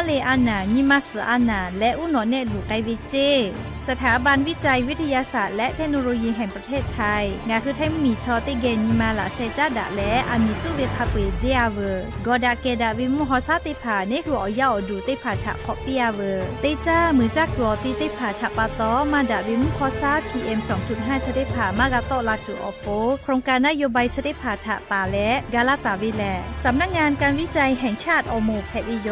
เลอานานิมัสอานาและอุโนเนลูไกวิเจสถาบันวิจัยวิทยาศาสตร์และเทคโนโลยีแห่งประเทศไทยงาคือไทยมีชอติเกนิมาลาเซจาดะและอามิตุเวคาเปเจอาเวกอดาเกดาวิมุฮอซาติผาเนหัวอยาวดูติผาทะขอปิอาเวเตจ้ามือจักตัวติผาทะปาตอมาดาวิมุคอซา PM 2.5 จะได้ผามากาโตลาจูออโปโครงการนโยบายจะได้ผาทะตาและกาลาตาวิแลสำนักงานการวิจัยแห่งชาติอโมแพวิโย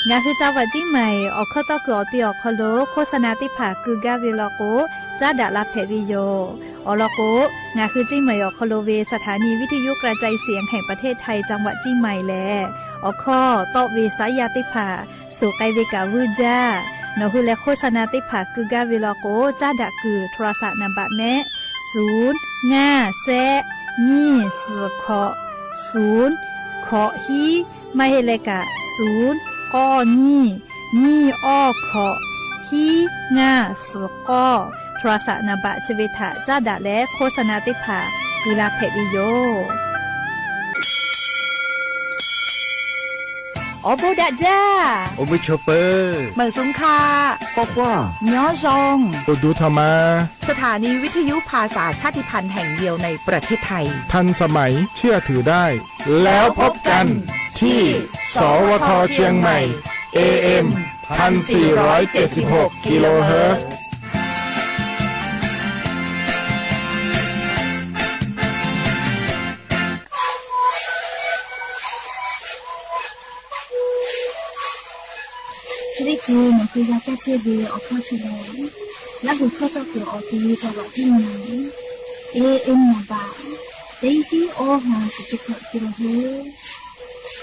งาคือจังหวัดจีใหม่ออกข้อต่อเกือตีออกคโลโฆษณาติผาคือกาเวลโกจ้าดาลาเพวิโยออลโกงาคือจีใหม่ออกคโลเวสถานีวิทยุกระจายเสียงแห่งประเทศไทยจังหวัดจีใหม่แลออกข้อต่อเวสายาติผาสู่ไกเวกาวูจ้านอคือและโฆษณาติผาคือกาเวลโกจ้าดาคือโทรศัพท์นำบัตรแม่0 5 แซนี่สือขอ0ขอฮีไม่ให้เลกะ0ก้อนี่อ้อขอฮีง่าสือก้อโทรศัพท์นบะชเวทะจ้าดะและโฆษณาติผากุลาเพวิโยโอโบดะจ้าโอเวชเปอร์เหมือสงคาปอกว่าย้อจงโอดูธรรมาสถานีวิทยุภาษาชาติพันธุ์แห่งเดียวในประเทศไทยทันสมัยเชื่อถือได้แล้วพบกันที่สวทเชียงใหม่ AM 1476 กิโลเฮิรตซ์ชีวิตกูมันคือยาแก้เชื้อดีออกข้อชิลและบุคคลตัวเกี่ยวออกทีจังหวัดที่ไหนAM มาบ้าได้ที่โอหาสุดๆกิโลเฮิรตซ์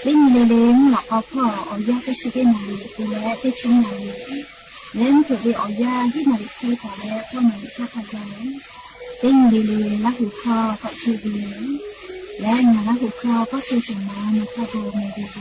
เล่นเล่นหลับเอาพ่อเอายาแก้เชื้อได้หน่อยดูแลได้ชิ้นหน่อยเล่นเกิดไปเอายาที่หน่อยที่ต่อแล้วก็หน่อยชาติใจเล่นเล่นและหูคอก็ชื่อดีและงานและหูคอก็ชื่อสมานในข้าวโพดในดีโอ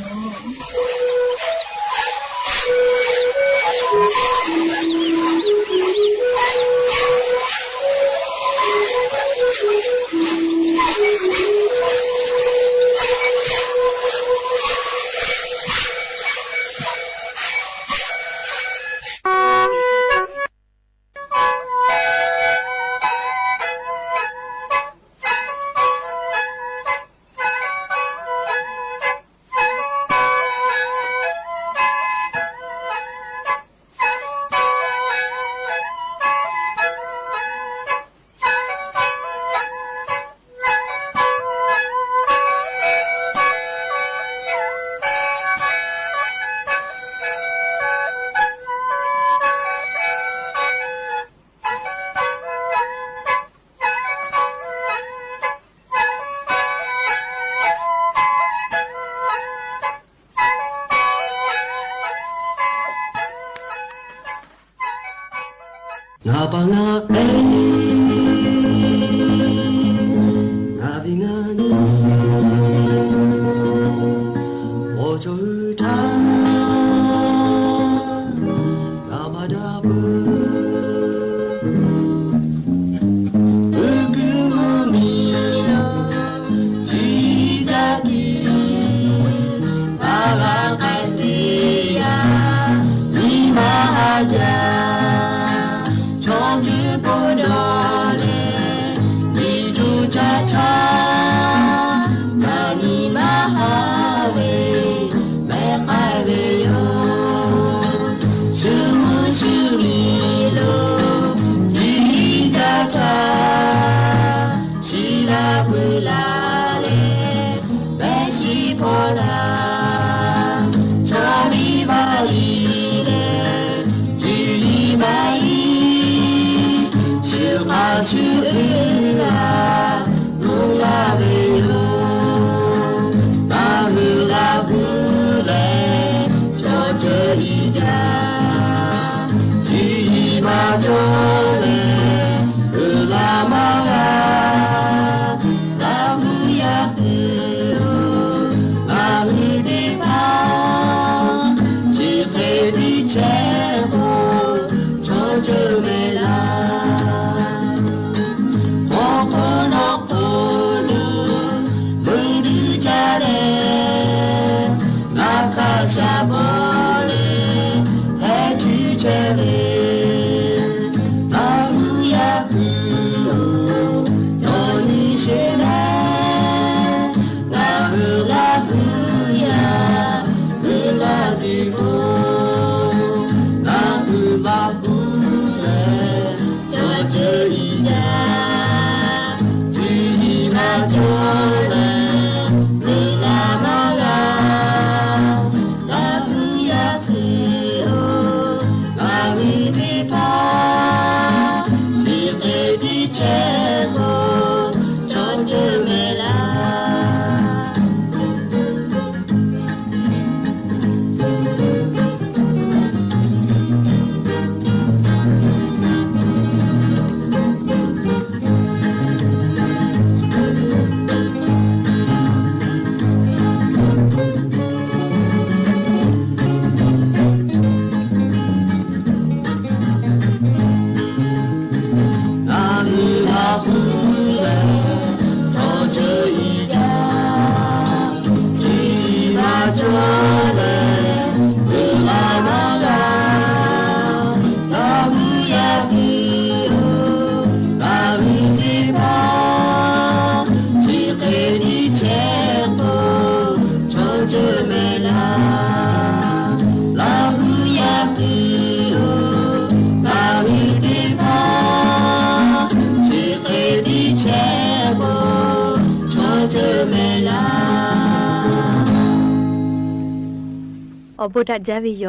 บุดัจจาวิโย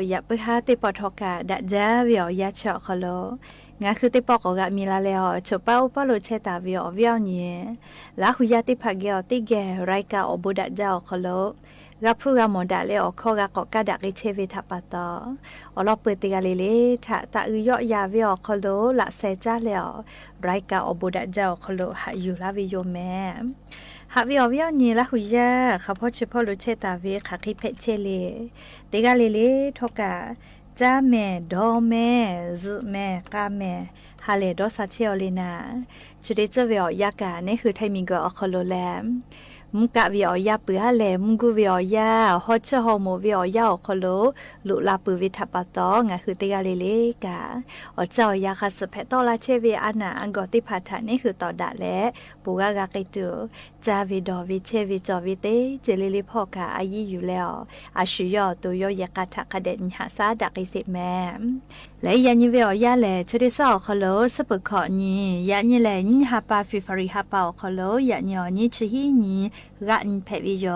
อย่าไปหาติปอทอกาดัจจาวิโยยาเฉาะคโลงาคือติปอกกะมีลาแล้วชเป้าปะโลเชตาวิโยวิโยเนี่ยลาหุยาติผักเกอติแกไรกาอบุดัจจาคโลกับผู้กำมดาเลอข้อกะกอกะดักเชวิทัปตออลอเปติกาเลเลทะตะอือยอยาวิโอคโลละเซจ้าแล้วไรกาอบุดัจจาคโลหะอยู่ลาวิโยแม่หาวิอวิอนี่ละหุยาข้าพ่อชิพ่อลุเชตาวิขาคิเพเชเลติกาเลเลทอกาจ้าแม่ดอแม่ซึแม่กาแม่ฮาเลดอซาเชอเลนาจุดเจวิอยากานี่คือไทมิงกอคโลแลมมุกะวิอยาปือฮาเลมุกุวิอยาฮอชฮอโมวิอยาคโลลุลาปือวิทัปตองะคือติกาเลเลกาอเจ้ายาคาสเพตอลาเชวิอานาอังกอติพาทานี่คือตอดะและปูกะกะกิตุจาวิดอวิเชวิจอวิเตเจลิลิพ่อกาอายีอยู่แล้วอาชุยอตัวยอยากาทะคเดนหาซาดักอิสิแม่และยันยิเวอยาแลชดิซอคโลสปขอนียันยิแลนฮาปาฟิฟาริฮาปาคโลยันยอนิชฮีนีรันเพวิโย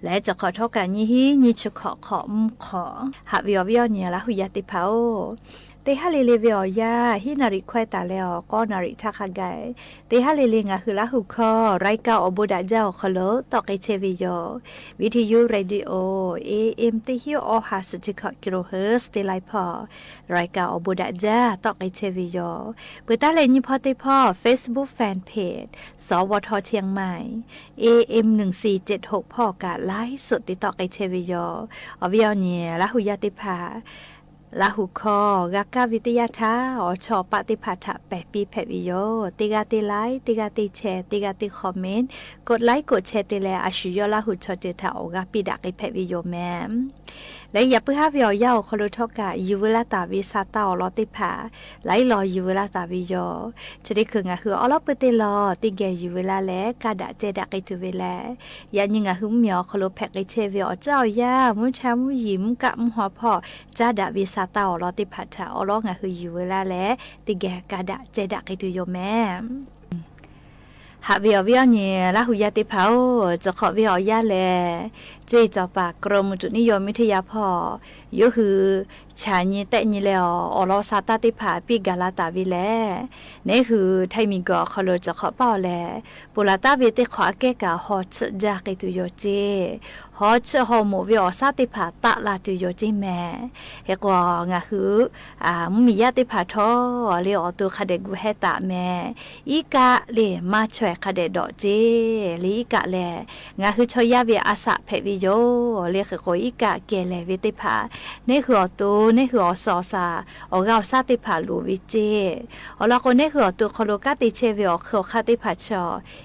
และจะขอโทษกันยี่ฮีนิชขอหาวิอวิอเนี่ยละหุยาติเผาเตฮาเลเลวิอยาฮินาริควตาแล้วก็นาริทักไกเตฮาเลเลงะคือละหุคอไรกาอบุดาเจ้าคโลตอกไอเชวิโยวิทยุเรดิโอ AM ติฮิโอฮาสจิคกิโลเฮิรตซ์เตไลพอไรกาอบุดาเจ้าตอกไอเชวิโยเปิดตาเลนิพอติพ่อ Facebook Fanpage สวทเชียงใหม่ AM 1476พ่อกาไลฟ์สดติตอกไอเชวิโยอวิอเนี่ยละหุยาติภาลาหุคอกากาวิทยาทาอชอปฏิภาทะแปะปีแผวิโยติกาติไลติกาติแชร์ติกาติคอมเมนต์กดไลค์กดแชร์ติแลอาชุยอลาหุชอเจทาออกาปิดักไอแผวิโยแมมและอย่าเพิ่งหาวิอยาคโลทอกายูเวลาตาวิซาตาอลอติผาไลรอยูเวลาตาวิโยจะได้คืองะคืออลอเปติลอติแกยูเวลาแลกาดะเจดักไอตุเวลายันยิงะหึมเมียวคโลแพกไอเชวิอเจ้ายามุชามุยิมกะมหัวพ่อจาดะวิซาตาอลอติผาทาอลองะคือยูเวลาแลติแกกาดะเจดักไอตุโยแม่หาวิอวิอเนี่ยละหุยาติเผาจะขอวิอยาแลจุยจอปากกรมจุนิยมวิทยาพ่อยคือชาญีแต่ญีแล้วอลอซาตาติผาปีกาลาตาวิแลนี่คือไทมิงกอคโลจะขอเป้าแลปุลาตาเวติขอแก้กาฮอชจากตุโยเจฮอชฮอโมวิอซาติผาตะลาตุโยเจแม่เฮกว่างะคือมุมิยาติผาทอเลอตัวคาเดกุเฮตะแม่อีกะเลมาช่วยคาเดดอเจลีอีกะแลงะคือชอยาเวอาสะเพวิโยเรียกโกอีกะเกเลเวติผานี่คือตัวนี่คืออสอซาออกเอาซาติผาลูวิเจอลาคนนี่คือตัวโคโลกาติเชวิอโคคาติผาชอ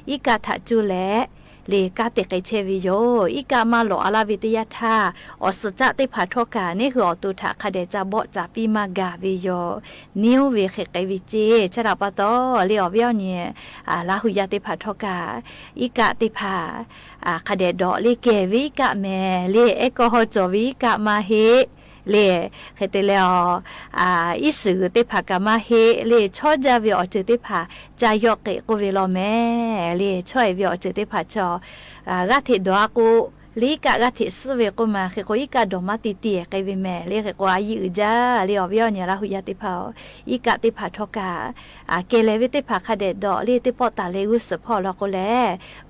อีกะทะจูแลเลกาติไกเชวิโยอีกามาโลอาลาวิทยาทาอสจะติผาทอกานี่คือตุทะคาเดจาบจาปีมากาวิโยนิวเวเขไกวิเจชราปะตอเลอเวียวเนี่ยลาหุยาติผาทอกาอีกะติผาคาเดดอเลเกวิกะแมเลเอโกโฮจวิกะมาเฮเลเคเตเลออิสือติผากามาเฮเลชอจาวิออจติผาจายอกเกโกเวโลแมเลช่วยวิออจติผาจอกะทิดอกูลีกะทิสเวโกมาเคโกอีกะดอมาติเตียไกเวแมเลเคโกอายิอุจาเลอวิอเนี่ยละหุยาติผาอีกะติผาทอกาเกเลวิติผาคาเดดอเลติปอตาเลกุสพอลอโกแล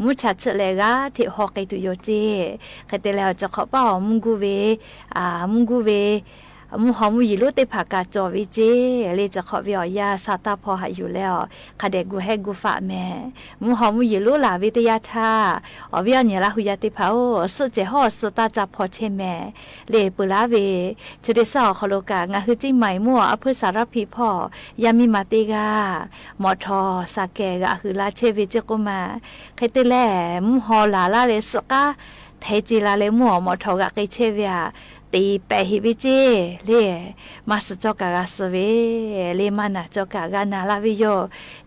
มุชะเชเลกาทิฮอกไกตุโยเจเคเตเลจะขอเป้ามุงกูเวมุหอมุยิลุติผากาจอวิเจเลจะขอวิอยาซาตาพอหาอยู่แล้วคาเดกูให้กูฝาแม่มุหอมุยิลุลาวิทยาทาอวิอเนี่ยละหุยาติผาสุเจฮอสุตาจับพอเชแม่เลปุลาเวจะได้สอคโลกางาคือจิใหม่มั่วอภิสารพีพ่อยามิมาติกามอทอสาเกกะคือลาเชวิเจกุมาใครติแลมุหอลาลาเลสกา เทจิลาเลมัวหมอทอกะไกเชเวียตีแปฮิบิเจเลมาสจอกะกาสเวเลมานะจอกะกานาลาวิโย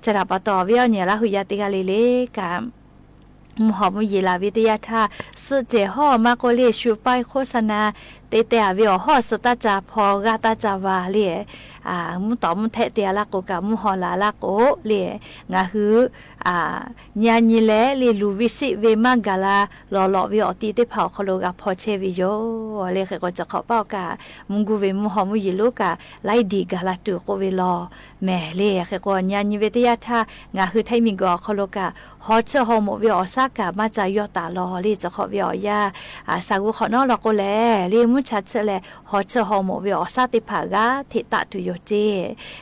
จะรับต่อเวียเนี่ยละหุยาติกาเลกะมหอมยีลาวิทยาธาสุเจห่อมาโกเลชูไปโฆษณาเตเตอวิโอห่อสตาจาพอกาตาจาวาเลมุตอมุเทเตียละโกกะมุหอลาละโกเลงาฮือญาญิเลเลลูวิสิเวมากาลาลอลอวิโอตีเตเผาคโลกะพอเชวิโยเลเคก็จะขอเป้ากะมุงกูเวมุหอมยีโลกะไลดีกาลาตุโกเวลอแม่เลเคก็ญาญิเวทยาธางาฮือไทมิงกอคโลกะฮอเชฮอมวิโอซากะมาจายอตาลอเลจะขอวิโอยาสากุขอนอลอโกแลเลมุชัดเชเลฮอเชฮอมวิโอซาติภากาเทตะตุโยเจ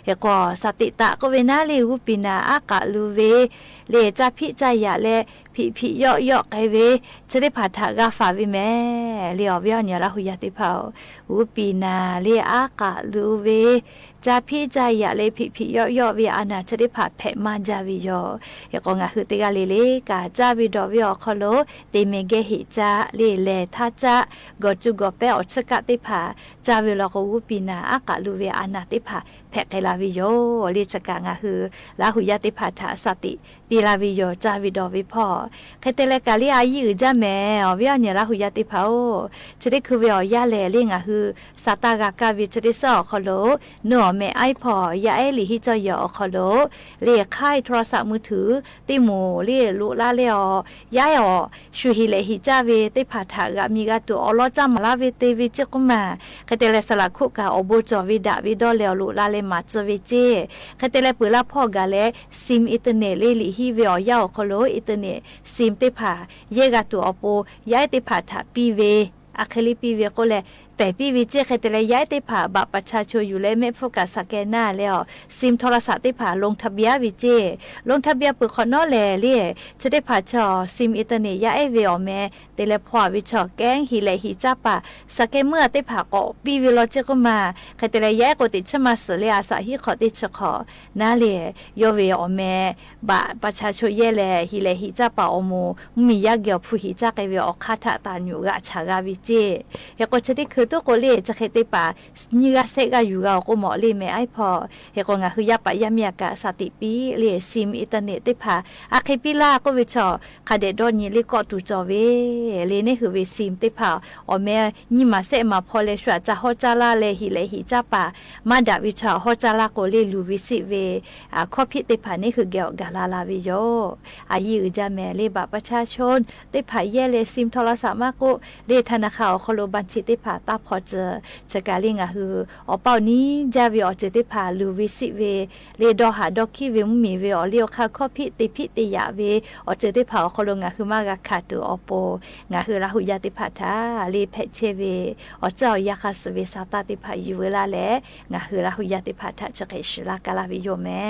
เฮก็สติตะก็เวนาเลอุปินาอากะลูเวเลจะพิจายะเลพิยอยอไกเวจะได้ผ่าทากาฟาวิแม่เลอวิโอเนี่ยละหุยาติภาอุปินาเลอากะลูเวจะพิจายะเลพิยอยอวิอานาจะได้ผ่าแผมาจาวิโยเฮก็งะคือติกาเลกาจาวิดอวิโอคโลเตเมเกหิจาเลทาจะกอจุกอเปอชกะติภาจาวิโลกอุปินาอากะลูเวอานาติภาแผไกลาวิโยลิจกางะคือละหุยาติภาทาสติปีลาวิโยจาวิดอวิพอใครเตเลกาลีอายืจ้าแม่วิอเนี่ยละหุยาติภาจะได้คือวิอยาเลเลี่ยงะคือสตากากาวิจะได้สอคโลเนาะแม่ไอพอยาไอหลีฮิจอยอคโลเรียค่ายโทรศัพท์มือถือติหมูเรียลุลาเลอยายอชูฮิเลฮิจาเวติภาทากามีกาตัวอลอจามาลาเวเตวิจกุมาใครเตเลสละคุกาอโบจอวิดาวิดอเลลุลาเลมาจเวเจใครเตเลปุลาพ่อกาเลซิมอินเทอร์เน็ตเลลิฮิเวอยาคโลอินเทอร์เน็ตซิมติภาเยกาตัวอโปยายติภาทาปีเวอะคลิปีเวก็เลแต่พี่วิจิตรเคยแต่ละย้ายติผ่าบัตรประชาชนอยู่เลยไม่โฟกัสสแกนหน้าแล้วซิมโทรศัพท์ติผ่าลงทะเบียนวิจิตรลงทะเบียนเปิดคอนอแลเลี่ยจะได้ผ่าจอซิมอินเทอร์เน็ตย้ายเวอแม่แต่ละพอวิชอแกงฮีเลฮีจ้าป่าสแกนเมื่อติผ่าก็ปีวิโลเจก็มาเคยแต่ละย้ายก็ติดชมาสเลยอาศัยที่ขอติดชขอน่าเลี่ยโยเวอแม่บัตรประชาชนเย่แลฮีเลฮีจ้าป่าอโมมียากเกี่ยวผู้ฮีจ้าไกเวอคาถาตานอยู่กะชากาวิจิตรแล้วก็จะได้คือตัวก็เลจะเคยติป่านี่ก็เสกอยู่ก็ก็หมอเลยไม่ไอพอเฮก็งาคือยาปะยามีกะสติปีเลซิมอินเทอร์เน็ตติป่าอะเคปิลาก็วิชอคาเดดอนนี่เลก็ตูจอเวเลนี่คือวิซิมติป่าอแม่นี่มาเสมาพอเลชัวจะฮอจาลาเลฮิเลฮิจ้าป่ามาดาวิชอฮอจาลาก็เลลูวิสิเวข้อพิติป่านี่คือเกี่ยวกาลาลาวิโยอายุจะแม่เลบัตรประชาชนติป่าเยเลซิมโทรศัพท์มากก็เลธนาคารคโลบัญชีติป่าตาพอจะกาลิงะคืออเป่านี้จะวิอเจติพาลูวิสิเวเลดอหาดอกคีเวมมีเวอเลียวคาข้อพิติยาเวอเจติพาคโลงะคือมากะขาตัวอโปงะคือราหุยาติพาทาเลเพเชเวอเจ้ายาคาสเวสาตาติพาอยู่เวลาแลงะคือราหุยาติพาทาจะเกชลากาลาวิโยแม่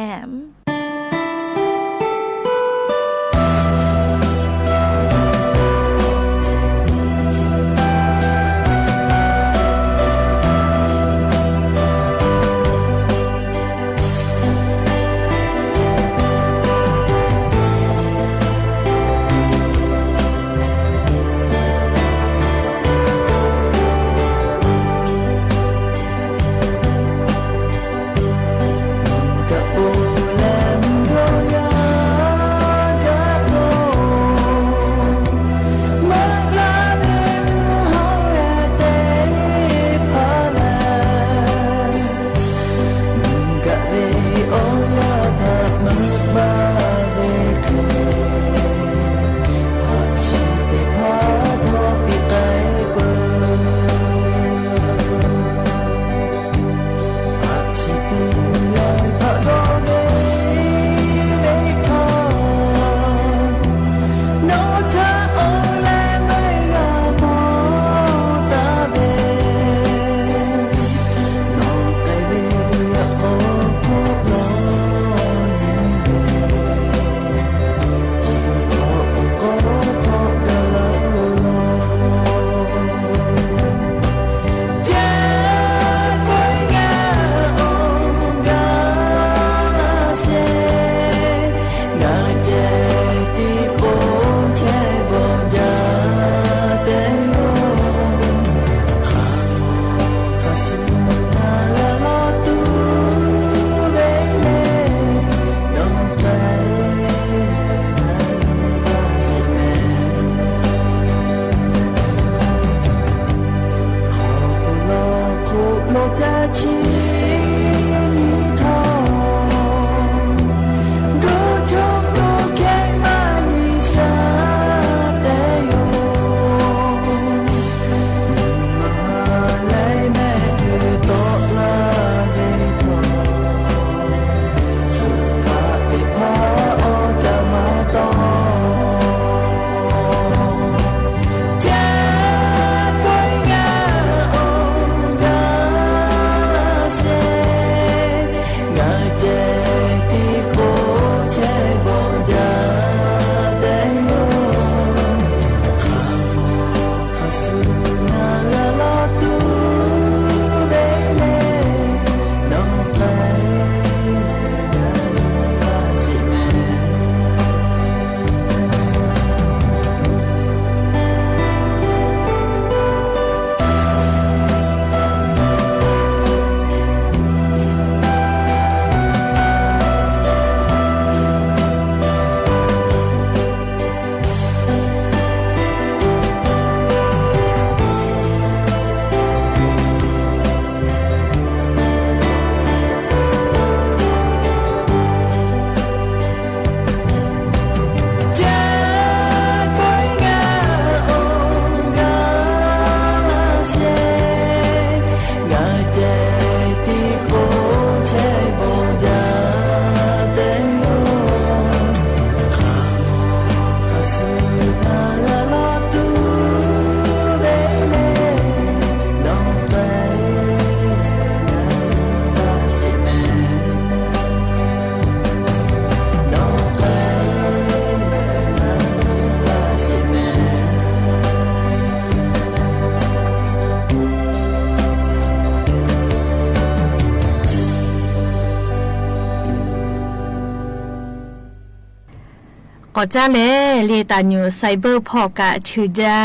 ก็จ้าเลเลตานูไซเบอร์พอกะชื่อจ้า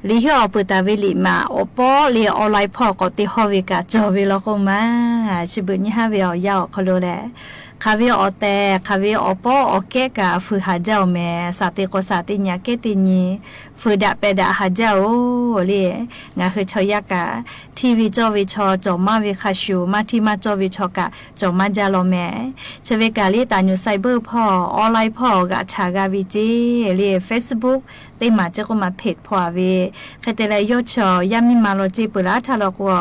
ลีฮิออปตาเวลิมาโอปอเลออนไลน์พอก็ติฮอเวกะจอเวลก็มาชิบุญฮาเวอยาวคโลแลคาเวอแต่คาเวอปอโอเคกะฟืหาเจ้าแม่สาติก็สาติญาเกติญีฟืดะเปดะหาเจ้าเลงาคือชอยากะทีวีจอวิชอจอมาวิคาชูมาที่มาจอวิชอกะจอมาจาโลแม่ชเวกาลีตานูไซเบอร์พอออนไลน์พอกะชากาวิจีเล Facebook ติมาจะก็มาเพจพอเวคเตเลยยชอยามิมาโลจิปุระทาโลกัว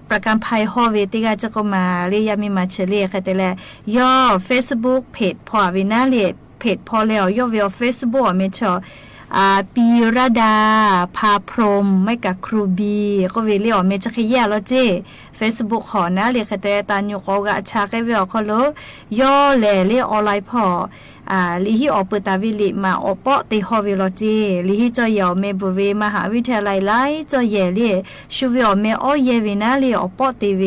ประกันภัยฮอเวติกาจะก็มาเรียามิมาเฉลียคเตเลยย่อ Facebook เพจพอเวน่าเลียเพจพอแล้วย่อเวล Facebook เมชอปีระดาพาพรมไม่กับครูบีก็เวลีออเมจะขยะแล้วเจ้ Facebook ขอนะเรียกแต่ตาญกกะชาเกเวลเขาโลย่อแลเรียออนไลน์พอลิฮิออเปตาวิลิมาอปอติฮอวิโลจีลิฮิจอยอเมบุเวมหาวิทยาลัยไลจอยเลีชูวิอเมอเยวินาลีอปอติเว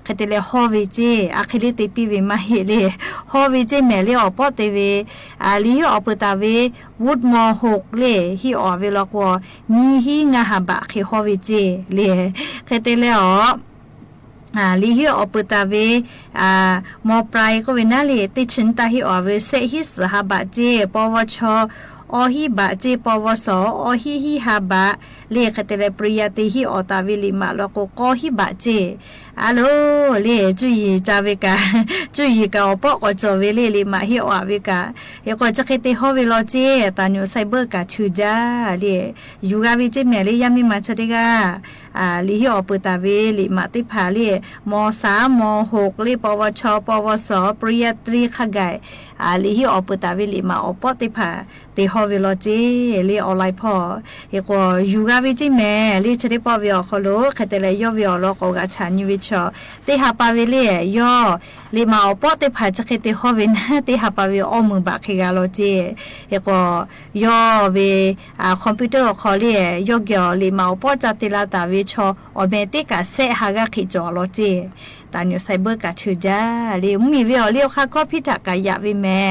คเตเลฮอวิจีอะคลิติปิเวมาเฮเลฮอวิจีเมลีอปอติเวลิฮิออเปตาเววูดมอ6เลฮิออเวลกัวมีฮิงาหาบะคิฮอวิจีเลคเตเลอลิฮิออปตาเวมอปลายก็เวนาลีติชินตาฮิออเวเซฮิสหาบะเจปวชอฮิบะเจปวสอฮิหาบะเลขเตเลปริยติฮิออตาวิลิมาแล้วก็กอฮิบะเจอะโลเลจุยจาเวกาจุยกาอปอก็จอเวเลลิมาฮิออเวกาเยก็จะเคติฮอเวโลเจตานูไซเบอร์กาชูจาเลยูกาเวเจเมเลยามิมาชะเดกาลิฮิออปตาเวลิมาติภาเลม3ม6เลปวชปวสปริยตรีขกายลิฮิออปตาเวลิมาอปอติภาติฮอเวโลเจเลออนไลน์พอเยก็ยูกาเวเจเมเลชะเดปอเวอคโลคเตเลยอเวอโลกกาชานิวิชติหาปาเวเลยอลิมาอปอติภาจะเคติฮอเวนะติหาปาเวออมือบะเคกาโลเจเยก็ยอเวคอมพิวเตอร์คอเลยยอเกอลิมาอปอจะติลาตาเวชออเมติกาเซหากะขิจอโลเจตานิวไซเบอร์กะชื่อจ้าเลมีเวอเลียวค่ะก็พิทักกะยะเวแม่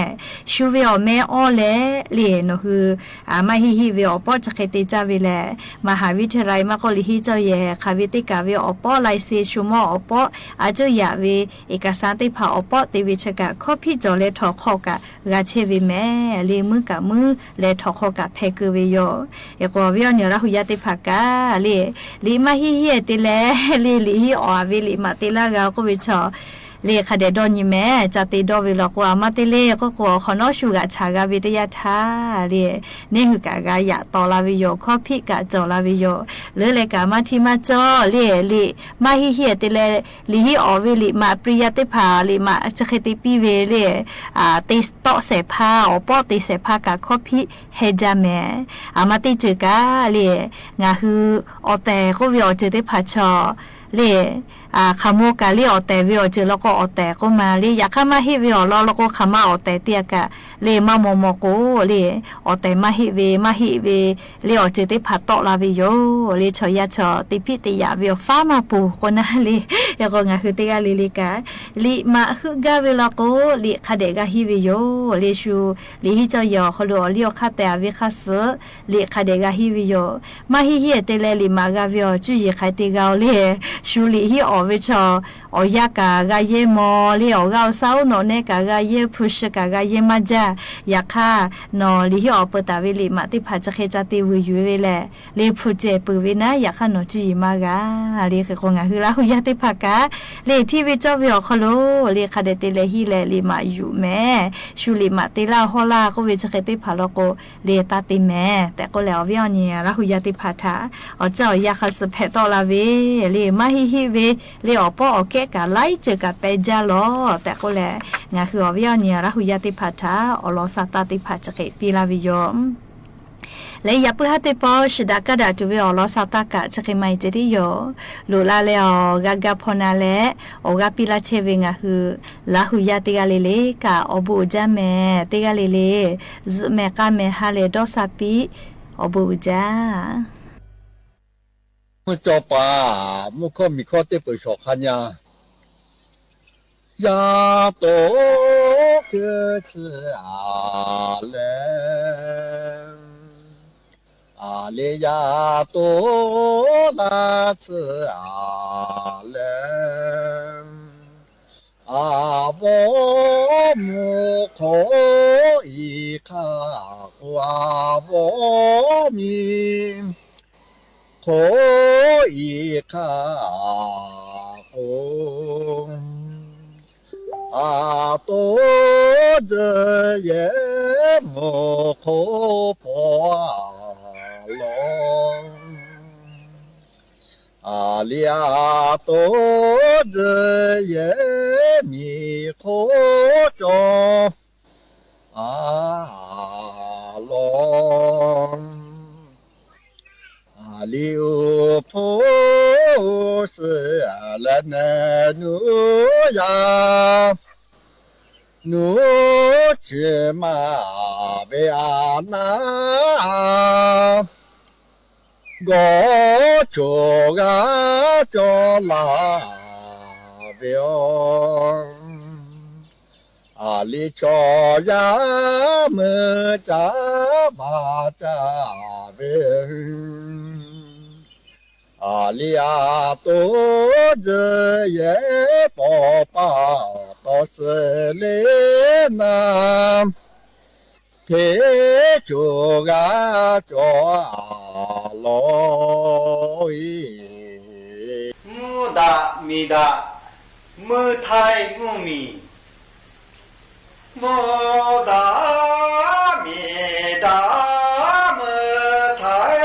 ชูเวอแม่ออเลเลเนคือมาฮิเวอปอจะเคติจาเวแลมหาวิทยาลัยมาก็ลิฮิจอเยคาวิติกาเวอปอไลเซชูมอปออาจอยะเวเอกสารติภาอปอติวิชกะข้อพิจอเลทอขอกะกะเชเวแม่เลมือกะมือเลทอขอกะเพกเวโยเอกวเวอเนระหุยะติภากะเลมาฮิติเลลิฮิออเวลิมาติลากาก็วิชอเลขเดดอนยิแม่จะติดอวิลกว่ามาติเลก็กลัวขอนอชูกะชากาวิทยาทาเลเนี่ยคือกะกะยะตอลาวิโยข้อพิกะจอลาวิโยหรือเลกะมาที่มาจอเลมาฮิติเลลิฮิออวิลิมาปริยติภาลิมาจะเคติปีเวเลติสโตเสภาอปอติเสภากะข้อพิเฮจาแม่มาติจืกะเลงาคืออแต่ก็วิอจืติภาชอเลขโมกาลีออแต่วิอเจแล้วก็ออแต่ก็มาลีอยากข้ามาฮิวิอแล้วก็ขมาออแต่เตียกะเลมามอมโกเลออแต่มาฮิเวเลอเจติผัดตอลาวิโยเลชอยาชอติพิติยาวิอฟ้ามาปูคนนะเลยก็งาคือเตกาลิกาลิมาคือกาเวลโกลิคาเดกาฮิวิโยเลชูลิฮิจอยอขโลลิอคาเตอวิคาสลิคาเดกาฮิวิโยมาฮิเตเลลิมากาวิอจุยไคเตกาเลชูลิฮิอวิชออยากากาเยมอลิออกาเศร้าโนเนกากาเยพุชกากาเยมาจายาค่านอลิฮิอปตาวิลิมาติภาจะเคจติวิยูเวเลลิพุเจปุวินะยาค่านอจุยมากาลิคือคงงาคือลาหุยาติภากาลิที่วิจอวิอคโลลิคาเดติเลฮิเลลิมาอยู่แม่ชูลิมาติลาฮอลาก็วิจะเคติภาโลโกเลตาติแม่แต่ก็แล้ววิอเนี่ยลาหุยาติภาทาอเจ้ายาคาสเพตอลาเวลิมาฮิเวเลอปอโอเคกะไลเจกะเปจาลอแต่ก็แลงาคืออวิญญาณหุยติพัทธาอลอสตาติพัชเกปีลาวิโยและยาปุหัตปอชดากะดาจุเวอลอสตากะชะเคไมเจติโยลูลาเลอกากาพนาเลโอกาปิลาเชเวงาคือลาหุยติกาเลกะอบูจาเมติกาเลเมกาเมฮาเลดอซาปิอบูจามุจอปามุขมีข้อเตปชอคัญญายาโต这次啊嘞，阿里呀多那次啊嘞，阿婆木可以看阿婆咪。可以看红，多着也莫可破龙，多着也米可着龙。六婆是了那奴呀，奴去马贝阿那，我做个做拉表，里做呀么扎嘛扎表。里多着也宝宝都是来那陪着个做老伊。木达米达，木太木米，木达米达木太。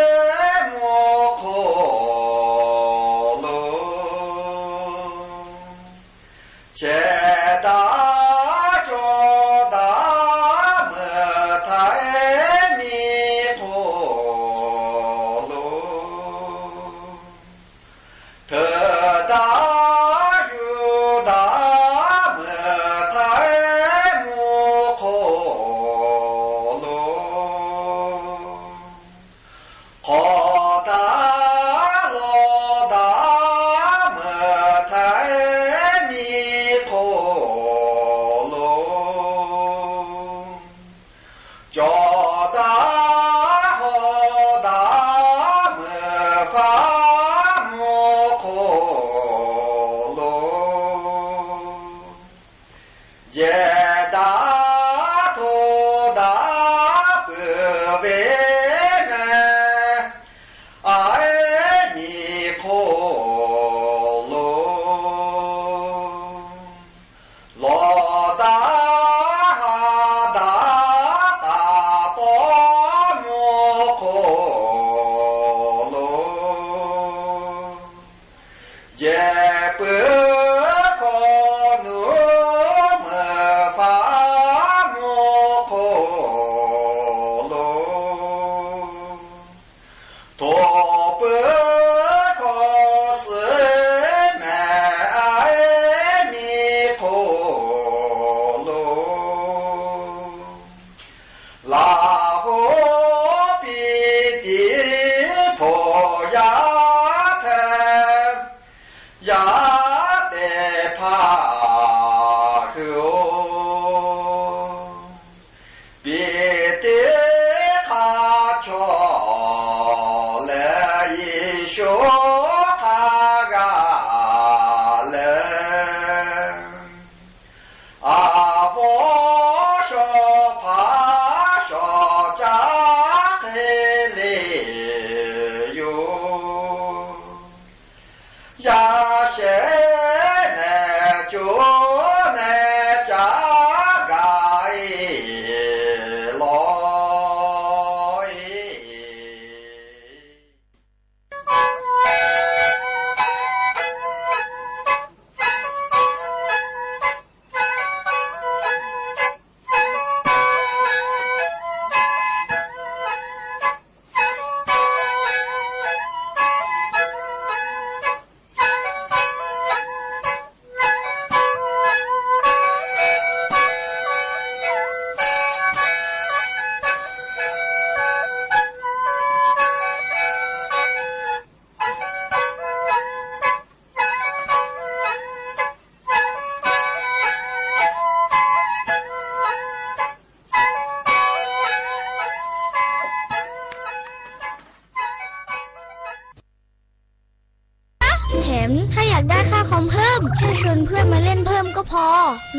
ถ้าอยากได้ค่าคอมเพิ่มแค่ชวนเพื่อนมาเล่นเพิ่มก็พอ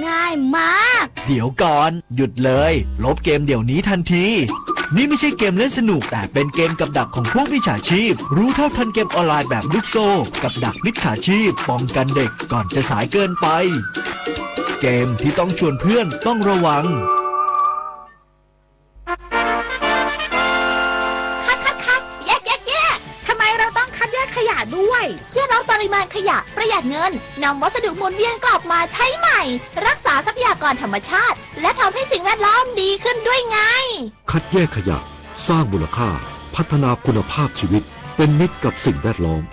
ง่ายมาก เดี๋ยวก่อนหยุดเลยลบเกมเดี๋ยวนี้ทันทีนี่ไม่ใช่เกมเล่นสนุกแต่เป็นเกมกับดักของพวกมิจฉาชีพรู้เท่าทันเกมออนไลน์แบบลูกโซ่กับดักมิจฉาชีพป้องกันเด็กก่อนจะสายเกินไปเกมที่ต้องชวนเพื่อนต้องระวังขยะด้วยเพื่อลดปริมาณขยะประหยัดเงินนำวัสดุหมุนเวียนกลับมาใช้ใหม่รักษาทรัพยากรธรรมชาติและทำให้สิ่งแวดล้อมดีขึ้นด้วยไงคัดแยกขยะสร้างมูลค่าพัฒนาคุณภาพชีวิตเป็นมิตรกับสิ่งแวดล้อม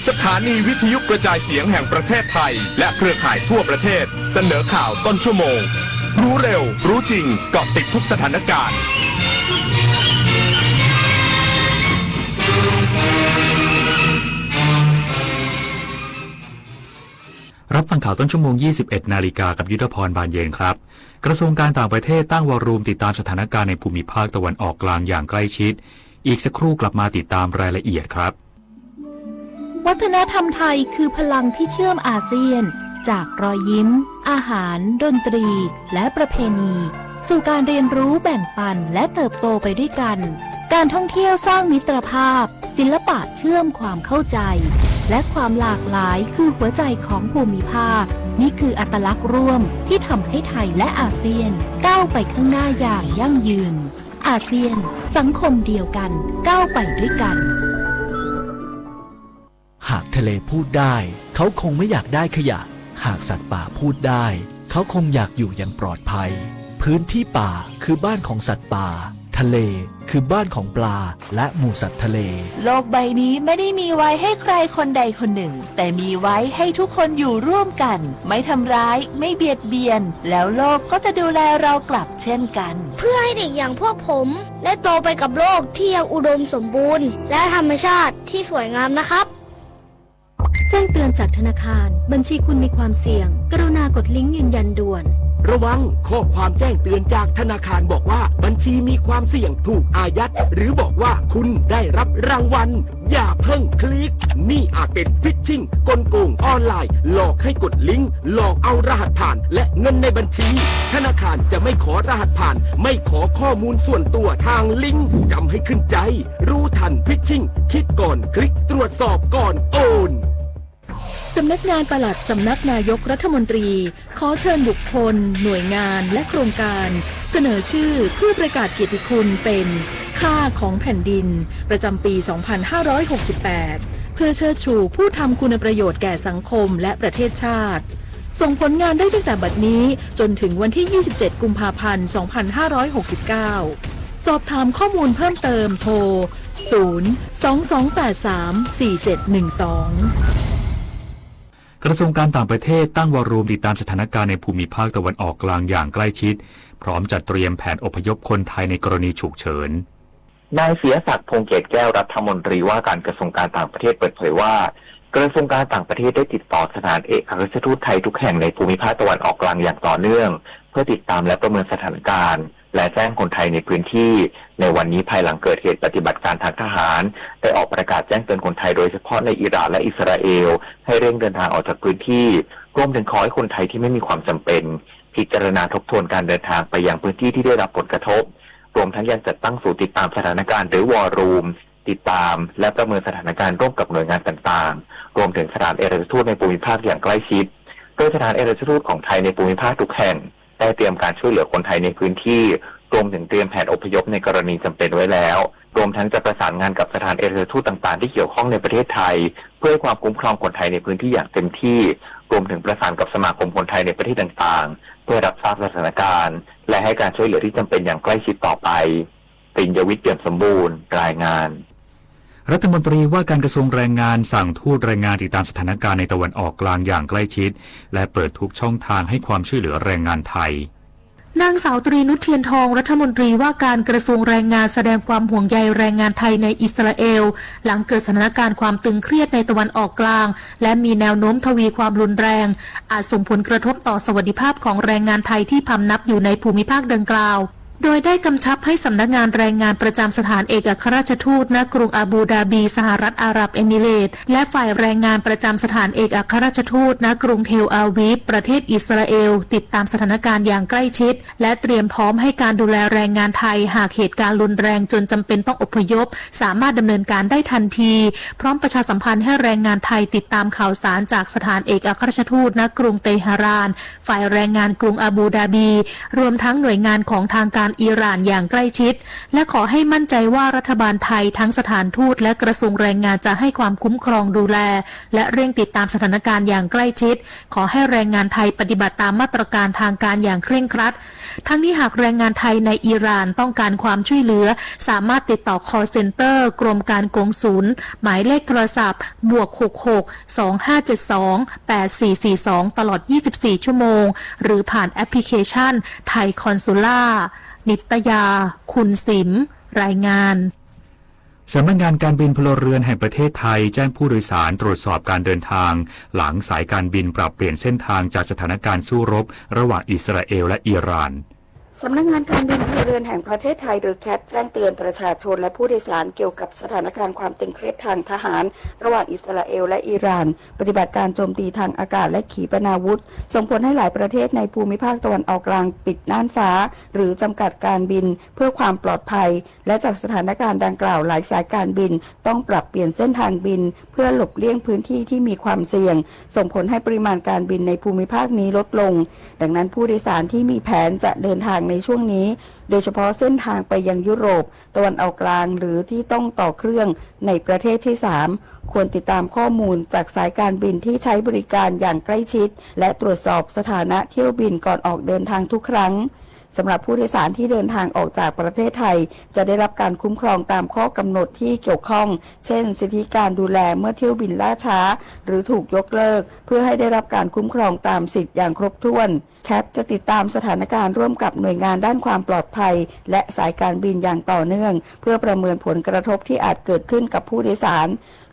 สถานีวิทยุกระจายเสียงแห่งประเทศไทยและเครือข่ายทั่วประเทศเสนอข่าวต้นชั่วโมงรู้เร็วรู้จริงเกาะติดทุกสถานการณ์รับฟังข่าวต้นชั่วโมง 21 นาฬิกากับยุทธพรบานเย็นครับกระทรวงการต่างประเทศตั้งวอรูมติดตามสถานการณ์ในภูมิภาคตะวันออกกลางอย่างใกล้ชิดอีกสักครู่กลับมาติดตามรายละเอียดครับวัฒนธรรมไทยคือพลังที่เชื่อมอาเซียนจากรอยยิ้มอาหารดนตรีและประเพณีสู่การเรียนรู้แบ่งปันและเติบโตไปด้วยกันการท่องเที่ยวสร้างมิตรภาพศิลปะเชื่อมความเข้าใจและความหลากหลายคือหัวใจของภูมิภาคนี่คืออัตลักษณ์ร่วมที่ทำให้ไทยและอาเซียนก้าวไปข้างหน้าอย่างยั่งยืนอาเซียนสังคมเดียวกันก้าวไปด้วยกันหากทะเลพูดได้เขาคงไม่อยากได้ขยะหากสัตว์ป่าพูดได้เขาคงอยากอยู่อย่างปลอดภัยพื้นที่ป่าคือบ้านของสัตว์ป่าทะเลคือบ้านของปลาและหมู่สัตว์ทะเลโลกใบนี้ไม่ได้มีไว้ให้ใครคนใดคนหนึ่งแต่มีไว้ให้ทุกคนอยู่ร่วมกันไม่ทำร้ายไม่เบียดเบียนแล้วโลกก็จะดูแลเรากลับเช่นกันเพื่อให้เด็กอย่างพวกผมได้โตไปกับโลกที่ยังอุดมสมบูรณ์และธรรมชาติที่สวยงามนะครับแจ้งเตือนจากธนาคารบัญชีคุณมีความเสี่ยงกรุณากดลิงก์ยืนยันด่วนระวังข้อความแจ้งเตือนจากธนาคารบอกว่าบัญชีมีความเสี่ยงถูกอายัดหรือบอกว่าคุณได้รับรางวัลอย่าเพิ่งคลิกนี่อาจเป็นฟิชชิงกลโกงออนไลน์หลอกให้กดลิงก์หลอกเอารหัสผ่านและเงินในบัญชีธนาคารจะไม่ขอรหัสผ่านไม่ขอข้อมูลส่วนตัวทางลิงก์จำให้ขึ้นใจรู้ทันฟิชชิงคิดก่อนคลิกตรวจสอบก่อนโอนสำนักงานปลัดสำนักนายกรัฐมนตรีขอเชิญบุคคลหน่วยงานและโครงการเสนอชื่อผู้ประกาศเกียรติคุณเป็นค่าของแผ่นดินประจำปี 2568 เพื่อเชิดชูผู้ทำคุณประโยชน์แก่สังคมและประเทศชาติส่งผลงานได้ตั้งแต่บัดนี้จนถึงวันที่ 27 กุมภาพันธ์ 2569 สอบถามข้อมูลเพิ่มเติมโทร 022834712กระทรวงการต่างประเทศตั้งวอรูมติดตามสถานการณ์ในภูมิภาคตะวันออกกลางอย่างใกล้ชิดพร้อมจัดเตรียมแผนอพยพคนไทยในกรณีฉุกเฉินนายเสียศักดิ์พงษ์เกตแก้วรัฐมนตรีว่าการกระทรวงการต่างประเทศเปิดเผยว่ากระทรวงการต่างประเทศได้ติดต่อสถานเอกอัครราชทูตไทยทุกแห่งในภูมิภาคตะวันออกกลางอย่างต่อเนื่องเพื่อติดตามและประเมินสถานการณ์และแจ้งคนไทยในพื้นที่ในวันนี้ภายหลังเกิดเหตุปฏิบัติการทางทหารได้ออกประกาศแจ้งเตือนคนไทยโดยเฉพาะในอิหร่านและอิสราเอลให้เร่งเดินทางออกจากพื้นที่รวมถึงขอให้คนไทยที่ไม่มีความจำเป็นพิจารณาทบทวนการเดินทางไปยังพื้นที่ที่ได้รับผลกระทบรวมทั้งยังจัดตั้งศูนย์ติดตามสถานการณ์หรือวอรูมติดตามและประเมินสถานการณ์ร่วมกับหน่วยงานต่างๆรวมถึงสถานเอกอัครราชทูตในภูมิภาคอย่างใกล้ชิดโดยสถานเอกอัครราชทูตของไทยในภูมิภาคทุกแห่งได้เตรียมการช่วยเหลือคนไทยในพื้นที่รวมถึงเตรียมแผนอพยพในกรณีจำเป็นไว้แล้วรวมทั้งจะประสานงานกับสถานเอกอัครราชทูตต่างๆที่เกี่ยวข้องในประเทศไทยเพื่อให้ความคุ้มครองคนไทยในพื้นที่อย่างเต็มที่รวมถึงประสานกับสมาคมคนไทยในประเทศต่างๆเพื่อรับทราบสถานการณ์และให้การช่วยเหลือที่จำเป็นอย่างใกล้ชิดต่อไปปิยวิทย์ เปี่ยมสมบูรณ์รายงานรัฐมนตรีว่าการกระทรวงแรงงานสั่งทูตแรงงานติดตามสถานการณ์ในตะวันออกกลางอย่างใกล้ชิดและเปิดทุกช่องทางให้ความช่วยเหลือแรงงานไทย นางสาวตรีนุชเทียนทองรัฐมนตรีว่าการกระทรวงแรงงานแสดงความห่วงใยแรงงานไทยในอิสราเอลหลังเกิดสถานการณ์ความตึงเครียดในตะวันออกกลางและมีแนวโน้มทวีความรุนแรงอาจส่งผลกระทบต่อสวัสดิภาพของแรงงานไทยที่พำนักอยู่ในภูมิภาคดังกล่าวโดยได้กำชับให้สำนักงานแรงงานประจำสถานเอกอัครราชทูตณกรุงอาบูดาบีสหรัฐอาหรับเอมิเรตส์และฝ่ายแรงงานประจำสถานเอกอัครราชทูตณกรุงเทลอาวีฟประเทศอิสราเอลติดตามสถานการณ์อย่างใกล้ชิดและเตรียมพร้อมให้การดูแลแรงงานไทยหากเหตุการณ์รุนแรงจนจำเป็นต้องอพยพสามารถดำเนินการได้ทันทีพร้อมประชาสัมพันธ์ให้แรงงานไทยติดตามข่าวสารจากสถานเอกอัครราชทูตณกรุงเตหะรานฝ่ายแรงงานกรุงอาบูดาบีรวมทั้งหน่วยงานของทางการอิหร่านอย่างใกล้ชิดและขอให้มั่นใจว่ารัฐบาลไทยทั้งสถานทูตและกระทรวงแรงงานจะให้ความคุ้มครองดูแลและเร่งติดตามสถานการณ์อย่างใกล้ชิดขอให้แรงงานไทยปฏิบัติตามมาตรการทางการอย่างเคร่งครัดทั้งนี้หากแรงงานไทยในอิหร่านต้องการความช่วยเหลือสามารถติดต่อ call center กรมการกงสุลหมายเลขโทรศัพท์+66 2572 8442ตลอด24ชั่วโมงหรือผ่านแอปพลิเคชันไทยคอนซูล่านิตยาคุณสิมรายงานสำนักงานการบินพลเรือนแห่งประเทศไทยแจ้งผู้โดยสารตรวจสอบการเดินทางหลังสายการบินปรับเปลี่ยนเส้นทางจากสถานการณ์สู้รบระหว่างอิสราเอลและอิหร่านสำนักงานการบินพลเรือนแห่งประเทศไทยหรือแคทแจ้งเตือนประชาชนและผู้โดยสารเกี่ยวกับสถานการณ์ความตึงเครียดทางทหารระหว่างอิสราเอลและอิหร่านปฏิบัติการโจมตีทางอากาศและขีปนาวุธส่งผลให้หลายประเทศในภูมิภาคตะวันออกกลางปิดน่านฟ้าหรือจำกัดการบินเพื่อความปลอดภัยและจากสถานการณ์ดังกล่าวหลายสายการบินต้องปรับเปลี่ยนเส้นทางบินเพื่อหลบเลี่ยงพื้นที่ที่มีความเสี่ยงส่งผลให้ปริมาณการบินในภูมิภาคนี้ลดลงดังนั้นผู้โดยสารที่มีแผนจะเดินทางในช่วงนี้โดยเฉพาะเส้นทางไปยังยุโรปตะวันออกกลางหรือที่ต้องต่อเครื่องในประเทศที่ 3ควรติดตามข้อมูลจากสายการบินที่ใช้บริการอย่างใกล้ชิดและตรวจสอบสถานะเที่ยวบินก่อนออกเดินทางทุกครั้งสำหรับผู้โดยสารที่เดินทางออกจากประเทศไทยจะได้รับการคุ้มครองตามข้อกำหนดที่เกี่ยวข้องเช่นสิทธิการดูแลเมื่อเที่ยวบินล่าช้าหรือถูกยกเลิกเพื่อให้ได้รับการคุ้มครองตามสิทธิอย่างครบถ้วนแคทจะติดตามสถานการณ์ร่วมกับหน่วยงานด้านความปลอดภัยและสายการบินอย่างต่อเนื่องเพื่อประเมินผลกระทบที่อาจเกิดขึ้นกับผู้โดยสาร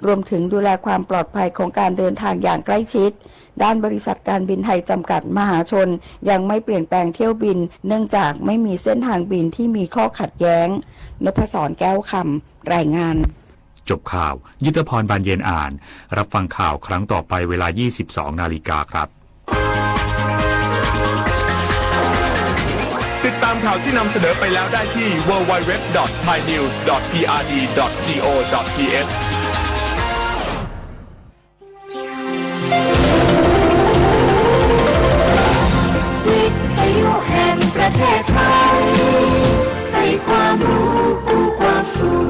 รวมถึงดูแลความปลอดภัยของการเดินทางอย่างใกล้ชิดด้านบริษัทการบินไทยจำกัดมหาชนยังไม่เปลี่ยนแปลงเที่ยวบินเนื่องจากไม่มีเส้นทางบินที่มีข้อขัดแย้งนพศรแก้วคำรายงานจบข่าวยุทธพรบานเย็นอ่านรับฟังข่าวครั้งต่อไปเวลา 22 นาฬิกาครับติดตามข่าวที่นำเสนอไปแล้วได้ที่ www.thainews.prd.go.thวิทยุแห่งประเทศไทยให้ความรู้กู้ความสุข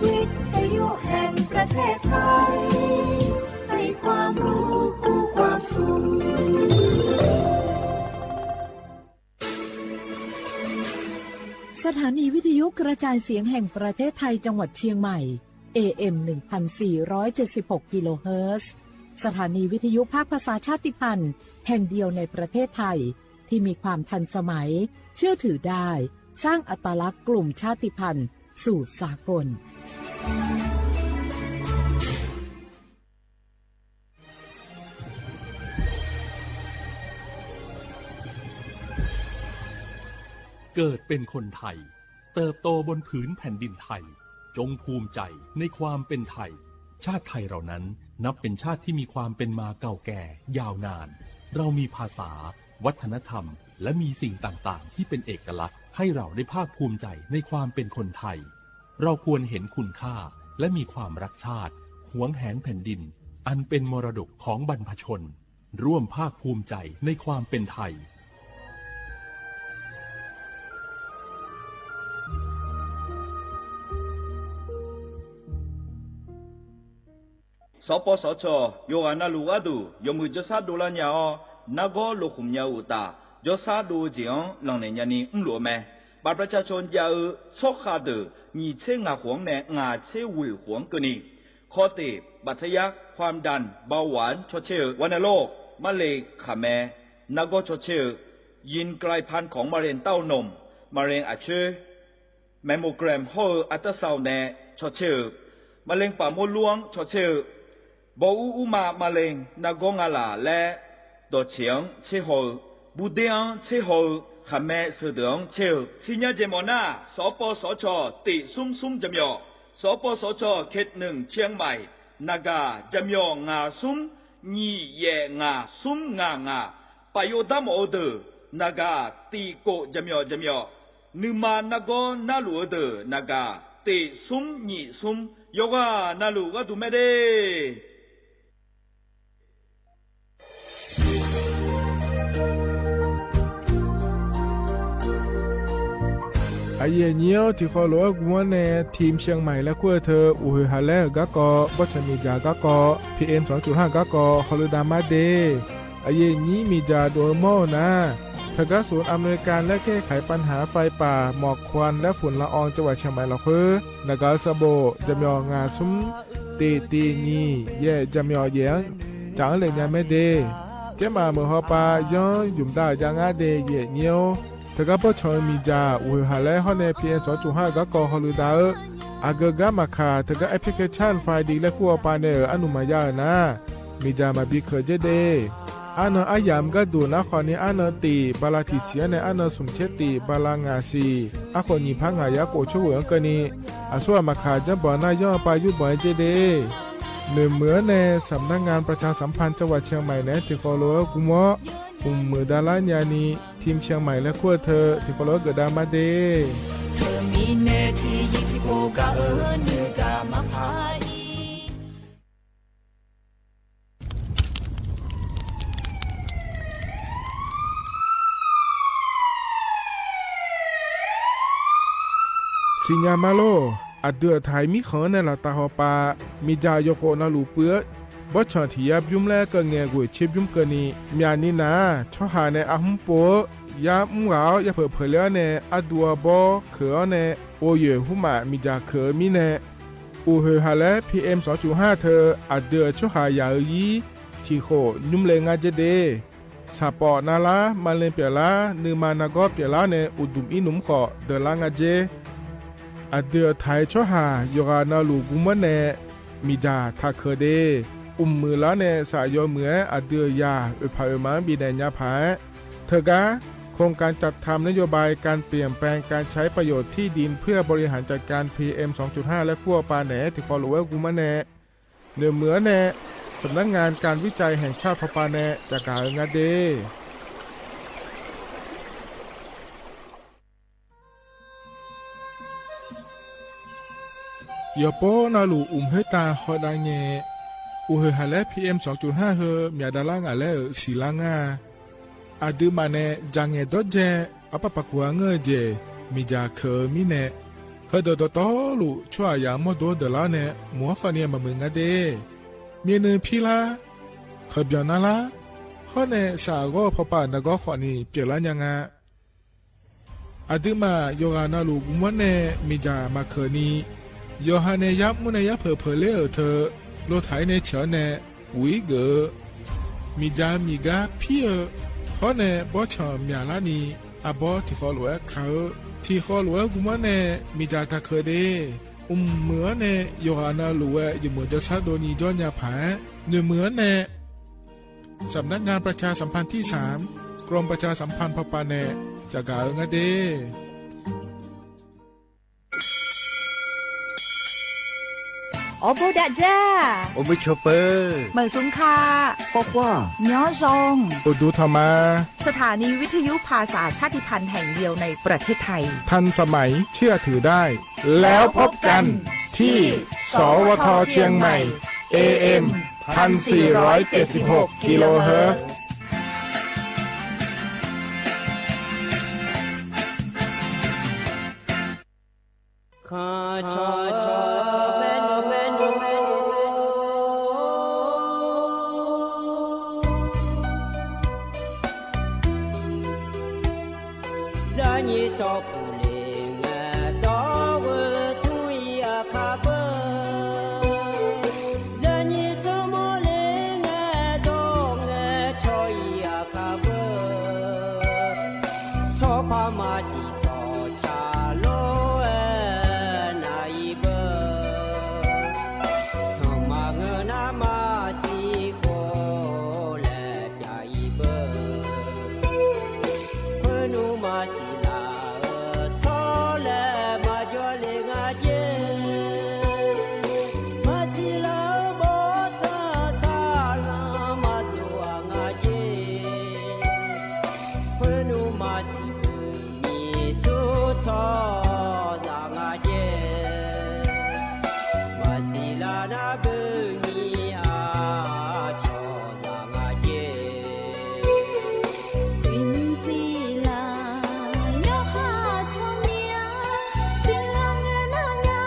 วิทยุแห่งประเทศไทยให้ความรู้กู้ความสุขสถานีวิทยุกระจายเสียงแห่งประเทศไทยจังหวัดเชียงใหม่ AM 1476 กิโลเฮิรตซ์สถานีวิทยุภาคภาษาชาติพันธุ์แห่งเดียวในประเทศไทยที่มีความทันสมัยเชื่อถือได้สร้างอัตลักษณ์กลุ่มชาติพันธุ์สู่สากลเกิดเป็นคนไทยเติบโตบนผืนแผ่นดินไทยจงภูมิใจในความเป็นไทยชาติไทยเรานั้นนับเป็นชาติที่มีความเป็นมาเก่าแก่ยาวนานเรามีภาษาวัฒนธรรมและมีสิ่งต่างๆที่เป็นเอกลักษณ์ให้เราได้ภาคภูมิใจในความเป็นคนไทยเราควรเห็นคุณค่าและมีความรักชาติหวงแหนแผ่นดินอันเป็นมรดกของบรรพชนร่วมภาคภูมิใจในความเป็นไทยสปสชโยอานาลูอาดูยมุจซาดูลาญาอนาโกโลคุมญาอุตาจซาดูจิองลังเนญานีอุโลเม บัตรประชาชนยาชกขาดมีเช่งาหวงแนงาเชวุยหวงกนีข้อติบัตรทะยักความดันเบาหวานชดเชยวัณโรคมะเร็งขาแมนักก็ชดเชยยินกลายพันธุ์ของมะเร็งเต้านมมะเร็งอัดเชื้อแมมโมแกรมโฮอัลตราซาวน์แนชดเชยมะเร็งปากมดลูกชดเชยบออุมามะเร็งนักกงาลาและตัวเฉียงเชโฮบูเดียงเชโฮขาแม่เสดงเชลสิญญาเจมอนาสปสชติซุ่มจำยอสปสชเขตหนึ่งเชียงใหม่นากาจำยองาซุ่มยี่เยงาซุ่มงาปโยดามอเดนากาตีโกจำยอนึมานาโกนาลูเดนากาติซุ่มยี่ซุ่มโยกานาลูก็ดูไม่ได้ไอเย่เนี้ยวที่เขาล้อกวนในทีมเชียงใหม่และขั้วเธออุยฮาเลกะกอบัชมีจากะกอ PM 2.5 กะกอฮอลดามาเดไอเย่นี้มีจาโดยโมนะทกศูนย์อำนวยการและแก้ไขปัญหาไฟป่าหมอกควันและฝุ่นละอองจังหวัดเชียงใหม่ละคือนากาซาโบจำยองาซุมตีนีเย่จำยอเยียงจางเลยยังไม่เดเจ้ามาเมื่อฮอปาย้อนยุ่มได้ยังอาเดเย่เนี้ยวทกปชมีจาอุยฮาเลฮอนใน PM 2.5 กะกอฮอลดาอากะกะมาคาทกแอปพลิเคชันไฟดีและขั้วปาเนออนุมายานะมีจามาบิเคเจเดอันอายามก็ดูนะขอนี้อันตีบาลาติเสียในอันสุมเชติบาลางาซีอะคนนี้พังหายาโกช่วยกันนี้อาส่วนมาคาจะบ่อนายย่อปายุบ่อยเจเดเนื้อเหมือในสำนักงานประชาสัมพันธ์จังหวัดเชียงใหม่ในที่ฟอลโล่กุมะมือดาลานยานีทีมเชียงใหม่และขั้วเธอที่ฟอลโล่เกิดดามาเดสิญญามาโลอัดเดือไทยมีขอในละตาฮอปามีจายโคนาลูเปื้อบ่ชอที่ยับยุ่มแลก็แงกวยเชบยุ่มเกนีมีอันนี้นะช่อหาในอาหุมโปยามุงเอาอย่าเผลอในอดัวบ่เขอในโอเยหุมามีจาเขอมีในอูเฮฮาและ PM 2.5 เธออัดเดือช่อหายายีที่โคยุ่มเลงาเจเดสปอนาลามาเลเปียลานือมานากอเปียลาในอุดุมอินุมขอเดลางาเจอเดือไทยช่อหายกานาลูกุมะเนมีจาทักเคเดมือละเนสายเหมืออเดือยาอุปายมันบีแดญาผาเธอกะโครงการจัดทำนโยบายการเปลี่ยนแปลงการใช้ประโยชน์ที่ดินเพื่อบริหารจัดการ PM 2.5 และขั้วปาแหนที่ฟอลโลเวอร์กุมะเนเนื้อเหมือเนสำนักงานการวิจัยแห่งชาติพปาแหนจากการงาเดยอโปนาลูเฮตาฮอดาเงอูเฮฮาเล PM 2.5 เฮมีดาลางาเลสีลางาอาดูมาเนจังเงดเจอปะปะกัวเงเจมีจาเคมีเนเฮดดตอลูชัวยามอดดลาเนมัวฟาเนียมามึงาเดมีเนพิลาขบยานาลาฮอเนสาโกพปานากอขอนีเปลายังาอาดูมาโยกานาลูกุมะเนมีจามาเคนีโยฮาเนยับมุนยับเผเลเธอโลไทยในเฉาเนปุยเกมีจามีกาพี่ฮอเนบอชอมยาลานีอาบอที่ฟอลเวเขาที่ฟอลเวกุมะเนมีจาตาเคเดเหมือเนโยฮานาลูเวอยู่เหมือนจะซาโดนีจอนยาผาเนื้อเหมือเนสำนักงานประชาสัมพันธ์ที่3กรมประชาสัมพันธ์พปาเนจากกาเงเดโอโบดาจ้าโอไม่ชอเปอร์เหมยสุงคาบอกว่าย้อซงโอดูธรรมาสถานีวิทยุภาษาชาติพันธุ์แห่งเดียวในประเทศไทยทันสมัยเชื่อถือได้แล้วพบกันที่สวทเชียงใหม่ AM 1476 กิโลเฮิรตซ์ข้าชอแม่นร้านนี้จอผู้เล错怕马西走茶路那一个，什么个那马西过来呀一个，朋友马西啦，错了马就来个接，马西啦不差啥啦马就啊个接，朋友马西。cho rằng aje masila na bunyi a cho rằng aje insila yo ha cho mia sila ngena nya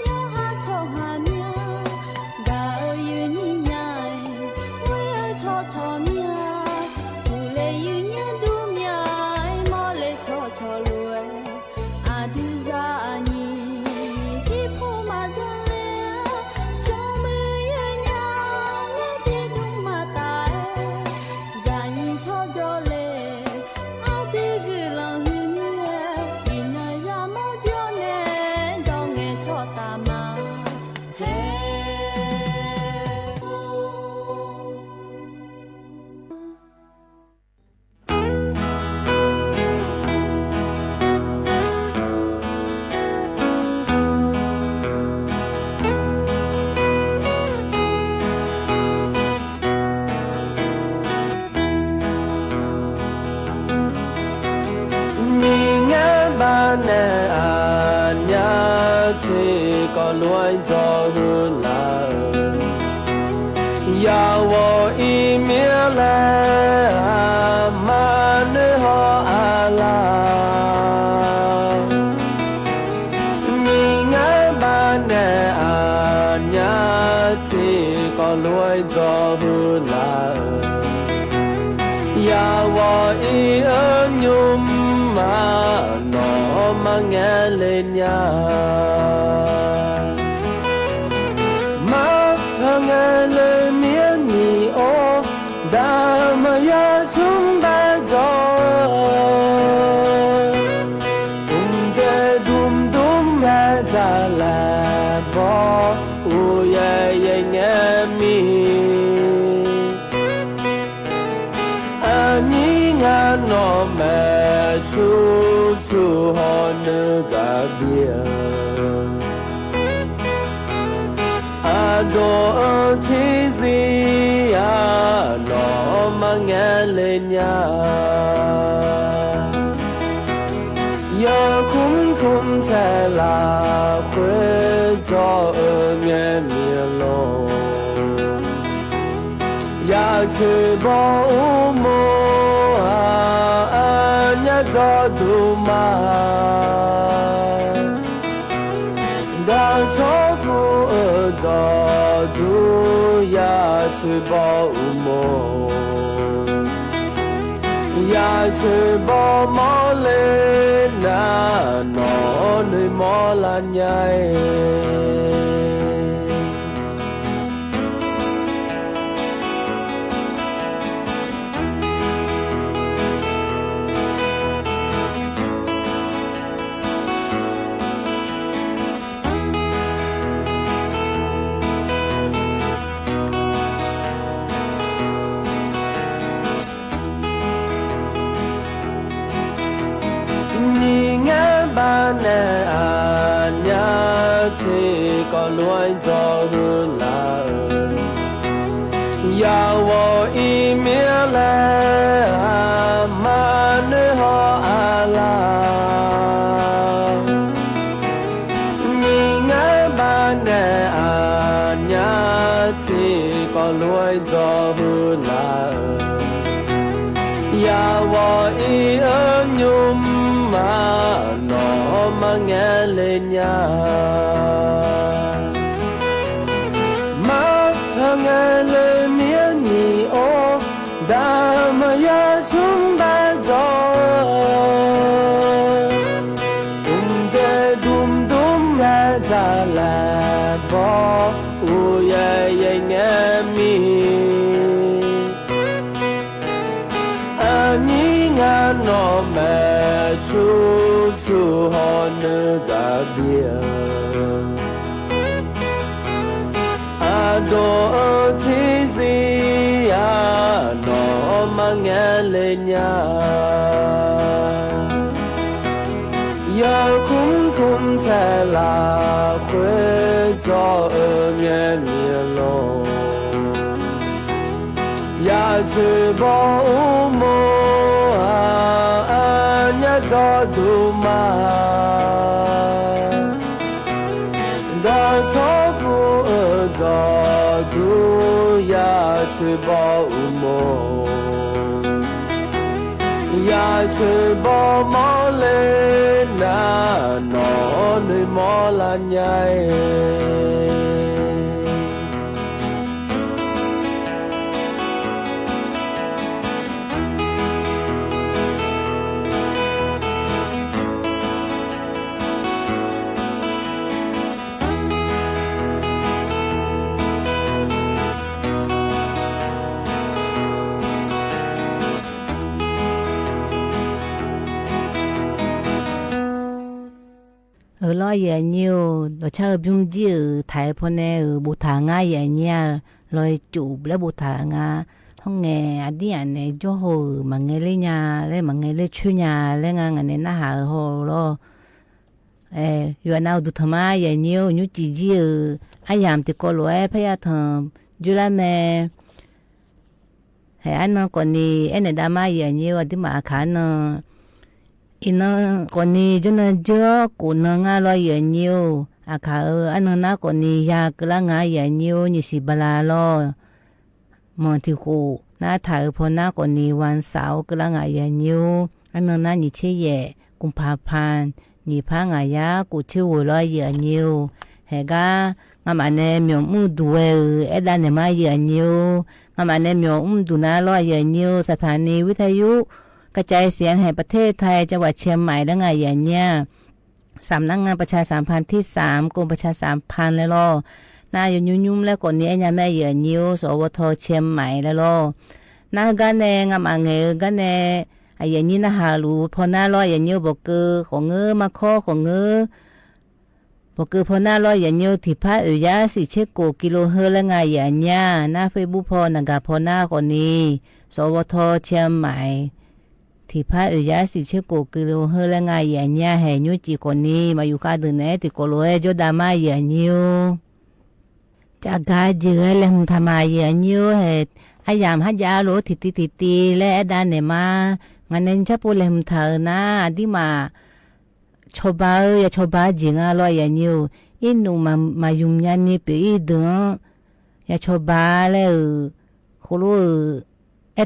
yo ha cho ha mia da yu ni nyai we cho mia tu le yu nya du mia mo le cho lu luai cho hơn là ya wo i mia la ma ne ho ala mi nga ba ne a nya ti có luai cho hơn là ya wo i nhum ma nó ma nghe lên nhà nghe lên miếng mì ô đã mà ya chúng ta rồi đum nghe ra là bỏ u ye nghe mi anh nghe nó mẹ chú họ nữ cả bia đồ thế gì nó mà nghe lên nhà giờ cũng không thể là khuê cho nghe miệng lòng ya chỉ bỏ mô nhớ cho đủ mà đã cho cô ở đó đủ ya chỉ bỏ mô ya chỉ bỏ mò lên na nó nơi mò là nhai nè à nhá thì có luai cho hơn là ya wo i mía la mà nơi họ la mi ngã ba nè à nhá thì có luai cho hơn là ya wo i nhum mà nó mà nghe lên nhà mà nghe lên miếng nhị ô đã mà ya chúng ta rồi đum nghe ra là bỏ u ye nghe mi anh ngàn 诺没处处好那个别，阿多提西呀，诺嘛眼泪呀，要空空才拉会做年年咯。呀，去保姆啊，呀，做杜妈，到错不做杜呀，去保姆，呀，去保姆嘞，那诺女莫拉伢。lo ye nhiều lo chơi bung dư thái phone nè bù thà nga ye nha lo chủ le bù thà nga không nghe đi anh này cho hồ mà nghe lên nhà lên mà nghe lên chu nhà lên nga này na hà hồ lo yo nào du thama ye nhiều như chỉ dư ai làm thì có lo phải ya thầm dù là mẹ hay anh nó còn đi anh này đam mê ye nhiều đi mà khá nó ina koni jona jo kuna nga lo ye nhiều kha anh na koni ya kla nga ye nhiều ni si bala lo mo ti khu na tha pho na koni wan sao kla nga ye nhiều anh na ni che ye kum pha phan ni pha nga ya ku chu lo ye nhiều he ga nga ma ne myo mu du e da ne ma ye nhiều nga ma ne myo du na lo ye nhiềuสถานีวิทยุกระจายเสียงแห่งประเทศไทยจังหวัดเชียงใหม่และไงอย่างเนี้ยสำนักงานประชาสัมพันธ์ที่3กรมประชาสัมพันธ์เลยล่ะน่าอยู่ยุ่มๆแล้วก่อนนี้เนี่ยแม่เหยื่อนิ้วสวทเชียงใหม่แล้วล่ะน่ากันแน่งามเงยกันแน่ไอ้อย่างนี้นะฮารู้พอหน้าลอยอย่างนิ้วบอกเกอของเงอมาข้อของเงอบอกเกอพอหน้าลอยอย่างนิ้วที่พระอุยาสิเชโกกิโลเฮแล้วไงอย่างเนี้ยหน้าเฟซบุ๊กพอนังกาพอหน้าก่อนนี้สวทเชียงใหม่ที่พระอุยาสิเชโกกิโลเฮละไงอย่างเนี้ยแห่ยุจิคนนี้มาอยู่ข้าดึงแน่ที่โกโลเอจดามาอย่างนิ้วจากการเจอเล่มทำมาอย่างนิ้วเหตุไอ้ยามฮัจยาโลติและด้านเนี่ยมางานนั้นจะพูดเล่มเธอนะที่มาชอบบ้าอย่าชอบบ้าจริงอะไรอย่างนิ้วอินนูมายุ่งยันนี่ไปอีดึงอย่าชอบบ้าแล้วโคโล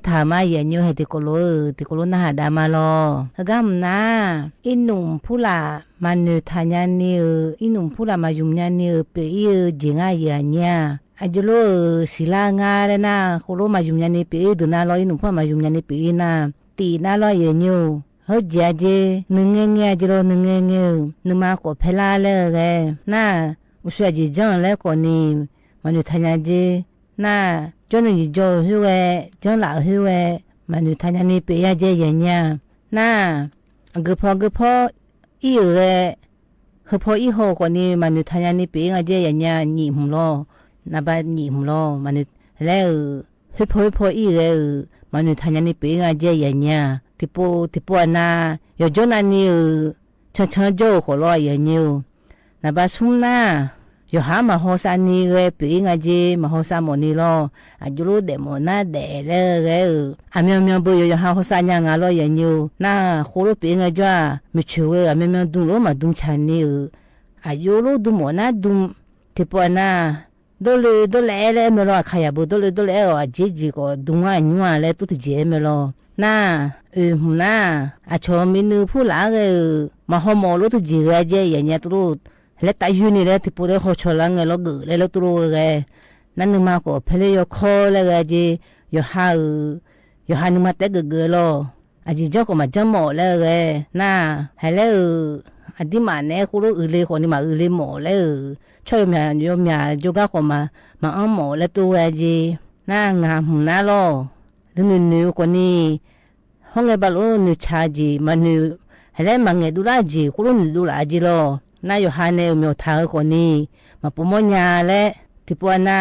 ถามมาอย่างนี้ให้ติโกโลน่าหาดามาลอกำนะอินุ่มผู้ละมันเนทานยันนี่อินุ่มผู้ละมายุ่งยันนี่ไปอีจิงอย่างเนี้ยอายุโลศิลางาเลยนะโคโลมายุ่งยันนี่ไปอีดูน่าลอยอินุ่มผู้มายุ่งยันนี่ไปอีนะตีน่าลอยอย่างนี้เขาเจ๊นึงเงี้ยจิโลนึงเงี้ยนึกมาขอเพลาเลยไงน่าอุศวจีจังแล้วก่อนนี้มันเนทานยันจีน่าจนอยู่จ่อหัวจนหล่าหัวมันอยู่ทางนี้ไปยาเจยังเนี่ยน่ากพอีเอพออีโหคนนี้มันอยู่ทางนี้ไปยาเจยังเนี่ยหนีหุ่มล้อนับหนีหุ่มล้อมันแล้วพออีมันอยู่ทางนี้ไปยาเจยังเนี่ยที่ปูน่าอยู่จนอันนี้ชันโจ้ขอล้อยังเนี่ยนับสุ่มน่าอยู่หามาหัวซานี่เลยปีงาจีมาหัวซาโมนี่ล้ออายุรู้เดโมน่าเดเลยอามีบุยอยู่หาหัวซาเนี่ยงาล้ออย่างนี้น่าโคโรปีงาจ้าไม่ช่วยอามีดูล้อมาดูชันนี่อายุรู้ดูโมน่าดูที่ปวน่าโดเลยไม่รอขยับโดเลยจีก็ดูง่ายง่ายเลยตุติเจไม่รอน่าน่าอาชอมินูผู้หลังมาหัวโมรู้ตุจีเรเจอย่างเงี้ยตุรุแล้วแต่ยูนี่แหละที่พูดได้ขอชอลังเราเกิดแล้วตัวเรานั่นนึกมาก็เพลย์ยคอเลยจียหานึกมาแต่เกิดแล้วอาจีเจ้าก็มาจำหมดเลยน่าให้แล้วอดีมาเนี่ยคุณรู้เลยคนนี้มาเลยหมดเลยช่วยมีจูก้าก็มาอ้อมหมดแล้วตัวจีน่างามหุ่นน่าล้อนึกคนนี้ห ห้องไงบาลูนูชาจีมันนูอะไรมังเงดูลาจีคุรุนดูลาจีโลนายฮาเนมีทางคนนี้มาปุโมญาและที่ปัวนา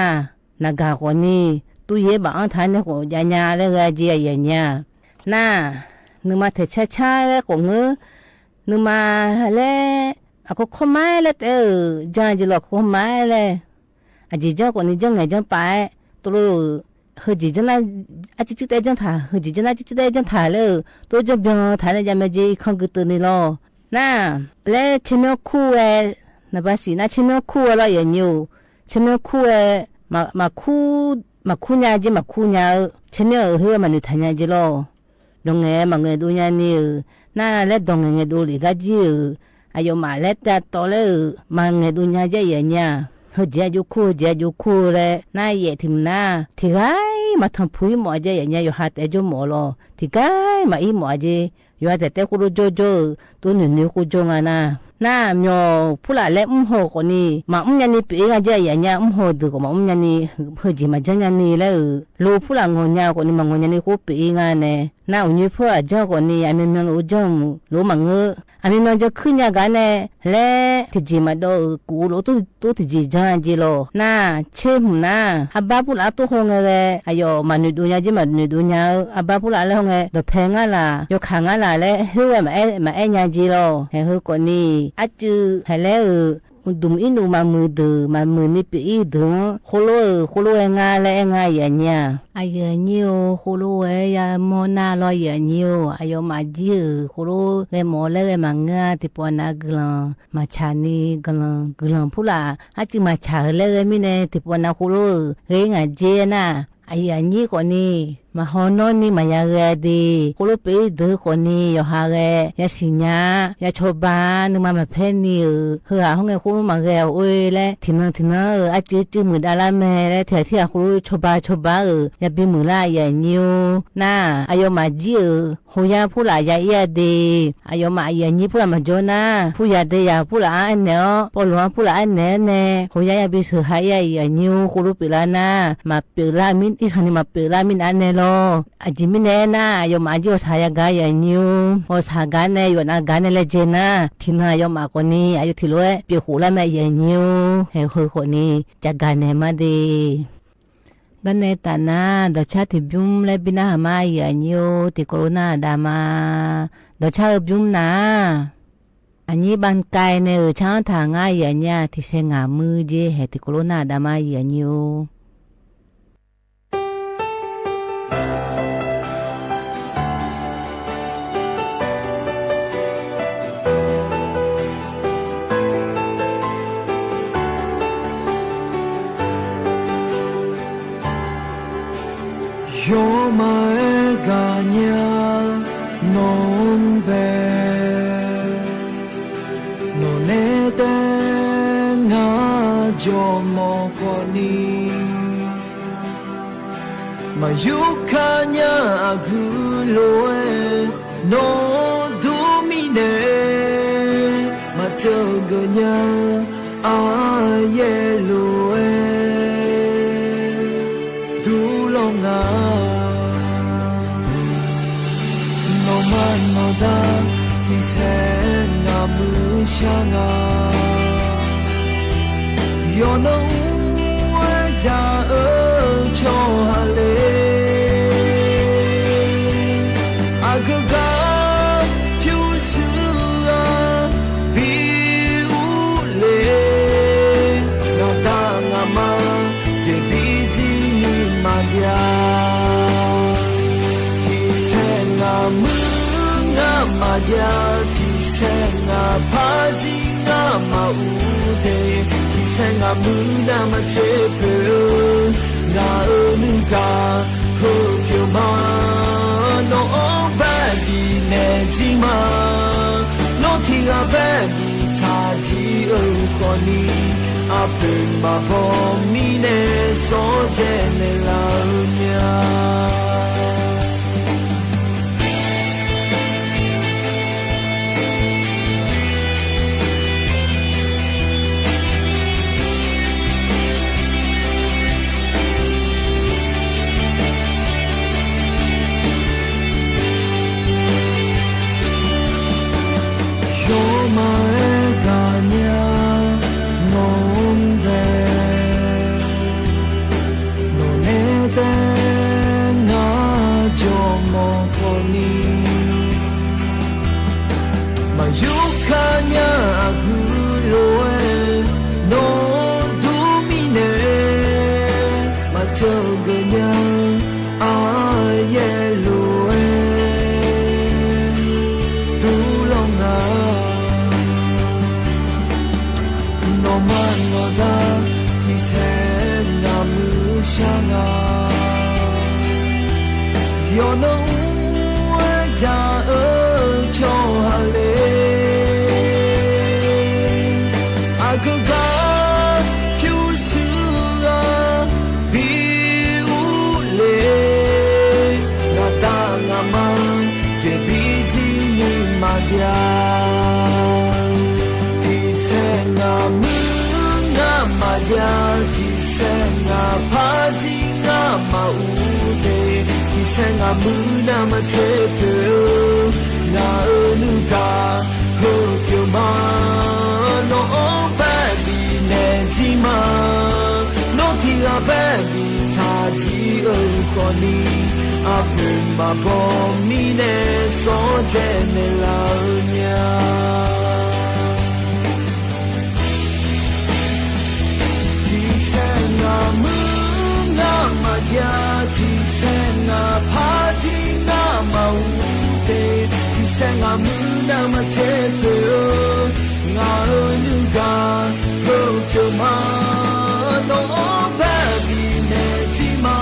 นากาคนนี้ตุเยบางทานเนี่ยก็ยาญาและกาจียาญาน่านึมาเทช้าๆแล้วก็นึมาแล้วก็ขมายแล้วจางจีหลอกขมายแล้วอาจีจ้าคนนี้จังไงจังไปตัวเฮจิจังนะอาจิจิได้จังถ่าเฮจิจังนะจิจิได้จังถ่าเลยตัวจังเบียงถ่าเนี่ยจะไม่จีข้องกุตนี่ล้อน่าแล้วเชมิโอคู่นะภาษีน่าเชมิโอคู่เราอย่างอยู่เชมิโอคู่มาคู่ญาจีมาคู่ญาเชมิโอเฮมันอยู่ทางญาจีล้อดงเงมาเงดูญานี่น่าแล้วดงเงดูลิกาจีอายุมาแล้วแต่โตเลยมาเงดูญาจีอย่างเงี้ยเฮเจ้าอยู่คู่เลยน่าเย่ทิมน่าที่ไงมาทำผู้หมอเจ้าอย่างเงี้ยอยู่หาแต่จมูกล้อที่ไงมาอีหมอเจ้อยู่หาแต่คุรุโจตัวหนึ่งคุโจงาน่ามีผู้หลานเล็บหัวคนนี้มายันนี่ปีกันเจ้าอย่างเงี้ยหัวดูก็มายันนี่เฮจิมาจังยันนี่แล้วลูกผู้หลานงอนยาคนนี้มางอนยันนี่คู่ปีกันเนี่ยน่าอุ่นยี่ผู้เจ้าคนนี้อามีเมืองรู้จังรู้มังเงออามีเมืองจะขึ้นยากันเนี่ยและที่จีมาดูกูรู้ตัวที่จีจังจีโลน่าเชื่อมน่าอาบ้าผู้หลานตัวหงเลยอายมาหนุดูยาจีมาหนุดูยาอาบ้าผู้หลานเลยหงดอกแพงอะไรยกขังอะไรเลยเฮ้ยมาเอ็นยาจีโลเฮ้ยคนนี้อาจูให้แล้วดุมอินูมามือดือมามือนี่ปีดึงโคโลงาและงาอย่างเงี้ยอายนิวโคโลยาโมนาลอยนิวอายมาจีโคโลเกมอเลมังงาที่ปอนากลังมาชานีกลังผู้ละอาจูมาชาเลมิเนที่ปอนาโคโลเรงาเจนะอายนี่คนนี้มาฮอนนี่มายาเรดีโคโลปีดือคนนี้ยอฮาเรยาสิญายาชบานนึกมาเพนนี่เฮือห้องไงโคโลมาเรโอ้ยและทีนั้นอาจืมือดาราแม่และเถียโคโลชบายาบีมือละยานิวน่าอายมาจีหูยาผู้ละยาเอียดีอายมาอายนี่ผู้ละมาโจนาผู้ยาเดียผู้ละอันเนาะปอลวงผู้ละอันเน่หูยาบีสือหายยานิวโคโลปีลานามาเปลามินอีสันมาเปลามินอันเนโลอาจิมิเนน่ายมาจีโอสายกายานิวโอสากาเนยวนากาเนเลเจนะทีน่ายมาคนนี้อายุที่ร้อยเปียหูละแม่ยานิวเฮคนนี้จากาเนมาดีกันในตานาดชาติบุมและบินาหามายานิวที่โคโรนาดามาดชาบุมนาอันนี้บันไกในช่างทางง่ายอย่างเนี้ยที่เสงามือเจเหตุโคโรนาดามายานิวYo mai ganya non be no ne te nga jo mo koni ma yukanya aguloe no domine ma toganya ayeloe dulonga no man no da kise na mushanga yo no ja cho hale agaga pyu su bi ule na da ngama je bi ji ni ma ya ki se na mu na ma ya ki se na pa ji na ma u de ki se na mu na ma che pu na nu ka ho pyo ma no ba di ne ji ma no ti ga ba di ta ji o ko ni a pu ma po mi ne so je ne la nya ยุคาญากุโลเอโนดูมิเนมาเจอกันยังอาเยโลเอดูลงอาโนมันโนดาที่แสนงามมือช่างอาโยโนจาโชฮาเลอากกาพิวสุราบิอุเลนาตางามันเจบิจินิมากยาที่เซงามืองามาจาที่เซงาพาจิงามาอุเดที่เซงามือนามาเทเพงานุกาโฮเกียวมาโนเบบีเนจิมาโนทิอาเบบีทาจิโอคอนีอาเพนมาบอมีเนโซเจเนลาญาที่เซงามืองามาญาที่เซงาพาจิงามาอุเตที่เซงามือนามาเทเปงานุกาโฮเกียวมาโนเบบีเนจิมา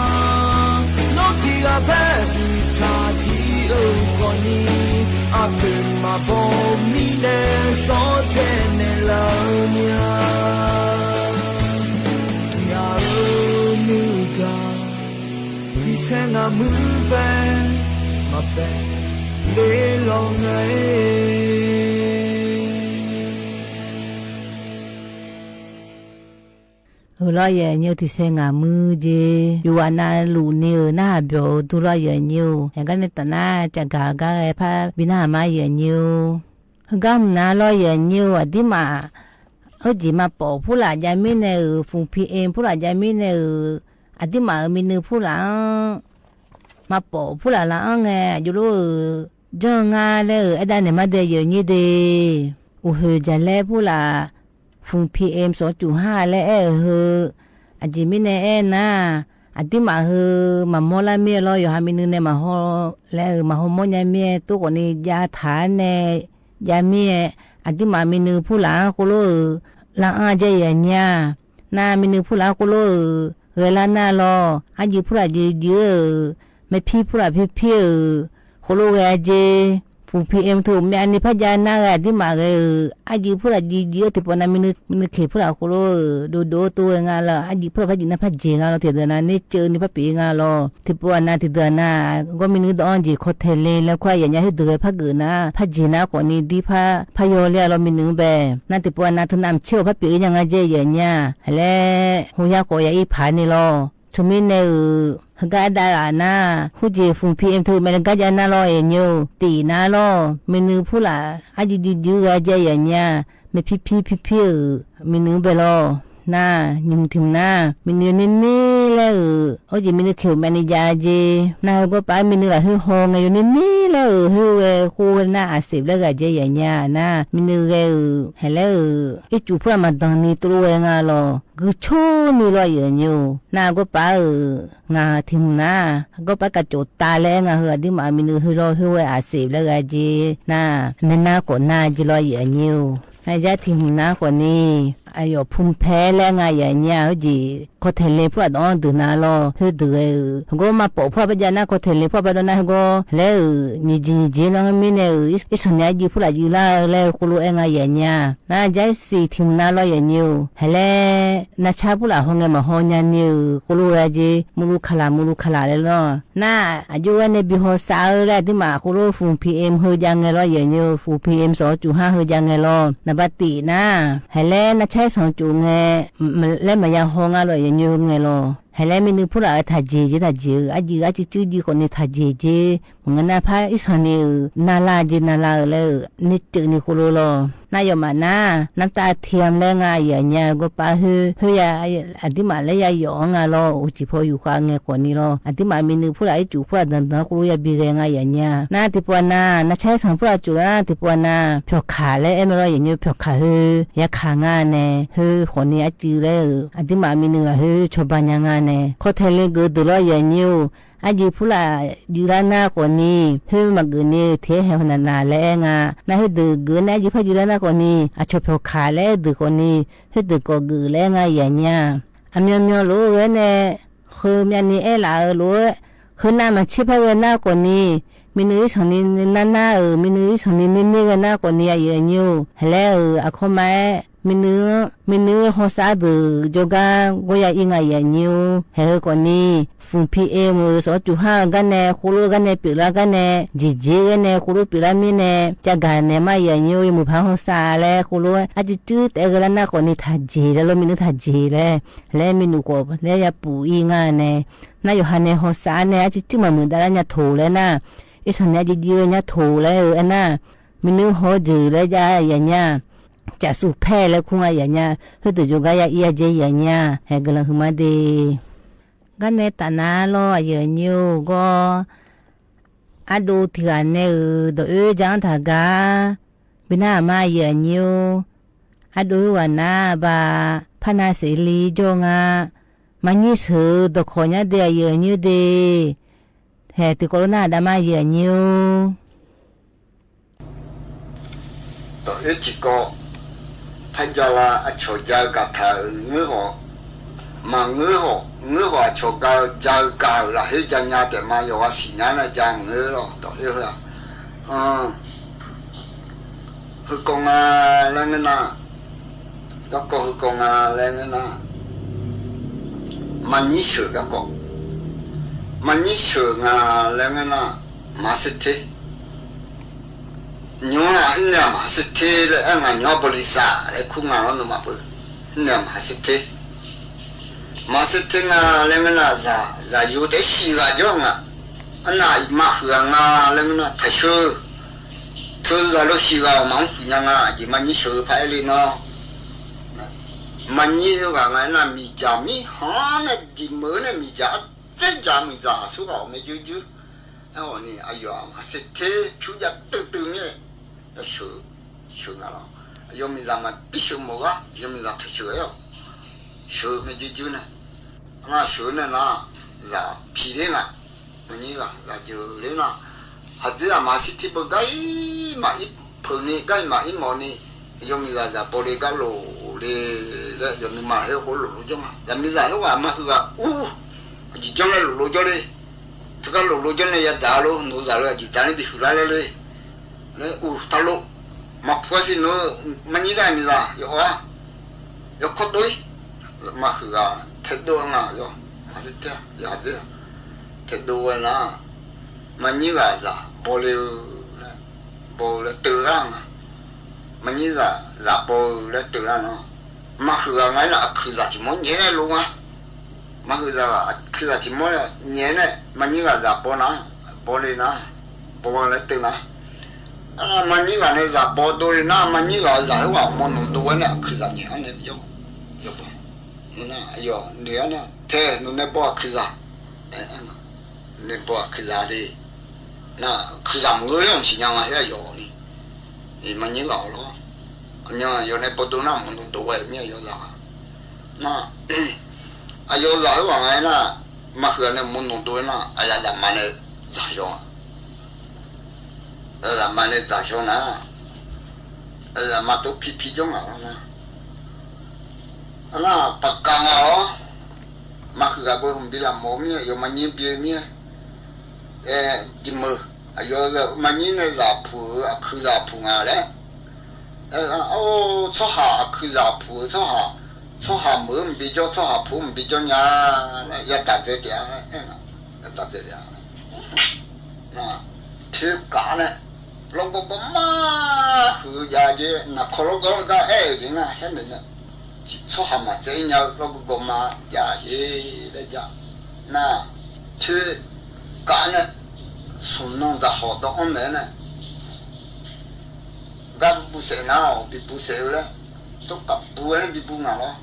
โนทิอาเบบีทาจิโอคอนีอาเป็นมาบอมีเนโซเจเนลาญางานุกาที่เซงามือเบมาเบเลลองไงlo ye nhiều thì sẽ ngả mưa gì dù anh lù nhiều na biểu tu lo ye nhiều em cái này ta na chả cả cái pha bị na mà ye nhiều gam na lo ye nhiều à đi mà ở gì mà bỏ phu là gia mi này phùng pm phu là gia mi này à đi mà mi nữ phu là mà bỏ phu là nghe dù lo cho nga le ở đây này mà để ye như thế u hơi gia le phu là phùng PM 2.5 และอาจิมิเนนะอาติมามามอลาเมียรออยู่หามินึงเนี่ยมาฮอและมาฮอมอยาเมียตัวกนี้ยาฐานเนี่ยยาเมียอาติมามินึผู้หลาโคโลลาอาเจยญานามินึผู้หลาโคโลเวลานาลออาจิผู้หลาเยอะไม่พี่ผู้หลาพี่โคโลเวเจผู้ PM ถูกมีอันนี้พญานาคที่มาอาจีพูดอาจีเยอะที่ปนมินเขพูดเอาโคโลดูตัวงานละอาจีพูดพญานาคพญางานเราที่เดือนนี้เจอนี่พปีงานเราที่ปนนาที่เดือนน่ะก็มินดอนจีโคเทเลแล้วควายอย่างนี้ให้เดือพเกินะพญานาคคนนี้ดีพยอเลียเรามินแบบนั่นที่ปนนาทุนน้ำเชี่ยวพปีอย่างเงี้ยอย่างเงี้ยแล้วหัวยาก็ยังอีผานี่เราทุมินเนี่ยก็ได้นะผู้จีฟุง PM ถูกมันก็จะน่ารอเองอยู่ตีน่ารอมินึผู้ละอาจจะดูก็จะอย่างเงี้ยไม่พี่มินึไปรอน่ายุ่งถึงน่ามินึนี่แล้วโอ้จีมินึเขียวมันยาจีน่าก็ไปมินึละฮือฮองอยู่นี่แล้วฮือคู่น่าอาศิบแล้วก็จะอย่างเงี้ยนะมินึก็เฮแล้วอีจูพระมาดังนี่ตัวเองอ่ะรอกูโชนี่รออย่างอยู่น่าก็ไปงาทิมน่าก็ไปกระโจดตาแรงอ่ะเฮอที่มามินึฮือรอฮืออาศิบแล้วก็จีน่ามันน่าก็น่าจีรออย่างอยู่นายจะทิมน่ากว่านี้อายุพุ่มแพ้แรงอย่างเงี้ยจีก็เทเลพวกน้องดูน่ารอฮือดูก็มาปอพวกปัญญาน่าก็เทเลพวกปัญญาน่าก็แล้วนี่จีน้องมีเนี่ยอีสัญญาจีพวกจีล่าแล้วคุโลเองอย่างเงี้ยน่าจะสิทิมน่ารออย่างอยู่แล้วน่าชาพวกเราห้องเงินมาห้องยันอยู่คุโลจีมุลุขลาเลยเนาะน่าอายุวันนี้บิโฮสาวแล้วที่มาคุโลฝุ่น PM เฮยังไงรออย่างอยู่ฝุ่น PM 2.5 เฮยังไงรอนับตีน่าแล้วน่าใช้2.5และมายังห้องอะไรอย่างอยู่ไงรอ hay là mình phụ là thà gì à chứ đi còn này thà gì mình nói phải ít hơn này nala là nít chữ này khô lo na giờ mà năm ta thiam lên ngay nhà có ba hư ya anh đi mà lấy ya yong lo chỉ phải yêu khoa nghe còn này lo anh đi mà mình phụ là chủ phụ là đàn khô ya bị cái ngay nhà na thì phụ na chơi sang phụ là chủ na thì phụ na phiếu khá lấy em lo như phiếu khá hư ya khá ngay nè hư còn này chữ lấy anh đi mà mình là hư cho ba nhà ngay nè có thể lên cái đồ lo ya nhiều anh đi phụ là đi ra na còn này hư mà cái này thế hệ hơn là lấy nga na hư từ cái này đi phải đi ra na còn này à cho phiếu khá lấy từ còn này hư từ có cái lấy nga ya nha anh nhớ lúa cái này hư mình này là lúa hư na mà chỉ phải na còn này mình nói rằng này na mình nói rằng này cái na còn này ya nhiều hay là à không mai mình nói họ sao được cho cái gọi là inga ya nhiều hay còn này phun PM số chủ hàng cái này khối cái này bị cái này gì cái này khối bị mình này chắc cái này mà ya nhiều một phao họ sao嘞khối à chỉ chứแต่cái này còn này thà gìแล้วmình thà gì嘞แล้วmình nóiก็แล้วya bù inga này na yo han này họ sao này chỉ chứ mà mình đã nhà thổ嘞na ít xong này chỉ nhà thổ嘞anh na mình nói họ gì嘞ya nha chả sụp phe là không ai nhà hơi từ chỗ cái ya dễ nhà hay cái là không ai đi cái này ta na lo giờ nhiều có ado thì anh này đôi giang thà ga bên nào mà giờ nhiều ado hoàn na ba phana xử lý cho nga mà như sự đồ khó nhá để giờ nhiều đi hè từ corona đã mà giờ nhiều đôi chỉ có thay cho là chỗ giao cả thợ ngứa họ mà ngứa họ chỗ giao cả là hết cho nhà để mà có xí nhà là giao ngứa rồi đó hiểu không hư công lên cái nào các cô hư công lên cái nào mà nhí sửa các cô mà nhí sửa lên cái nào mà sẽ thế nhớ là anh em mà sẽ thế là anh em nhớ bồi sa để không ngờ nó mà bự anh em mà sẽ nga lên là giả yếu để xì ra cho nga anh này mà hưởng lên là thật sự thứ ra lúc xì ra mong nhà nga chỉ mà như sửa phải lên nó mà như là ngày là mì chả mì hả này chỉ mới này mì chả rất chả mì chả số bảo mấy chứ anh hỏi này ai giờ mà sẽ thế chú gia từ như này sửa nào giờ mình làm mà biết sửa một á giờ mình làm thật sửa rồi sửa mấy chứ này nó sửa này là giả phi đấy nè mình nghĩ là giờ đấy là hạt gì là mà xịt thịt cái mà ít phần này cái mà ít món này giờ mình là giả bỏ đi cái lỗ để giờ mình mà hết khổ lỗ cho mà giờ mình giả hết mà cứ chỉ cho nó lỗ cho đi thứ cái lỗ cho này giả luôn nó giả rồi chỉ giả nó bị sửa lạiเลยđấy tháo lỗ mà phải xin nó mình nghĩ là mình giả giờ có đôi mà khử thật đôi mà rồi mà thế giả gì thật đôi là mình nghĩ là giả bỏ là tự ra mình nghĩ là giả bỏ là tự ra nó mà khử ngay là khử giả chỉ muốn nhẹ này luôn á mà khử giả chỉ muốn nhẹ này mình nghĩ là giả bỏ lên nó bỏ là tự nó mình nghĩ là này giả bỏ đôi nó mình nghĩ là giả hóa món đồ này khử giả nhẹ này vô nó giờ nếu nó thế nó bỏ khử giả nên bỏ khử giả đi nó khử giả người không chỉ nhau hay giờ đi thì mình nghĩ là nó nhưng giờ này bỏ đồ nó món đồ vậy như giờ nó giờ giả hóa này là mà khử này món đồ nó là mà này giả rồi là mà này giả rồi nè là mà tôi phi trong nào nè nó bạc càng mà khử cả bữa hôm đi làm mồm nhá, giờ mà nhìn bia nhá, đi mơ, giờ mà nhìn này giả phụ, khử giả phụ ngà đấy, số hạ khử giả phụ số hạ mơ mình bị cho số hạ phụ mình bị cho nhà, ya đặt cái đấy, đặt cái đấy, nè, thiếu cả này, lúc có mà khử giả chứ, nè, khó lúc có cái gì nè, xem được nè. 说蛤蟆这样那个嘛呀也来讲，那去干呢，送弄的好多安来呢，干不谁呢？比不谁了，都干不呢比不哪了，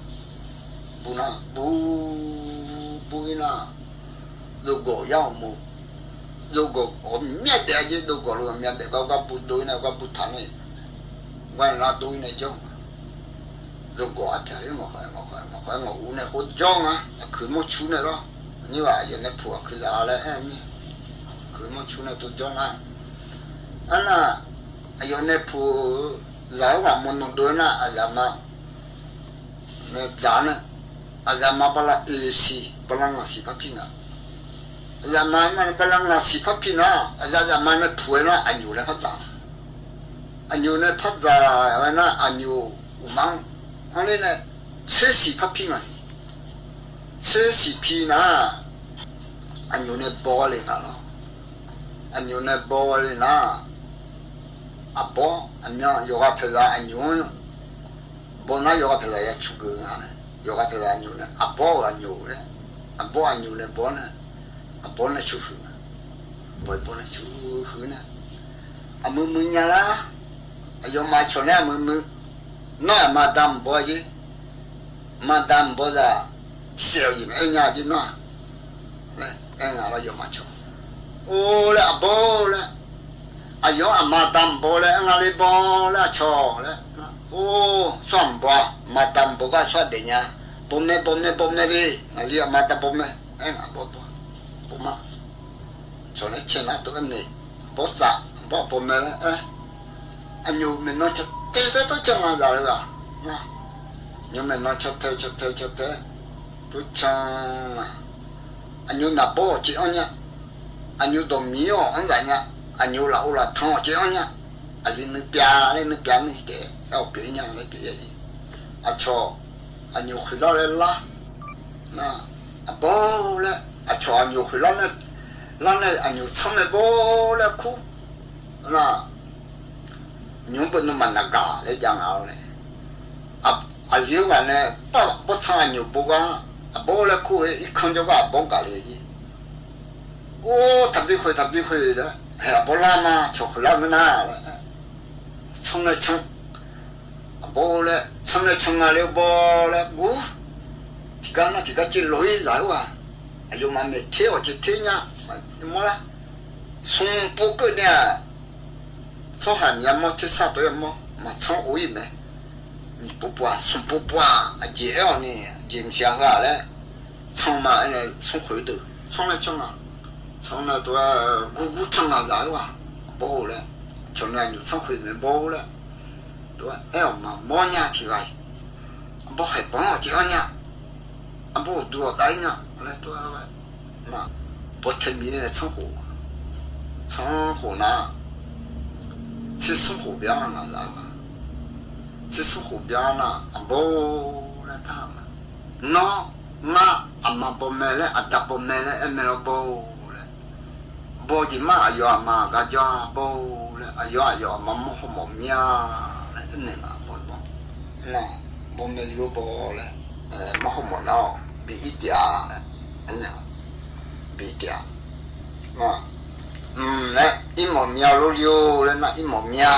不呢不呢，如果要么。如果我面对就如果了面对我不对呢我不谈呢我那对呢就如果啊譬如我呢好裝啊佢冇出呢咯你話有呢鋪佢就咧佢冇出呢都裝啊那有呢鋪在話冇弄對呢啊咱們呢咱呢啊咱們不啦是不啦我是不平啊zaman mana pelang nasi papina zaman na puena anyu le phatza mana anyu umang ane ne chesi papina chesi pina anyu ne bole na no anyu ne bole na abo anya yoga phela anyu bona yoga phela ya chugu na yoga phela anyu ne abo anyu le bona bona chufu boy bona chufu na amu munyala ayo ma chone amu no madam boy madam boza seo yin enya ji no enga lo yo ma cho o la bola ayo madam bola enga le bola cho le o som bo madam boga swa de nya bomne ri ali madam bomne enga bo ma cho nên trên là tôi này bỏ dạ bỏ bom này anh nhiều mình nói cho thế tôi chẳng là gì cả nha nhưng mình nói cho thế tôi chẳng anh nhiều nạp bỏ chỉ anh nhá anh nhiều đồng miêu anh vậy nhá anh nhiều lão là thằng chỉ anh nhá anh lên nước bia này để ao bia nhá lấy bia gì à cho anh nhiều khi đó là na bỏ là cho anh nhiều khi lần này anh nhiều chăm này bỏ là khu là những bên nó mà nạc cả để chẳng nào này à nhiều cái này bỏ chăm anh nhiều bỏ là khu ấy không cho vào bỏ cảเลยgì ô thằng bị khui đó hè bỏ làm mà cho khui làm na chăm này chăm bỏ là chăm này chăm là bỏ là cú thì cái chỉ lối giải quá ayo mà mẹ theo chỉ thế nhá mà là sung bố cái này cho hàng nhà mà thế sao đấy mà xong ủi mẹ nhị bố sung bố chị em này chị em xia gà đấy xong mà anh này xong khởi từ xong này tôi gu xong là giải quá bố đấy cho nên nhiều xong khởi mẹ bố đấy tôi em mà mua nhà thì vậy bố phải bỏ chị con nhà bố đùa đấy nhá来多少万？那不听民的生活呢？去生活边那啥吧？去生活边那不来看嘛？那阿妈不买了，阿达不买了，买了不了。不的嘛，阿妈嘛个家不了，阿妈么好么命来真的啦，不，那不买了不了，么好么闹。比一点，比点，那一毛苗路溜了，那一毛苗，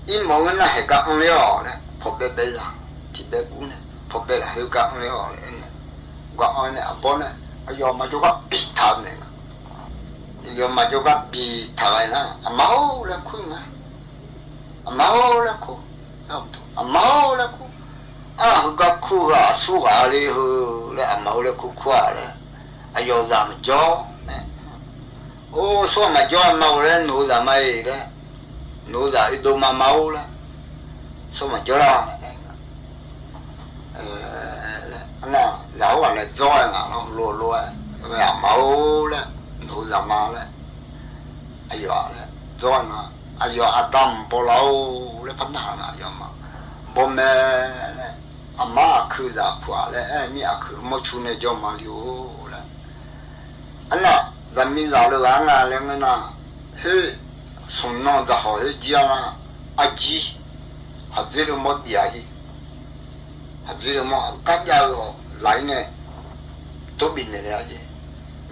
一毛那还讲了嘞，破白白呀，提白骨呢，破白了还讲了嘞，我按呢阿婆呢，要么就个比他呢，要么就个比他来那，阿毛来哭呢，阿毛来哭，阿毛来哭。个哭啊，输啊哩ho，嘞阿毛嘞哭啊嘞，哎呦咱们教，哦说嘛教阿毛嘞，奴咱们嘞，奴咱一多嘛毛嘞，说嘛教啦，那老话嘞教啊，罗阿毛嘞，奴咱们嘞，哎呦嘞，教啊，哎呦阿当不老嘞，不难啊，要嘛，不咩嘞。阿妈去咋破嘞？米阿去没出那叫嘛溜嘞。那咱们咋了完啊？两个呢？嘿，从那个好些家啦，阿姐，还这个没别的。habis le mo kat ya lai ne to bin ne ya ji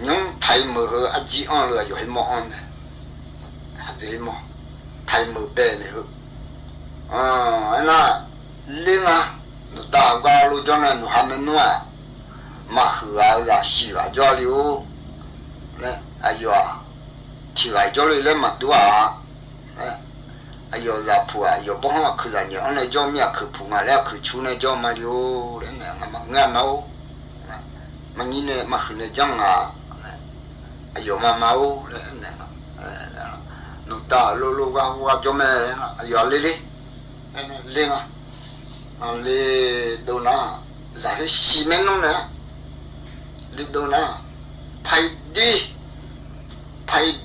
nyong thai mo ho a ji on le yo he mo on ne habis mo thai mo be ne ho ana linga no ta ga lu jo ne no ha me no ma hu ga shi ga jo liu ne ayo chi ga jo le ma tu ayo la pu ayo bo ha khu za nyo ne jo mya khu pu nga la khu chu ne jo ma liu le ne nga ma o ma ni ne ma khu ne jang nga ayo ma o le ne no ta lo ga wa jo me ayo le le nga le do na za he shi men no ne le do na pai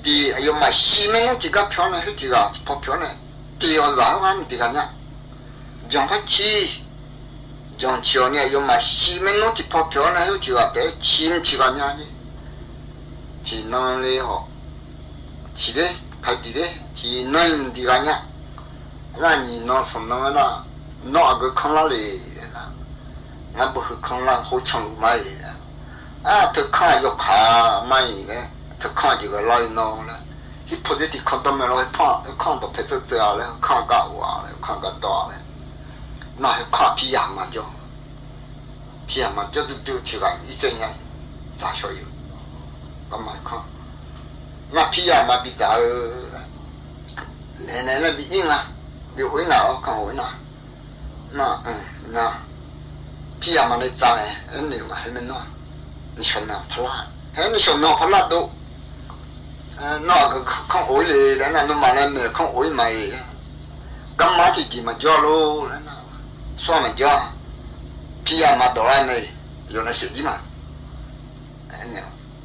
di ayo ma shi men no ti ga pyo ne he ti ga po pyo ne ti yo la wa mi ti ga nya jong pa chi jong chi o ne ayo ma shi men no ti po pyo ne he ti ga pe chi chi ga nya ni ti no le ho chi de pai di de ti no di ga nya la ni no son no na no a go khang la le na nga bo khang la ho chang mai to kha yo kha mai ne to kha ji ga lai no la hi po de ti kha do me lo pa kha do pe zhe zhe le kha ga wa le kha ga do le na he kha pi ya ma jo du ti ga yi zhen ya za shuo yu ga ma kha na pi ya ma bi za ne bi yin la bi hui na o kha hui na na pi ya ma le za le ni ma he me no你说那不啦？你说那不啦都，那个看回来，那都买来没看回买，干嘛去嘛叫喽？那算嘛叫，皮呀嘛多来呢，有那手机嘛，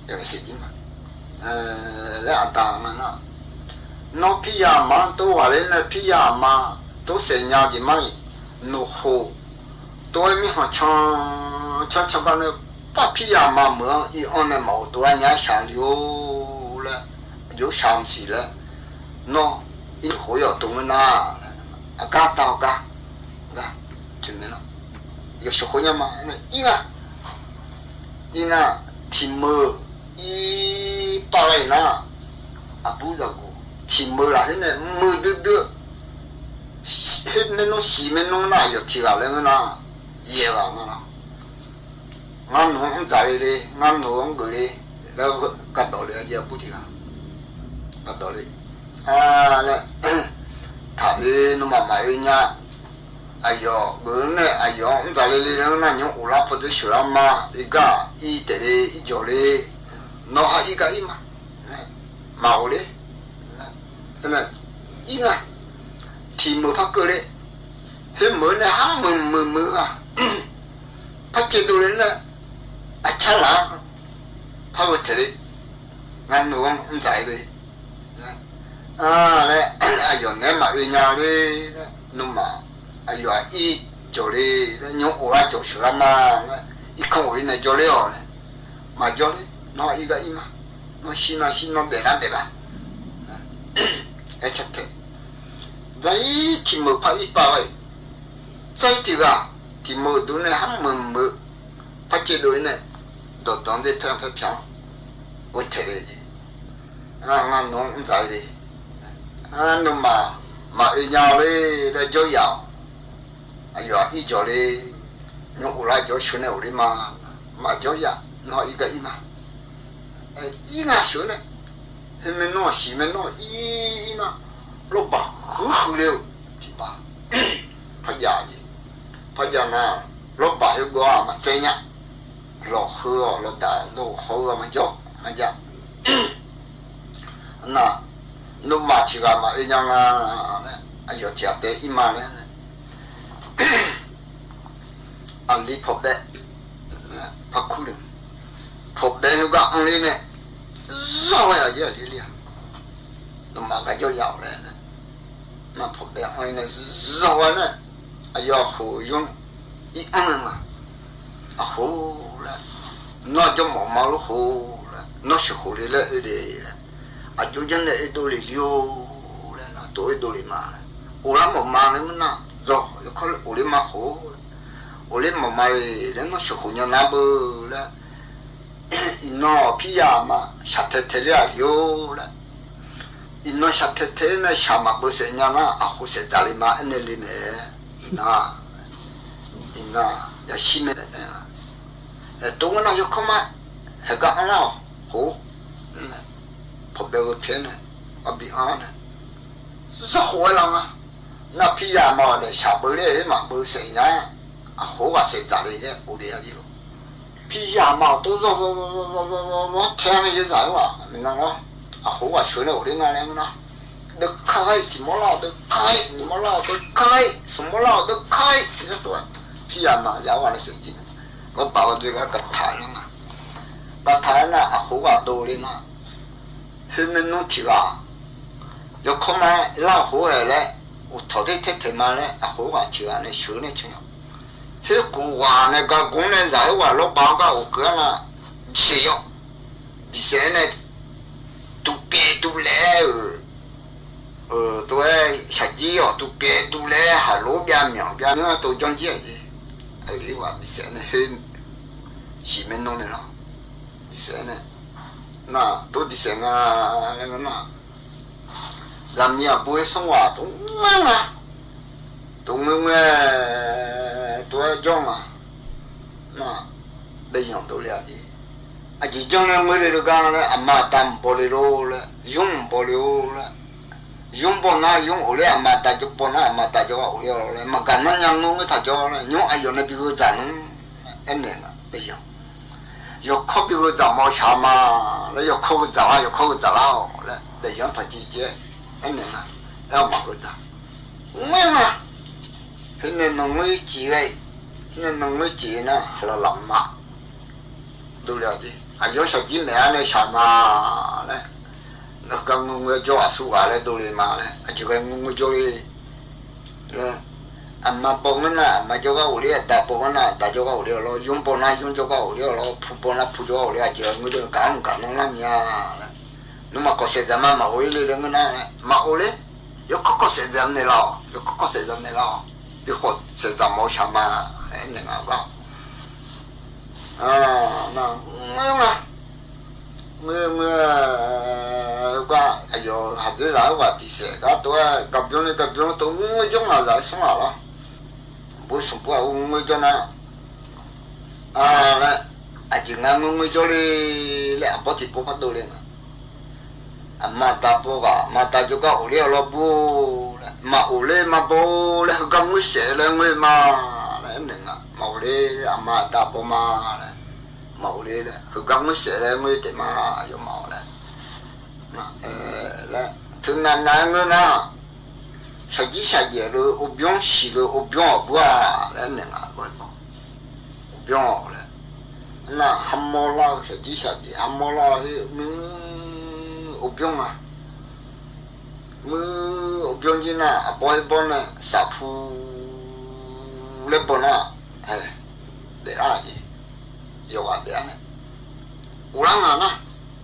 有那手机嘛，那当然那皮呀嘛都话嘞，那皮呀嘛都生伢的嘛，怒火，都咪好抢把那。把皮呀嘛么一按那毛多人家想留了，有想起了，喏，一会要动那，嘎到嘎，就那了，有时候呀嘛，那一那提么一把来那，不着个提么啦，现在么的，现那种西面弄那有提个人那，也个那。ngăn nó dài đi ngăn nó gửi điแล้วกัดต่อเลยจะพูดที่กัดต่อเลยเนี่ยถ้านุ่มมาอยู่เนี่ยไอ้ยอเงินเนี่ยไอ้ยอจ่ายเลยแล้วนั่นยังอุลาพอจะสุรามาอีกอีเตะอีจอเลยน้องอีกอีมามาเลยเนี่ยอีน่ะที่มือพักก็เลยเห็นมือเนี่ยห้ามมือพักเจดูเลยเนี่ยchả là phải có thể ngăn nuông không giải đi này ai giờ nếu mà ở nhà đi nhưng mà ai giờ ít chỗ đi nhung ủa chỗ sửa mà ít không ủi này chỗ đi rồi mà chỗ đi nó ít cái mà nó xin nó để ra ai chắc thế vậy thì mở phải ít bao vậy vậy thì mở đôi này hắn mở phải chế đôi này đồ tốn đi phèn vô thể đi ngang nông giải đi nhưng mà ở nhà đi để cho giàu giờ ít cho đi nhung lại cho số này đi mà cho giàu nó ít cái mà ít ngã số này thì mình nó xí mình nó ít mà lúc bảo hư liều thì bảo phải giàu gì phải giàu nào lúc bảo hiểu qua mà chơi nhá lo hơ lo đã lo hơ mà chọc mà chọc na nu mà chỉ là mà anh anh giờ thiệt đấy im mà đấy anh đi phật đấy phật khu đấy phật đấy nó anh đi này sao vậy giờ đi liền nu mà cái chỗ giàu đấy na phật đấy anh này sao vậy này anh giờ hồ dùng ít ăn mà hồ nó cho mỏ máu lúc hồ nó sẽ hồ đi lại để chỗ dân này tôi liều nó tôi mà ủa lắm mà nó rồi nó không ủa mà hồ 我哩妈妈人那小姑娘那不了，那皮呀嘛，下天天了有了，那下天天那下嘛不是伢那啊，胡是家里嘛，那里面那要西面的，东那有空嘛，还讲那胡，跑别个偏呢，啊比安呢，是胡了啊，那皮呀嘛的下不了嘛不是伢。啊，好啊，谁家里的屋里啊，有皮呀嘛，都是我天上就在哇，明白吗？啊，好啊，学了屋里那两个呢，都开，什么老都开，什么老都开，什么老都开，这多皮呀嘛，在我的手机，我把我这个给抬了嘛，把抬了啊，好啊，多的呢，后面弄起啦，要看嘛，老好来嘞，我头天天嘛嘞，啊，好啊，起来嘞，学嘞去了。he kuwa ne ka gune zai wa lo ba ka o ka na se yo di se ne tu pe tu le to e sa ji yo tu pe tu le ha lo bia myo to jong ji ji ai wa di se ne he si men no ne la di se ne na to di se nga na lam nia bu song wa to na to tôi cho mà na bây giờ tôi là gì à chỉ cho nên mới được cái này amma tam poliro là dùng poliro là dùng bộ na dùng ở đây amma ta chụp bộ na amma ta cho ở đây mà cái nó nhang nó mới thà cho này nhung ai giờ này bị cái chẳng anh này bây giờ giờ khó bị cái chẳng mau chả mà nó giờ khó cái chẳng nào là bây giờ phải chỉ chế anh này là mà cái chẳng nghe mà thế nên nó mới chỉ vậy nên nó mới chỉ nó là lắm mà đủ rồi đi à giờ sau khi này này sao mà này nó cần người cho số này đủ rồi mà này à chỉ cần người cho đi mà bông nó mà cho cái uli ta bông nó ta cho cái uli rồi dùng bông nó dùng cho cái uli rồi phụ bông nó phụ cho cái uli à chỉ người cho cả nó làm nha nhưng mà có sẽ ra mà uli lên cái này mà uli giờ có sẽ ra này lo giờ có sẽ ra này lo đi học sẽ ra mau sao mà anh này nào không nào mưa qua giờ hạt dưa lá và thì sẽ có tôi gặp nhau tôi muốn giống là giải sống nào đó bố sống bố muốn cho nó này chừng nào muốn cho đi lại bỏ thịt bố bắt đầu lên mà ta bố cả mà ta cho cái ổ lo bố mà ổ lên mà bố lại cầm cái xe lên người mà này mà ổ lên mà ta bố mà mà ổ lên cầm cái xe lên người thì mà vô màu này là thường là người nào sao chỉ sao vậy rồi ốp bông xì rồi ốp bông bữa này ốp bông này là hâm mộ lao sao chỉ sao vậy hâm mộ lao thì ốp bông à mưa ốp bông gì nè bói này sạp phu lấy bông à để ra gì yêu à để này ulang à nè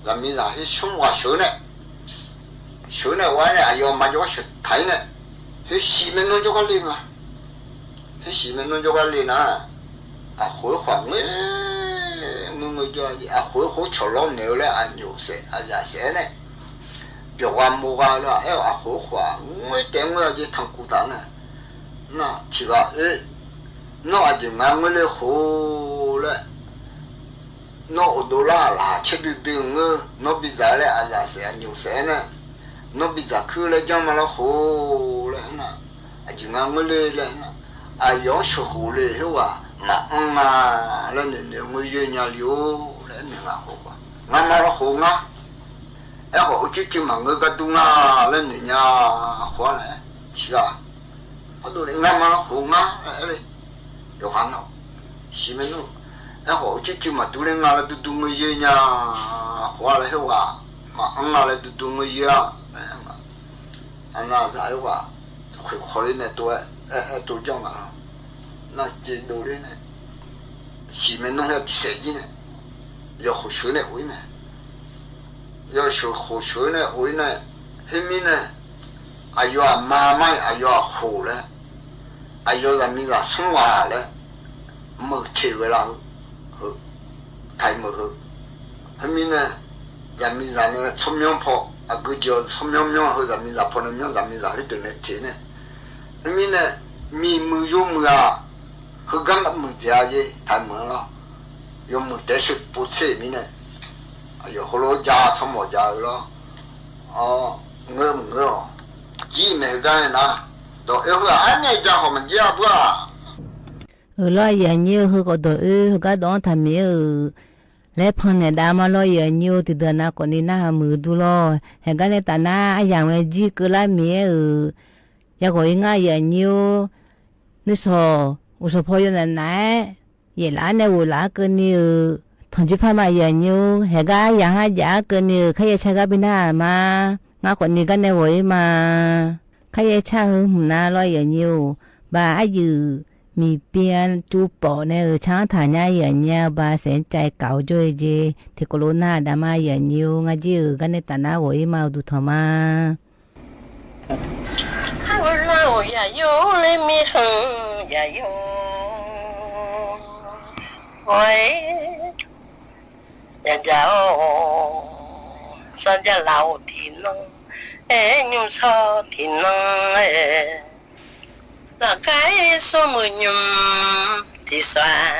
làm gì ra cái sung hoa sữa này quá này yêu mà cho cái thấy này cái xì men nó cho cái liền à cái xì men nó cho cái liền à khối khoảng ấy người cho gì khối chở lo nhiều đấy nhiều sẽ giá sẽ này biểu quan mua qua là khối khoảng mấy tiếng người gì thằng cụ ta này nó chỉ là nó chỉ ngang mới lấy khối đấy nó ở đâu là chết đường nó bị giá đấy giá sẽ nhiều sẽ này nó bị giá cứ lấy cho mà nó khổ đấy nè chỉ ngang mới lấy đấy nè yếu số khổ lấy hiểu à mà ông mà lên để người yêu nhà liu đấy là khổ quá ngang mà nó khổ ngá khổ chứ mà người ta tu ngá lên để nhà khổ này chỉ là ở đâu đấy ngang mà nó khổ ngá đấy điều phản nào xí mấy nó khổ chứ mà tu lên ngá là tu người yêu nhà khổ là hiểu à mà ông là tu người yêu anh là giải quả khó lên này tôi trong mà nó chỉ đồ lên này chỉ mình nó là sẽ gì này giờ khổ sướng này uống này giờ khổ sướng này uống này hết mình này ai mà mai ai khổ đấy ai làm mình là sống hòa đấy mở chế về là thay mở hơn mình nè giảm mình giảm nè xong nhông phò cứ giờ xong nhông hơn giảm mình giảm phò nhông giảm mình giảm hết được nè thế nè hơn mình nè mi mưa vô mưa hơn gắn lại mưa giá gì thay mở lo vô mưa để sự bút xe mình nè giờ hồ lô giá xong mọi giá rồi ngơ chỉ này cái nè đó yêu anh này giá họ mình giá bữa lo giờ nhiều hư có đồ cái đó thằng mẹ lấy phần này đã mà lo giờ nhiều thì đợt nào còn đi na mưa du lo hay cái này ta naอย่างvề gì cứ lại mẹ giờ gọi ngay giờ nhiều nếu so uso phơi này nãy giờ lá này u lá cái nhiều thằng chú phải mà giờ nhiều hay cáiอย่างhai giá cái nhiều cái chơi cái bên nào mà ngã còn đi cái này vậy mà cái chơi hơn na lo giờ nhiều bà ai dựมีเปียนจูปอเนี่ยช้างฐานยาอย่างเนี้ยบาเสนใจเก่าจ้อยเจที่โคโรนาดามาอย่างนิวงาจิกันในตาหน้าโวยมาดูทอมาเราอย่าโยเลยมีหึงอย่าโยโอ้ยอย่าเจ้าสัญญาเราที่น้องยูชอที่น้องlà cái số mười nhung thì xa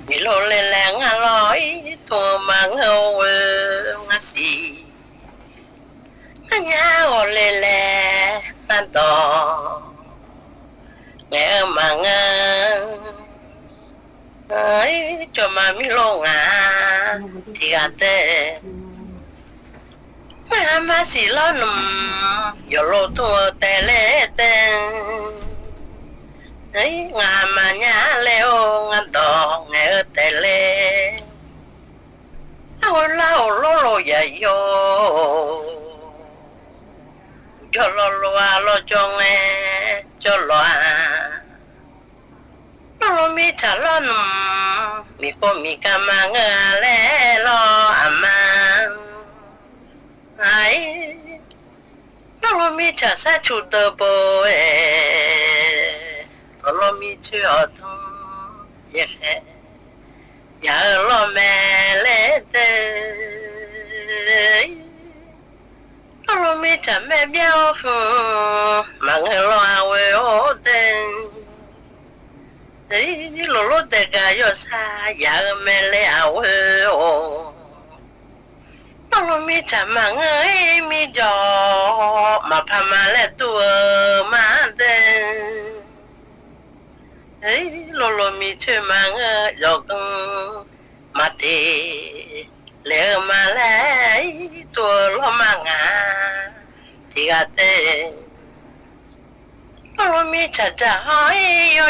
đi lô lên làng ngã lối thua mang hầu ngã xì ngã nhá ngồi lên lè tan tò nghe mà ấy cho mà mi lô ngã thì gà tê mà xì lo nằm giờ lô thua tè lê tên ấy ngà mà nhá leo ngăn đò nghe tè lê lao lao lô lô dạy vô cho lo cho nghe cho lo mi trả lo nằm mi có mi cà mà ngà lê lo mà ai lo mi trả sa chủ tờ bồ lo mi chưa thông giờ lo mẹ lẽ tê lo mi trả mẹ béo mà người lo áo ô tên ấy lo tê cả yo sa giờ mẹ lẽ áo ô lo mi chả mà ngơi mi gió mà phàm mà lẽ tua mà tên ấy lo mi chơi mà ngơi gió tung mà thì lẽ mà lẽ tua lo mà ngà thì gà tên lo mi chả hỏi yo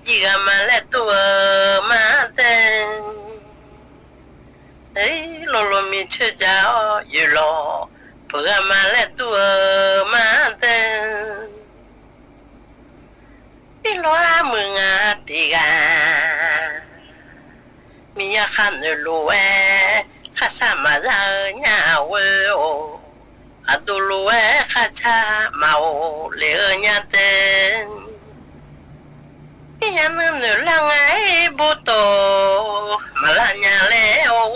gì gà mà lẽ tua mà tên ấy lo mi chơi giáo yêu lo bữa mà lẽ tua mà tên đi lo mừng thì gà mi ya khăn lúa khá sa mà ra nhà ô adu lúa khá cha màu lẽ nhà tên nhà nữ lang ấy bố tổ mà là nhà lẽ ô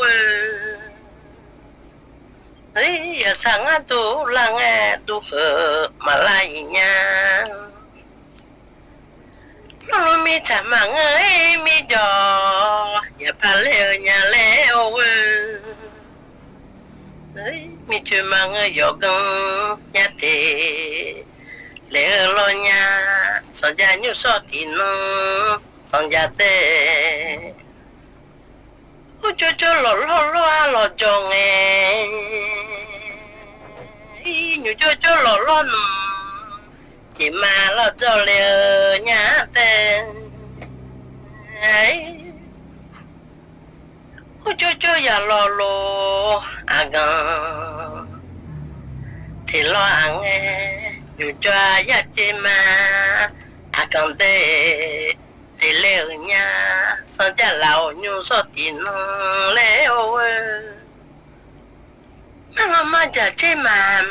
ấy sáng á tu lang ấy tu khờ mà lại nhà lo mi chả mà ấy mi gió nhà pa lẽ nhà lẽ ô ấy mi chưa mà ngơi gió găng nhà tê lẽ lo nhà sao gia nhiêu sao thì nó xong gia tê ôi cho lo cho nghe nhiều cho lo chỉ mà lo cho lẽ nhà tê ấy ôi cho ya lo gan thì lo ăn nhiều cho ya chi mà cần thì leo nhà sao cha lão nhiều sao thì nó leo nó mà chả chi mà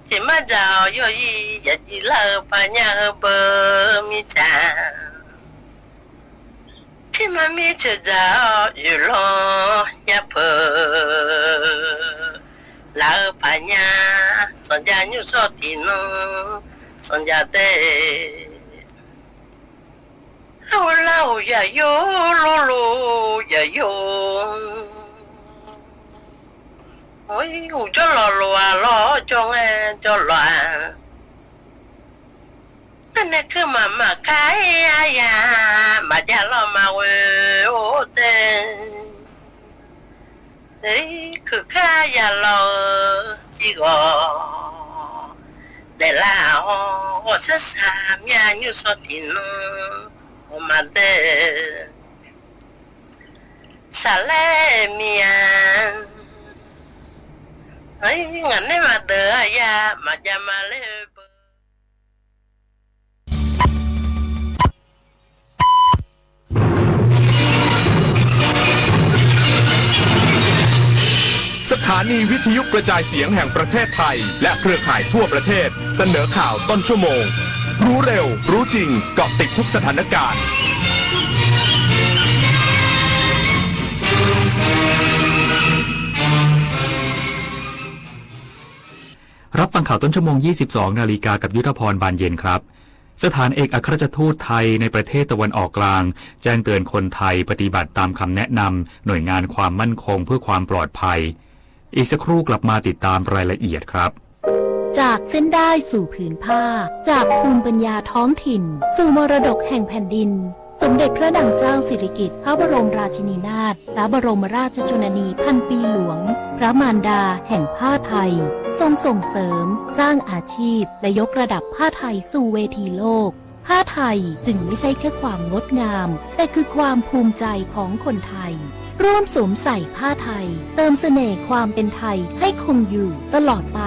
chỉ mà giàu yo y ya chỉ là pa nhà bờ mi cha chỉ mà mi chơi giàu yo lo ya bờ là pa nhà son gia nhu so tin no son gia de lâu lâu ya yo lo lo ya yo ôi ngủ cho lo cho nghe cho loạn nên cứ mà cái ya mà cha lo mà quê ô tên đấy cứ cái ya lo chỉ có để là họ sẽ làm nhà như sao thì nó mà để xả lẽ miệng ấy ngắn đấy mà đỡ ya mà cha mà lấy สถานีวิทยุกระจายเสียงแห่งประเทศไทยและเครือข่ายทั่วประเทศเสนอข่าวต้นชั่วโมงรู้เร็วรู้จริงเกาะติดทุกสถานการณ์รับฟังข่าวต้นชั่วโมง 22 นาฬิกากับยุทธพรบานเย็นครับสถานเอกอัครราชทูตไทยในประเทศตะวันออกกลางแจ้งเตือนคนไทยปฏิบัติตามคำแนะนำหน่วยงานความมั่นคงเพื่อความปลอดภัยอีกสักครู่กลับมาติดตามรายละเอียดครับจากเส้นได้สู่ผืนผ้าจากภูมิปัญญาท้องถิ่นสู่มรดกแห่งแผ่นดินสมเด็จพระนางเจ้าสิริกิติ์พระบรมราชินีนาถพระบรมราชชนนีพันปีหลวงพระมารดาแห่งผ้าไทยทรงส่งเสริมสร้างอาชีพและยกระดับผ้าไทยสู่เวทีโลกผ้าไทยจึงไม่ใช่แค่ความงดงามแต่คือความภูมิใจของคนไทยร่วมสวมใส่ผ้าไทยเติมเสน่ห์ความเป็นไทยให้คงอยู่ตลอดไป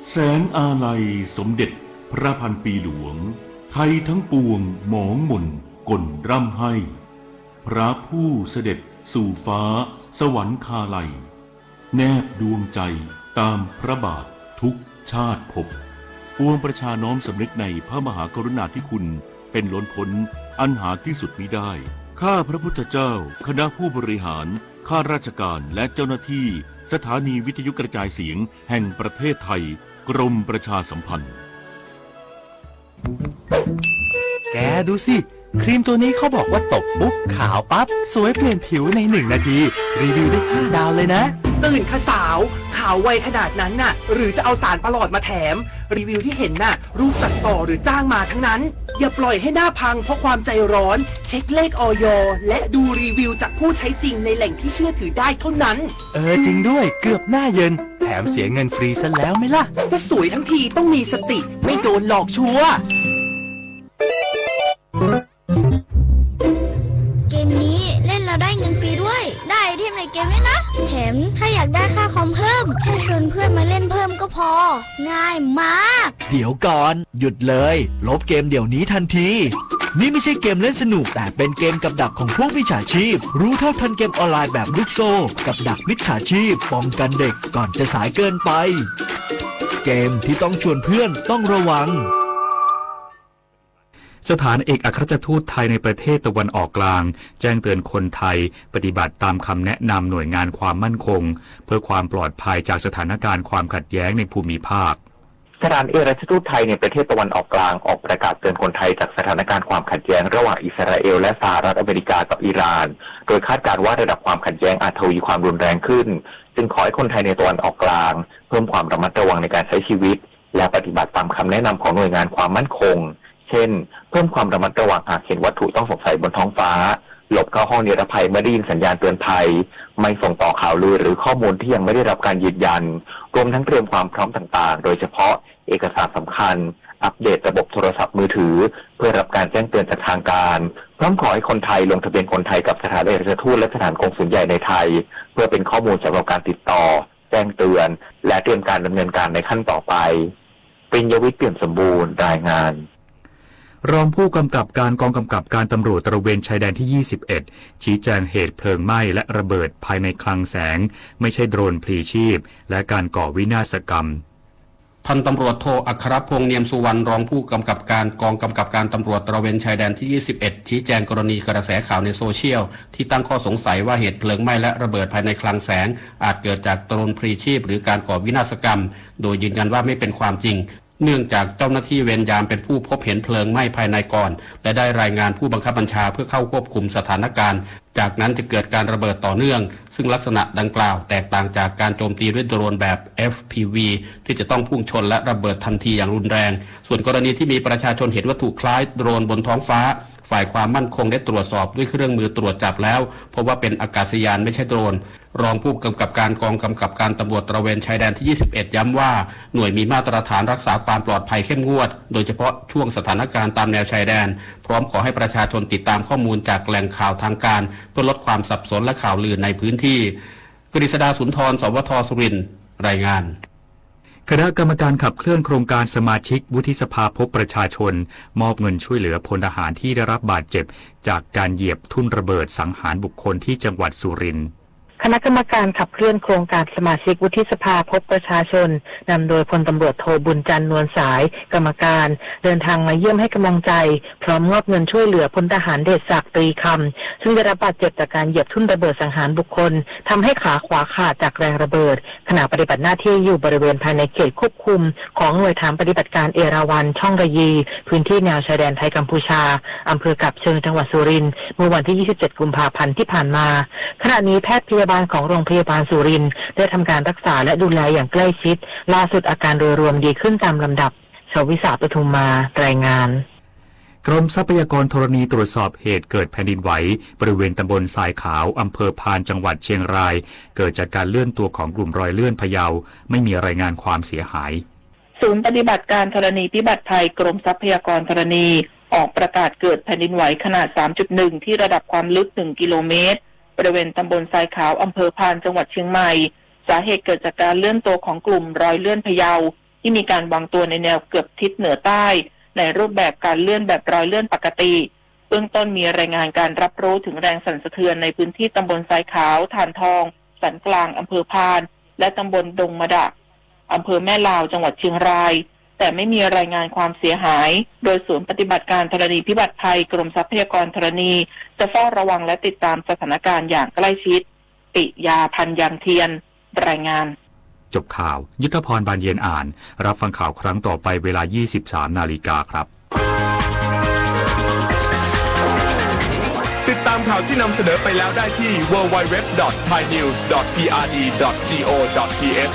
แสงอาลัยสมเด็จพระพันปีหลวงไทยทั้งปวงหมองหม่นก่นร่ำให้พระผู้เสด็จสู่ฟ้าสวรรคาลัยแนบดวงใจตามพระบาททุกชาติภพปวงประชาน้อมสำนึกในพระมหากรุณาธิคุณเป็นล้นพ้นอันหาที่สุดมิได้ข้าพระพุทธเจ้าคณะผู้บริหารข้าราชการและเจ้าหน้าที่สถานีวิทยุกระจายเสียงแห่งประเทศไทยกรมประชาสัมพันธ์แกดูสิครีมตัวนี้เขาบอกว่าตบปุ๊บขาวปั๊บสวยเปลี่ยนผิวใน1 นาทีรีวิวได้5 ดาวเลยนะตื่นค่ะสาวขาวไวขนาดนั้นน่ะหรือจะเอาสารประหลอดมาแถมรีวิวที่เห็นน่ะรูปตัดต่อหรือจ้างมาทั้งนั้นอย่าปล่อยให้หน้าพังเพราะความใจร้อนเช็คเลขอย.และดูรีวิวจากผู้ใช้จริงในแหล่งที่เชื่อถือได้เท่านั้นจริงด้วยเกือบหน้าเย็นแถมเสียเงินฟรีซะแล้วไหมล่ะจะสวยทั้งทีต้องมีสติไม่โดนหลอกชัวร์เกมนี้เล่นแล้วได้เงินฟรีด้วยได้ไอเทมในเกมด้วยนะแถมถ้าอยากได้ค่าคอมเพิ่มแค่ชวนเพื่อนมาเล่นเพิ่มก็พอง่ายมากเดี๋ยวก่อนหยุดเลยลบเกมเดี๋ยวนี้ทันทีนี่ไม่ใช่เกมเล่นสนุกแต่เป็นเกมกับดักของพวกมิจฉาชีพรู้เท่าทันเกมออนไลน์แบบลูกโซ่กับดักมิจฉาชีพป้องกันเด็กก่อนจะสายเกินไปเกมที่ต้องชวนเพื่อนต้องระวังสถานเอกอัครราชทูตไทยในประเทศตะวันออกกลางแจ้งเตือนคนไทยปฏิบัติตามคำแนะนำหน่วยงานความมั่นคงเพื่อความปลอดภัยจากสถานการณ์ความขัดแย้งในภูมิภาคสถานเอกอัครราชทูตไทยในประเทศตะวันออกกลางออกประกาศเตือนคนไทยจากสถานการณ์ความขัดแย้งระหว่างอิสราเอลและสหรัฐอเมริกากับอิหร่านโดยคาดการณ์ว่าระดับความขัดแย้งอาจทวีความรุนแรงขึ้นจึงขอให้คนไทยในตะวันออกกลางเพิ่มความระมัดระวังในการใช้ชีวิตและปฏิบัติตามคำแนะนำของหน่วยงานความมั่นคงเช่นเพิ่มความระมัดระวังหากเห็นวัตถุต้องสงสัยบนท้องฟ้าหลบเข้าห้องนิรภัยเมื่อได้ยินสัญญาณเตือนภัยไม่ส่งต่อข่าวลือหรือข้อมูลที่ยังไม่ได้รับการยืนยันรวมทั้งเตรียมความพร้อมต่างๆโดยเฉพาะเอกสารสำคัญอัปเดตระบบโทรศัพท์มือถือเพื่อรับการแจ้งเตือนจากทางการพร้อมขอให้คนไทยลงทะเบียนคนไทยกับสถานเอกอัครราชทูตและสถานกงสุลใหญ่ในไทยเพื่อเป็นข้อมูลสำหรับการติดต่อแจ้งเตือนและเตรียมการดำเนินการในขั้นต่อไปปิญญวิทย์ เปี่ยมสมบูรณ์รายงาน รองผู้กำกับการกองกำกับการตำรวจตระเวนชายแดนที่ 21 ชี้แจงเหตุเพลิงไหม้และระเบิดภายในคลังแสงไม่ใช่โดรนพลีชีพและการก่อวินาศกรรมพันตำรวจโทอัครพงษ์เนียมสุวรรณรองผู้กำกับการกองกำกับการตำรวจตระเวนชายแดนที่ 21 ชี้แจงกรณีกระแสข่าวในโซเชียลที่ตั้งข้อสงสัยว่าเหตุเพลิงไหม้และระเบิดภายในคลังแสงอาจเกิดจากโดรนพลีชีพหรือการก่อวินาศกรรมโดยยืนยันว่าไม่เป็นความจริงเนื่องจากเจ้าหน้าที่เวรยามเป็นผู้พบเห็นเพลิงไหม้ภายในก่อนและได้รายงานผู้บังคับบัญชาเพื่อเข้าควบคุมสถานการณ์จากนั้นจะเกิดการระเบิดต่อเนื่องซึ่งลักษณะดังกล่าวแตกต่างจากการโจมตีด้วยโดรนแบบ FPV ที่จะต้องพุ่งชนและระเบิดทันทีอย่างรุนแรงส่วนกรณีที่มีประชาชนเห็นวัตถุคล้ายโดรนบนท้องฟ้าฝ่ายความมั่นคงได้ตรวจสอบด้วยเครื่องมือตรวจจับแล้วพบว่าเป็นอากาศยานไม่ใช่โดรนรองผู้กำกับการกองกำกับการตำรวจตระเวนชายแดนที่ 21 ย้ำว่าหน่วยมีมาตรฐานรักษาความปลอดภัยเข้มงวดโดยเฉพาะช่วงสถานการณ์ตามแนวชายแดนพร้อมขอให้ประชาชนติดตามข้อมูลจากแหล่งข่าวทางการเพื่อลดความสับสนและข่าวลือในพื้นที่กฤษดาสุนทรสวทสุรินทร์รายงานคณะกรรมการขับเคลื่อนโครงการสมาชิกวุฒิสภาพบประชาชนมอบเงินช่วยเหลือพลทหารที่ได้รับบาดเจ็บจากการเหยียบทุ่นระเบิดสังหารบุคคลที่จังหวัดสุรินทร์ คณะกรรมการขับเคลื่อนโครงการสมาชิกวุฒิสภาพบประชาชนนำโดยพลตำรวจโทบุญจันทร์นวลสายกรรมการเดินทางมาเยี่ยมให้กำลังใจพร้อมมอบเงินช่วยเหลือพลทหารเดชศักดิ์ตรีคำซึ่งได้รับบาดเจ็บจากการเหยียบทุ่นระเบิดสังหารบุคคลทำให้ขาขวาขาดจากแรงระเบิดขณะปฏิบัติหน้าที่อยู่บริเวณภายในเขตควบคุมของหน่วยฐานปฏิบัติการเอราวัณช่องระยีพื้นที่แนวชายแดนไทยกัมพูชาอำเภอกับเชิงจังหวัดสุรินทร์เมื่อวันที่ 27 กุมภาพันธ์ที่ผ่านมาขณะนี้แพทย์พยาบาลของโรงพยาบาลสุรินทร์ได้ทำการรักษาและดูแลอย่างใกล้ชิดล่าสุดอาการโดยรวมดีขึ้นตามลำดับชวิสาปทุมมารายงานกรมทรัพยากรธรณีตรวจสอบเหตุเกิดแผ่นดินไหวบริเวณตำบลทรายขาวอำเภอพานจังหวัดเชียงรายเกิดจากการเลื่อนตัวของกลุ่มรอยเลื่อนพะเยาไม่มีรายงานความเสียหายศูนย์ปฏิบัติการธรณีพิบัติภัยกรมทรัพยากรธรณีออกประกาศเกิดแผ่นดินไหวขนาด 3.1 ที่ระดับความลึก 1 กิโลเมตรบริเวณตำบลทรายขาวอำเภอพานจังหวัดเชียงใหม่สาเหตุเกิดจากการเลื่อนตัวของกลุ่มรอยเลื่อนพะเยาที่มีการวางตัวในแนวเกือบทิศเหนือใต้ในรูปแบบการเลื่อนแบบรอยเลื่อนปกติเบื้องต้นมีรายงานการรับรู้ถึงแรงสั่นสะเทือนในพื้นที่ตำบลทรายขาวถ่านทองสันกลางอำเภอพานและตำบลดงมะดะอำเภอแม่ลาวจังหวัดเชียงรายแต่ไม่มีรายงานความเสียหายโดยศูนย์ปฏิบัติการธรณีพิบัติภัยกรมทรัพยากรธรณีจะเฝ้าระวังและติดตามสถานการณ์อย่างใกล้ชิดปิยาพันธ์ยังเทียนรายงานจบข่าวยุทธพรบานเย็นอ่านรับฟังข่าวครั้งต่อไปเวลา 23 นาฬิกาครับติดตามข่าวที่นำเสนอไปแล้วได้ที่ www.thainews.prd.go.th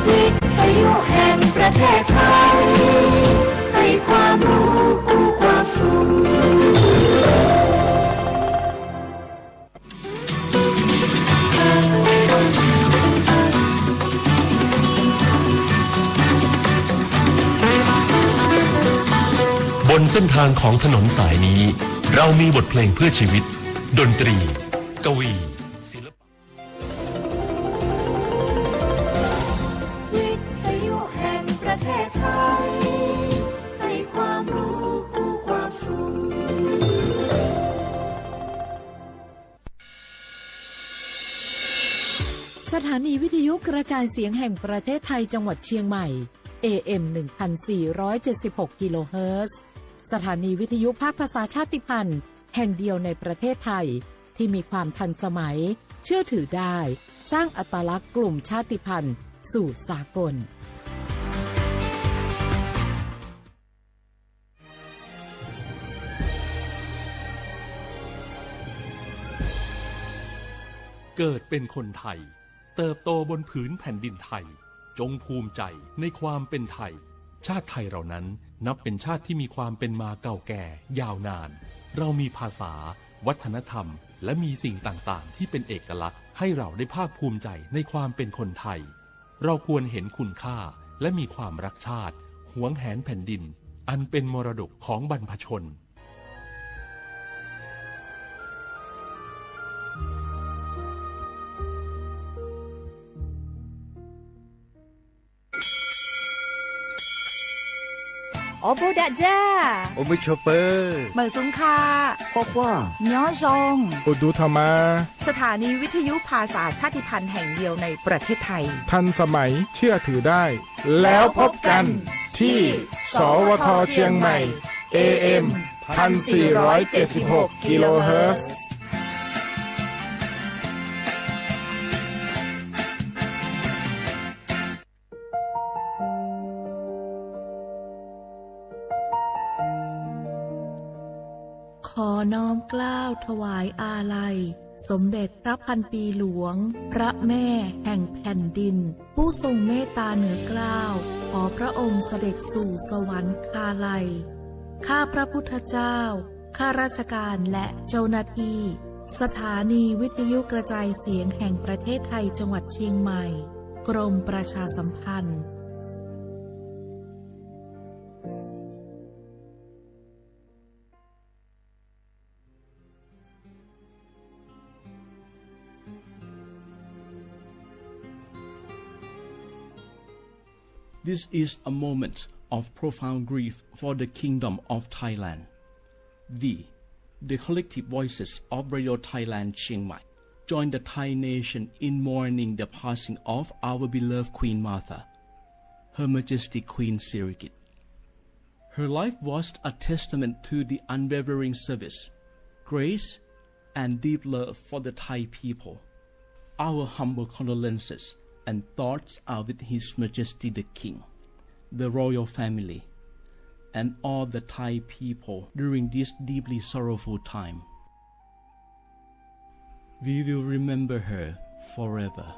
วิทยุแห่งประเทศไทยให้ความรู้กู้ความสุขบนเส้นทางของถนนสายนี้เรามีบทเพลงเพื่อชีวิตดนตรีกวีศิลปะวิทยุแห่งประเทศไทยให้ความรู้กู้ความสุขสถานีวิทยุกระจายเสียงแห่งประเทศไทยจังหวัดเชียงใหม่ AM 1476 กิโลเฮิรตซ์สถานีวิทยุภาคภาษาชาติพันธุ์แห่งเดียวในประเทศไทยที่มีความทันสมัยเชื่อถือได้สร้างอัตลักษณ์กลุ่มชาติพันธุ์สู่สากลเกิดเป็นคนไทยเติบโตบนผืนแผ่นดินไทยจงภูมิใจในความเป็นไทยชาติไทยเรานั้นนับเป็นชาติที่มีความเป็นมาเก่าแก่ยาวนานเรามีภาษาวัฒนธรรมและมีสิ่งต่างๆที่เป็นเอกลักษณ์ให้เราได้ภาคภูมิใจในความเป็นคนไทยเราควรเห็นคุณค่าและมีความรักชาติหวงแหนแผ่นดินอันเป็นมรดกของบรรพชน โอโบดะจ้า โอมิชเปอร์ เหมอซุงคา พ่อว่า ย้อซง อุดูธรรมา สถานีวิทยุภาษาชาติพันธุ์แห่งเดียวในประเทศไทย ทันสมัยเชื่อถือได้ แล้วพบกันที่ สวทเชียงใหม่ AM 1476 กิโลเฮิรตซ์ขอน้อมเกล้าวถวายอาลัยสมเด็จพระพันปีหลวงพระแม่แห่งแผ่นดินผู้ทรงเมตตาเหนือเกล้าวขอพระองค์เสด็จสู่สวรรคาลัยข้าพระพุทธเจ้าข้าราชการและเจ้าหน้าที่สถานีวิทยุกระจายเสียงแห่งประเทศไทยจังหวัดเชียงใหม่กรมประชาสัมพันธ์ This is a moment of profound grief for the Kingdom of Thailand. We, the collective voices of Radio Thailand Chiang Mai, join the Thai nation in mourning the passing of our beloved Queen Martha, Her Majesty Queen Sirikit. Her life was a testament to the unwavering service, grace, and deep love for the Thai people. Our humble condolences and thoughts are with His Majesty the King, the royal family, and all the Thai people during this deeply sorrowful time. We will remember her forever.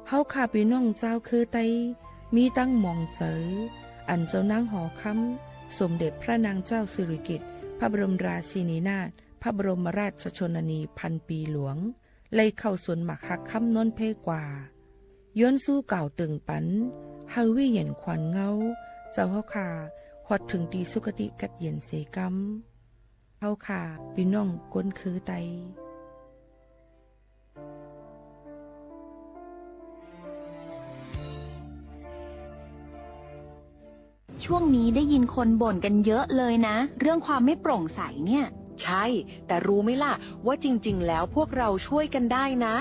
เฮาข้าพี่น้องเจ้าคือไตมีตั้งหม่องเจออันเจ้านางหอคำสมเด็จพระนางเจ้าสิริกิติ์พระบรมราชินีนาถพระบรมราชชนนีพันปีหลวงไล่เข้าสวนหมักหักคำนนเพกว่าย้อนสู้เก่าตึงปันเฮาวิเย็นขวัญเงาเจ้าเฮาข้าฮอดถึงตีสุคติกัดเย็นเสกำเฮาข้าพี่น้องก้นคือไตช่วงนี้ได้ยินคนบ่นกันเยอะเลยนะเรื่องความไม่โปร่งใสเนี่ยใช่แต่รู้ไหมล่ะว่าจริงๆแล้วพวกเราช่วยกันได้นะ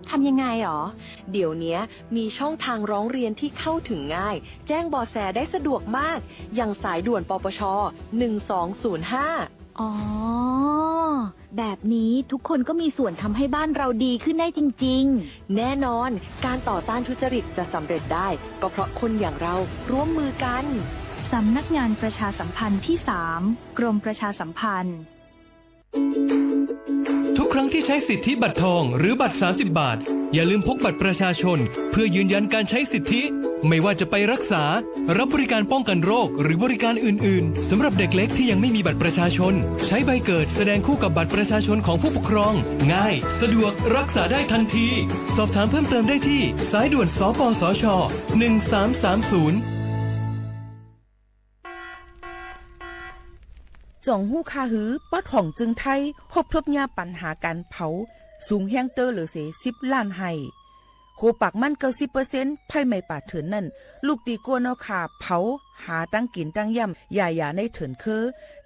ทำยังไงหรอเดี๋ยวนี้มีช่องทางร้องเรียนที่เข้าถึงง่ายแจ้งเบาะแสได้สะดวกมากอย่างสายด่วนปปช1205อ๋อแบบนี้ทุกคนก็มีส่วนทำให้บ้านเราดีขึ้นได้จริงๆแน่นอนการต่อต้านทุจริตจะสำเร็จได้ก็เพราะคนอย่างเราร่วมมือกันสำนักงานประชาสัมพันธ์ที่ 3 กรมประชาสัมพันธ์ทุกครั้งที่ใช้สิทธิบัตรทองหรือบัตร30 บาทอย่าลืมพกบัตรประชาชนเพื่อยืนยันการใช้สิทธิไม่ว่าจะไปรักษารับบริการป้องกันโรคหรือบริการอื่นๆสำหรับเด็กเล็กที่ยังไม่มีบัตรประชาชนใช้ใบเกิดแสดงคู่กับบัตรประชาชนของผู้ปกครองง่ายสะดวกรักษาได้ทันทีสอบถามเพิ่มเติมได้ที่สายด่วนสปสช1330จ่องหู้คาหือปัดห่องจึงไทยพบทบยาปัญหาการเผาสูงแห้งเตอร์หรือเส10 ล้านไห้โคปากมัน90%ไผ่ไม่ป่าเถินนั่นลูกตีกัวเนาขาเผาหาตั้งกินตั้งย่ำอย่าในเถินคือ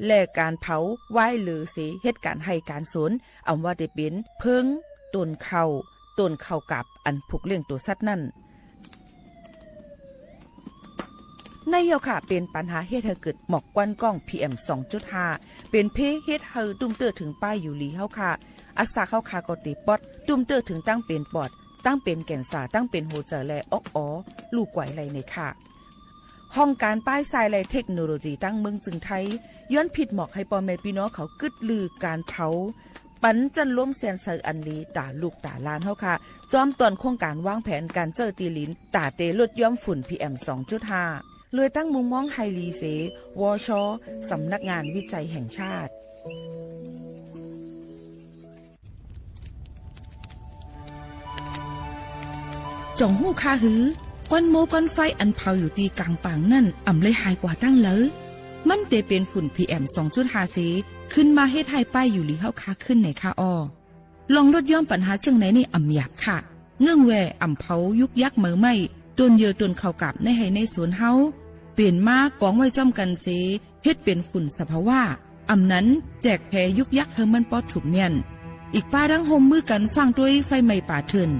แลกการเผาไหว้หรือเสเหตุการณ์ให้การสนเอาว่าได้เป็นเพิงต้นเข่ากับอันผูกเลี้ยงตัวสัตว์นั่นในเยาค่ะเป็นปัญหาเฮ็ดให้เกิดหมอกควันกล้อง PM 2.5 เป็นเพเฮ็ดให้ตุ้มเตอถึงป้ายอยู่ลีเฮาค่ะอาสาเข้าค่ะก็ติปอดตุ้มเตอถึงตั้งเป็นปอดตั้งเป็นแก่นสาตั้งเป็นหัวใจและลูกไกวไหลในค่ะห้องการป้ายทรายและเทคโนโลยีตั้งเมืองจึงไทยย้อนผิดหมอกให้ปอแม่พี่น้องเขากึดลือการเผาปันจันล้มแสนเซอร์อันลีตาลูกตาลานเฮาค่ะจอมตอนโครงการวางแผนการเจอตีลินตาเตลดย่อมฝุ่น PM 2.5เลยตั้งมุมมองไฮลีเซวชสำนักงานวิจัยแห่งชาติจ่องหู้คาหือก้อนโมก้อนไฟอันเผาอยู่ตีกลางปางนั่นอ่ำเลยหายกว่าตั้งเลยมันเตเป็นฝุ่น PM 2.5 เซขึ้นมาเฮ็ดให้ป้ายอยู่ลีเฮาคาขึ้นในคาออ ลองลดย่อมปัญหาจังไหนในอ่ำหยาบค่ะเงื่องแวอ่ำเผายุกยักเหมือไม่ต้นเยอต้นเข้ากับในให้ในสวนเฮาเปลี่ยนมากองไว้จ้อมกันเสเฮ็ดเป็นฝุ่นสภาวะอ่ำนั้นแจกแผ่ยุกยักเฮอมันปอถูกเมียนอีกป้าดังโฮมมือกันฟังด้วยไฟไหม้ป่าเถิน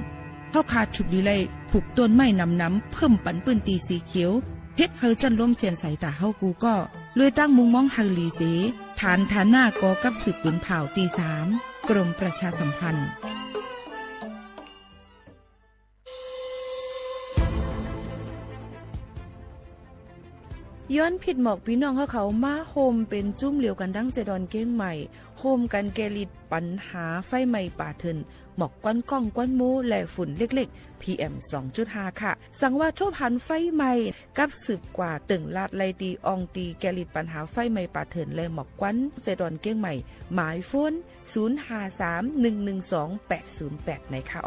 เฮาขาดฉุกดีเลยผูกต้นไม้น้ำเพิ่มปันปืนตีสีเขียวเฮ็ดเฮอจันล้มเสียนใส่ตาเฮากูก็เลยตั้งมุงมองเฮาลีเสฐานหน้ากอกับสืบปืนเผาตี3กรมประชาสัมพันธ์ย้อนผิดหมอกพี่น้องเขามาโฮมเป็นจุ้มเหลียวกันดังเจดอนเก้งใหม่โฮมกันแกลิดปัญหาไฟไหม้ป่าเถินหมอกก้อนก้องก้อนมูและฝุ่นเล็กๆ PM 2.5 ค่ะสั่งว่าโชพันไฟไหม้กับสืบกว่าตึงลาดไลตีอองตีแกลิดปัญหาไฟไหม้ป่าเถินและหมอกก้อนเจดอนเก้งใหม่หมายโฟน 0531128808 ในค่ะ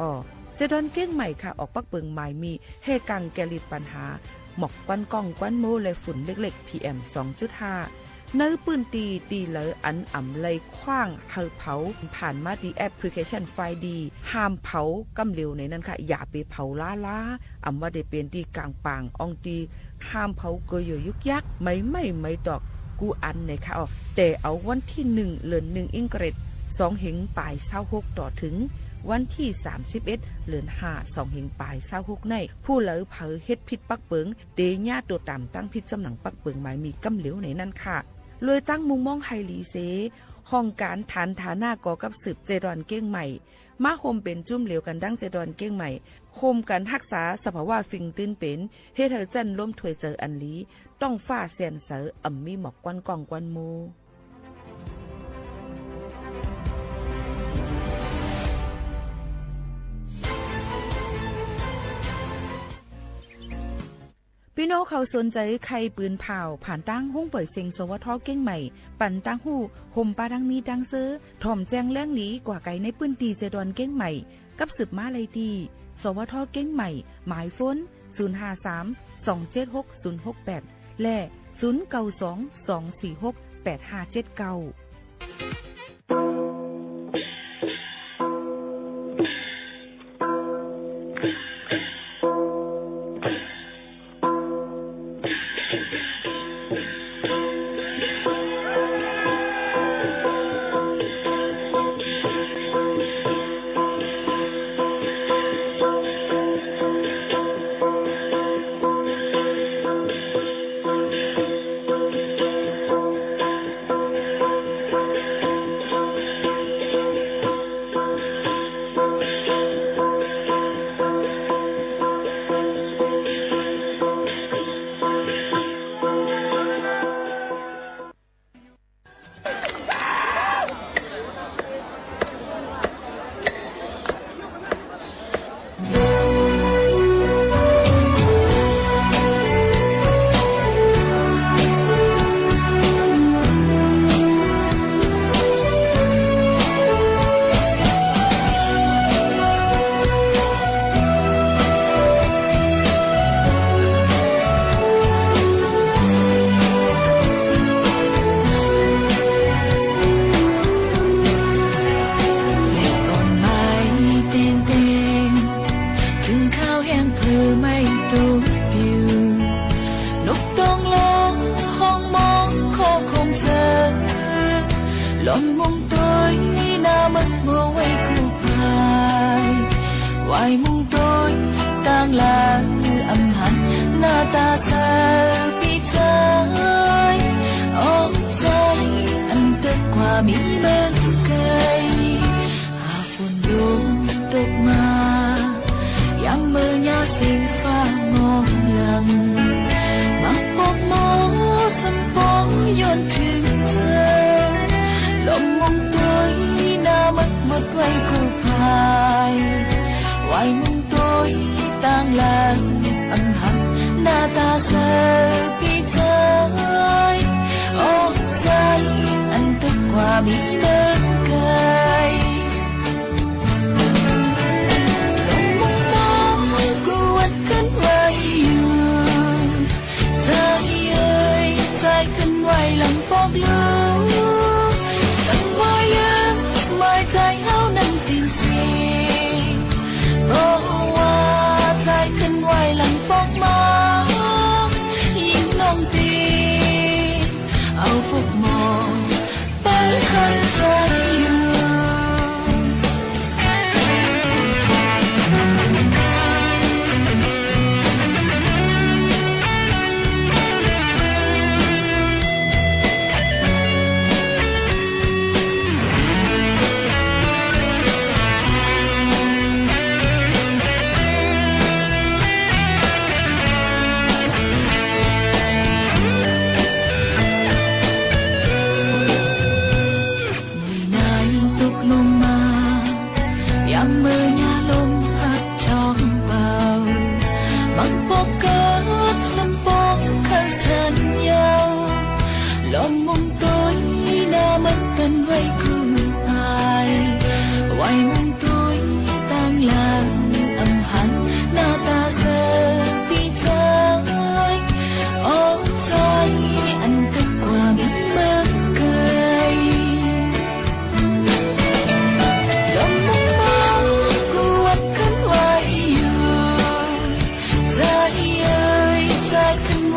เจดอนเก้งใหม่ค่ะออกปักเปิงหมายมีเฮกังแกลิดปัญหาหมอกควันก้องควันโมและฝุ่นเล็กๆ PM 2.5 เนื้อปืนตีเหลออันอ่ำเลยคว้างเฮอเผาผ่านมาดีแอปพลิเคชันไฟดีห้ามเผากำเร็วในนั้นค่ะอย่าไปเผาล้าอ่ำว่าได้เป็นตีกลางปางอองตีห้ามเผาเกยยุกยักไม่ดอกกูอันในค่ะแต่เอาวันที่1เดือน1อิงเกรด2 เหงปลาย26ต่อถึงวันที่31เดือน5 2 เหงปลาย26ในผู้เหลอเผอเฮ็ดพิษปักเปิงเตญาตัวต่ำตั้งพิษจำหนังปักเปิงหมายมีกำเหลวในนั้นค่ะเลยตั้งมุงมองไฮลีเซห้องการฐานฐาหน้ากอกับสืบเจดอนเก้งใหม่มาโฮมเป็นจุ่มเหลวกันดั้งเจดอนเก้งใหม่โฮมกันรักษาสภาวะฟิงตื้นเป็นเฮ็ดเธอจันล้มถวยเจออันลีต้องฟ้าเสียนเสออ่ำมีหมอกกวนกองกวนมูพี่น้องเขาสนใจใครปืนเผาผ่านตั้งห้องปล่อยเซ็งสวทเก้งใหม่ปั่นตั้งหูห่มปลาดังมีดังซื้อถ่อมแจงแล้งหลีกว่าไก่ในปืนตีเจดอนเก้งใหม่กับสืบมาเลยดีสวทเก้งใหม่หมายฝน053-276-068และ0922468579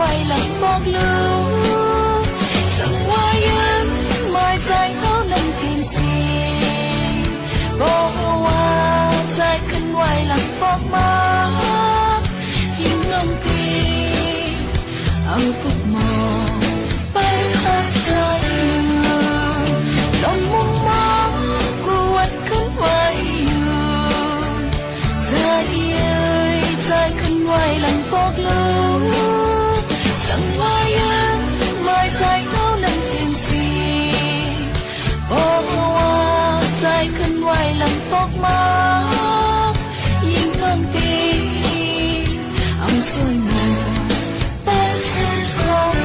ไว้หลังบอกลูกสังว่ายังไม่ใจเขานั้นเปลี่ยนสีบอกว่าใจขึ้นไว้หลังบอกมายิ่งลงตีเอาพวกมองไปหักใจลมมุมมองกูวัดขึ้นไว้อยู่ใจเย้ยใจขึ้นไว้หลังบอกลูกสั่งว่ายังไม่ใจเขานั้นเปลี่ยนสีบอกว่าใจขึ้นไว้หลังบอกมายิ่งลมตีเอาสวยงามไปสิ้นของ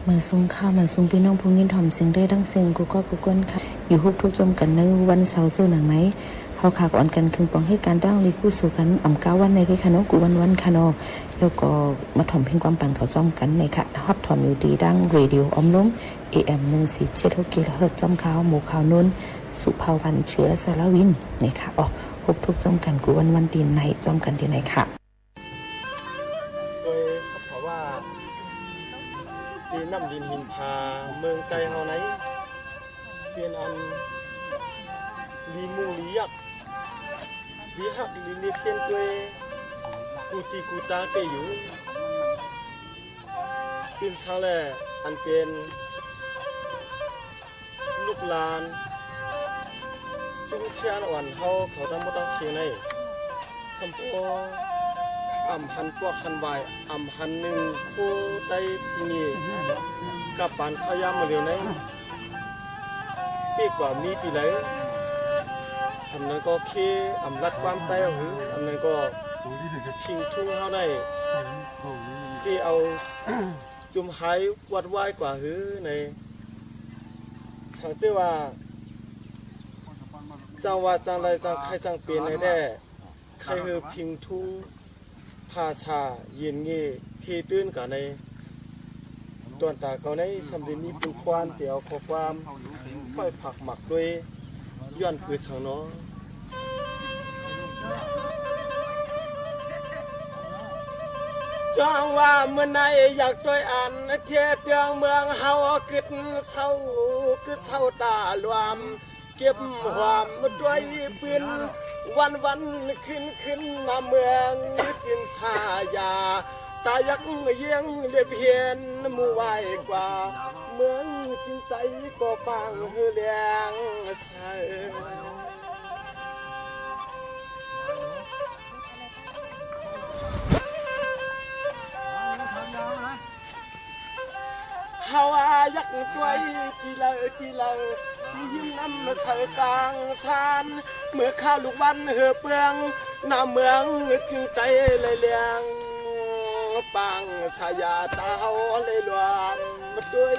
มาส่งข้าวมาส่งพี่น้องผู้ยินถ่อมเสียงได้ดังเสียงกูก็กูก้นค่ะอยู่ฮุบทุกจมกันในวันเสาร์เจอหนังไหมเขาขาก่อนกันคืนปองให้การตั้งรีผู้สู่กันอ่ำก้าวันในที่คณะกูวันคณะแล้วก็มาถ่อมเพ่งความปั่นเขาจอมกันในค่ะฮับถ่อมอยู่ดีดังเรดิโออมล้ม AM 147 กิโลเฮิรตซ์จอมข่าวหมู่ข่าวนุ่นสุภาวันเชื้อสารวินในค่ะอ๋อฮุบทุกจมกันกูวันดีในจอมกันดีในค่ะตีน้ำดินหินพาเมืองไกลเฮาไหนเปลี่ยนอันลีมุงลียักลีหักลีเปลี่ยนตัวกูตีกูตาเตอยู่เป็นชาวแลอันเป็นลูกหลานจุงเชียนวันเฮาเขาทำมาตั้งเชียงในคำพูอ่ำหันพวกหันวายอ่ำหันหนึ่งผู้ใต้ที่นี่กับปานข้าวยามมาเร็วในปีกว่ามีที่ไหนอันนั้นก็เคอ่ำรัดความใต้เอาหืออันนั้นก็ชิงทุ่งเฮาได้ที่เอาจุ่มหายวัดไหวกว่าหือในทางเจ้าว่าจังว่าจังไรจังใครจังเปลี่ยนในแน่ใครคือพิงทุ่งภาชาเย็นเงี้เพตื้นกันในตัวตาเกาในสำเร็จมีปุนควานเตียวขอความค่อยผักหมักด้วยย้อนคือสังน้อจังว่าเมื่อไหร่อยากด้วยอันเทียเตียงเมืองเฮากึดเศร้าตาลวมเก็บความด้วยปืนวันขึ้นมาเมืองจินสายาตายักเยียงเลียบเพียนมู่ไหวกว่าเมืองจินใจก็ฟังเฮือเลียงใสเฮายักด้วยทีละยิ้มน้ำเสือกลางสานเมื่อข้าลูกวันเหือเปลืองหน้าเมืองจึงใจเลยเลียงปังสายาตาเฮาเลยรวมด้วย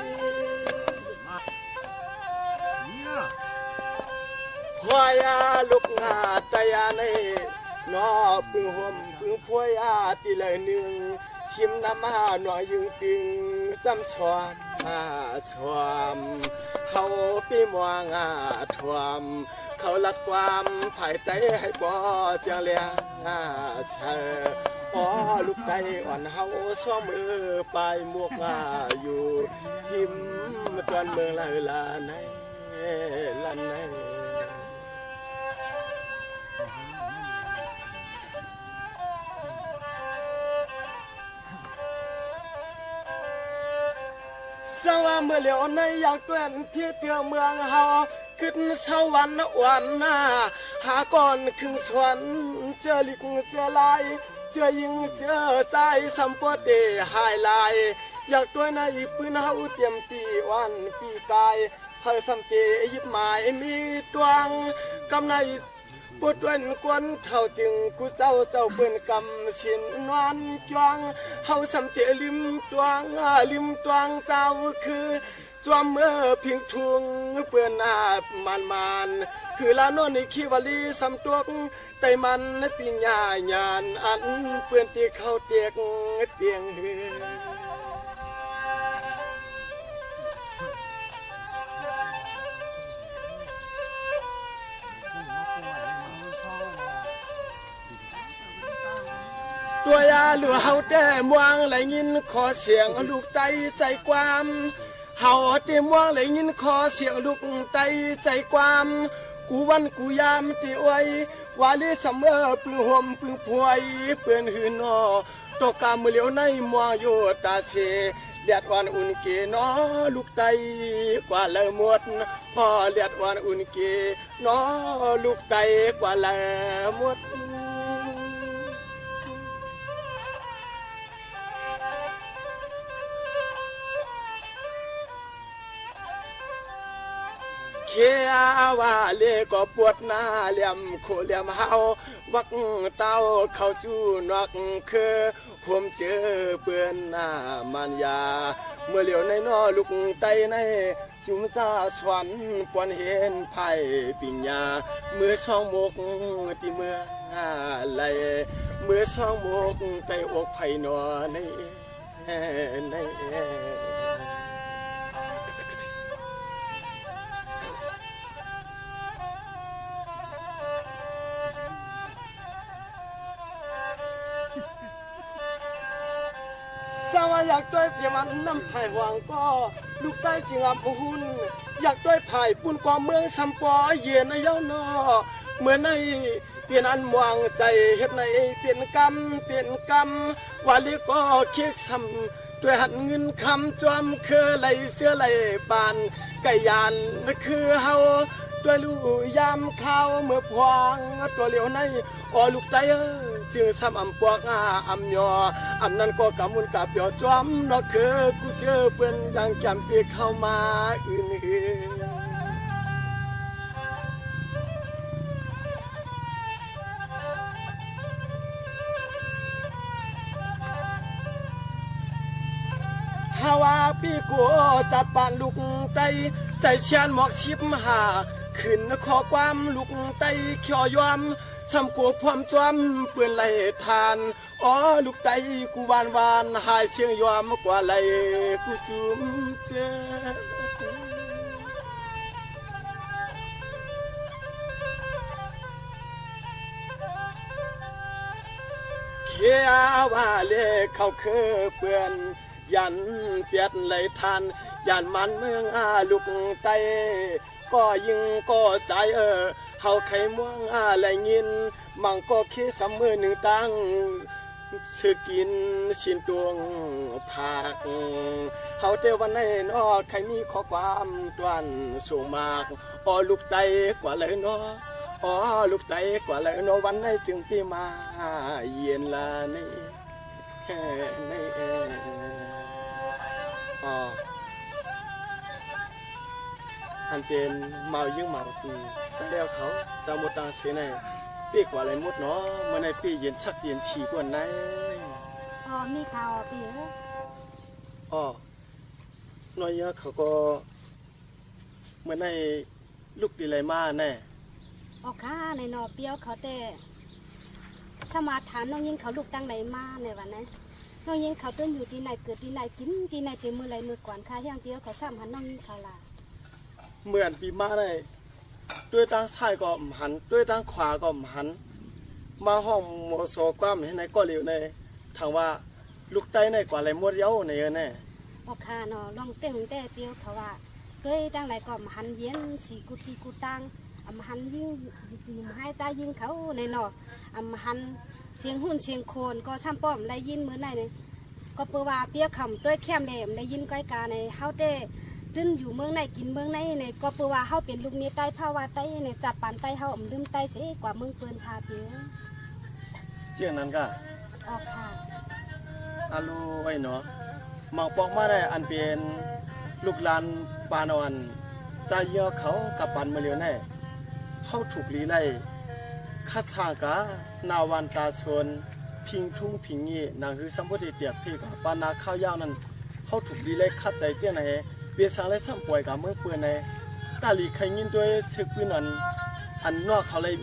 หอยาลูกงาตายาในนอปึงห่มปึงพวยอาตีเลยหนึ่งหิมน้ำมาหน่อยยึงตึงจำชวมชวมเขาปีมวงทวมเขาลัดความถ่ายใจให้บ่เจียงเลียงเชอพอลูกไก่อ่อนเฮาซ้อมมือปลายมวกอยู่หิมจวนเมืองลาในลันในสว่าเมื่อเหลียวในอยากเตือนที่เตียวเมืองเฮาขึ้นสวรรค์วันหน้าหาก่อนขึ้นสวรรค์เจอลิกเจอลายเจอยิงเจอใจสัมปเดหายลายอยากตัวในปืนเฮาเตรียมตีวันปีกายเฮาสัมเจยิบหมายมีตวงกำในปวดวันกวนเท่าจึงกูเจ้าเปิ้นกำชินนอนจวงเฮาสัมเจลิมตวงเจ้าคือ จวมเมื่อเพียงทุงเปื้อนหน้ามานคือลานนขี้วลีสำตวกไตมันปิญญาญาณอันเปื้อนที่เข้าเตียกเตียงเฮือตัวยาหรือเฮาแต่มวงไหลยินขอเสียงลูกไตใจความเฮาเต็มมวงไหลยินขอเสียงลูกไตใจความกูวันกูยามตีอวยวาลีเสมอปลื้มห่มปลื้มพวยเปื้อนหืนอตกกามือเหลียวในมวงโยตาเสเลียดวันอุ่นเกนอลูกไตกว่าเลยหมดพอเลียดวันอุ่นเกนอลูกไตกว่าเลยหมดเขียว่าเลก็ปวดหน้าเหลี่ยมโคเหลี่ยมเฮาวักเต้าเข้าจูนวักคือผมเจอเปื้อนหน้ามันยาเมื่อเหลียวในนอลูกไตในจุมจ้าสวรรค์ปวนเห็นไผ่ปิญญาเมื่อช่องมกที่เมื่อไหลเมื่อช่องมกไตอกไผ่นอในสาวอยากด้วยเสียมันน้ำไผ่หวังก็ลูกใต้จิงอับหุ่นอยากด้วยไผ่ปุ่นกว่าเมืองสัมปอเย็นในเย้านอเมื่อในเปลี่ยนอันมวงใจเฮ็ดในเปลี่ยนกรรมวาลีก็เคียกช้ำด้วยหันเงินคำจอมคือไหลเสื้อไหลปานไก่ยานคือเฮาด้วยลูกยามข้าวเมื่อพวงตัวเหลียวในอลูกไตจึงซ้ำอำปวกอำยออำนั้นก็กำมุนกับยอจอมนอคือกูเจอเปิ้นยังจำตีเข้ามาอื่นฮาวาพี่กูจัดปานลูกไตใจเชียนหมอกชิบหาขึ้นขอความลูกไตเขียวยอมซ้ำกูพร้อมจอมเปื้อนไหลทานอ๋อลูกไตกูวานหายเชียงยอมกว่าไหลกูจุ่มเจเขียว่าเลเขาคือเปื้อนยันเปียดไหลทานยันมันเมืองลูกไตก็ยิงก็ใจเฮาไข่ม่วงไหลยินมังก็คิดสำมือหนึ่งตั้งชื่อกินชินตวงผักเฮาเตวันในนอใครมีข้อความตวนสูงมากอ๋อลูกไตกว่าเลยเนาะอ๋อลูกไตกว่าเลยเนาะวันในจึงพี่มาเย็นละนี่อ๋ออันเป็นเมายิ่งเมาทีแล้วเขาตามโมตาเสนปีกว่าอะไรมุดเนาะเมื่อในปีเย็นชักเย็นฉี่กว่าไหนอ๋อมีข่าวปีอ๋อน้อยเยอะเขาก็เมื่อในลูกดีไรมาแน่อ๋อค่ะในนอเปียวเขาแต่สมาถามน้องยิงเขาลูกตั้งไหนมาในวันนั้นน้องยิงเขาต้นอยู่ที่ไหนเกิดที่ไหนกินที่ไหนเต็มมือไรมือก่อนค่ะอย่างเดียวเขาซ้ำหันน้องยิงเขาละเหมือนปีมาได้ด้วยทางซ้ายก็หันด้วยทางขวาก็หันมาห้องโมโซความเห็นในก็เหลียวในทางว่าลูกไตในกว่าอะไรมดเย้าในแน่ออกค่ะเนาะลองเต้งแต่เดียวเขาว่าด้วยทางไหนก็หันเย็นสีกุฏิกุตังหันยิงให้ตายิงเขาในเนาะหันเชียงหุ่นเชียงโคนก็ช่ำป้อมได้ยินเหมือนไหนเนี่ยก็เปว่าเปียขำด้วยแคมแดมได้ยินก้อยกาในเฮาเต้ดึงอยู่เมืองไหนกินเมืองไหนในก็เปว่าเฮาเป็นลูกเมียใต้ภาวะใต้ในจัดปานใต้เฮาลืมใต้เสียกว่าเมืองเปิ้นพาเปียเจียงนั้นก็ออกค่ะอาลูไว้เนาะมองปอกมาได้อันเป็นลูกหลานปานอนใจเยอะเขากับปันมาเลียวแน่เขาถูกลีไล่คัดฉากะนาวันตาชนพิงทุ่งพิงงี้นางคือสัมพุทธิเตียบพี่กับปานาข้าวยาวนั้นเขาถูกลีไล่คัดใจเจ้าไหน เปียสังเลยซ้ำป่วยกับเมื่อเปื่อนในตาลีใครยินด้วยซึกปืนอันนอกเขาเลย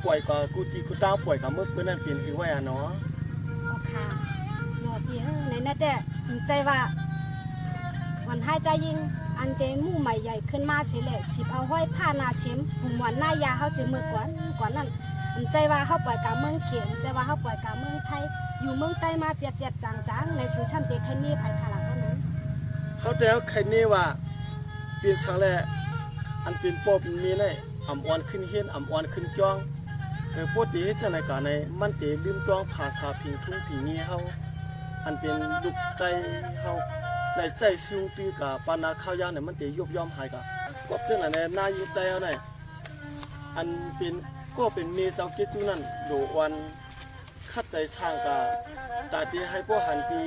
ป่วยกับกูตีกูต้าป่วยกับเมื่อเปื่อนนั่นเปลี่ยนคือว่าเนาะโอเคหนอเดียวในนั้นแต่ใจว่าวันให้ใจยิงอันเจมู่ใหม่ใหญ่ขึ้นมาสิแหละสิบเอาห้อยผ้านาเข็มหุ่มวันหน้ายาเขาจะมือกว่านั้นใจว่าเขาปล่อยกับเมืองเข็มใจว่าเขาปล่อยกับเมืองไทยอยู่เมืองใต้มาเจ็ดจางๆในชูชันเด็กแค่นี้ภายขลังเท่านั้นเขาแต่ใครนี่ว่าเปลี่ยนสังแลอันเป็นปอบมีในอ่ำอ่อนขึ้นเฮียนอ่ำอ่อนขึ้นจ้องปกติจะในการในมันเตลืมจ้องภาษาพิงทุ่งพิงนี้เขาอันเป็นลูกไก่เขาในใจซิวตีกับปานาข้าวยาเนี่ยมันเตยบย่อมหายกับกบเจ้าไหนนายุดได้เอาเนี่ยอันเป็นก็เป็นเมเจ้าเกจูนั่นโดวันคัดใจช่างกับตาตีให้พวกหันตี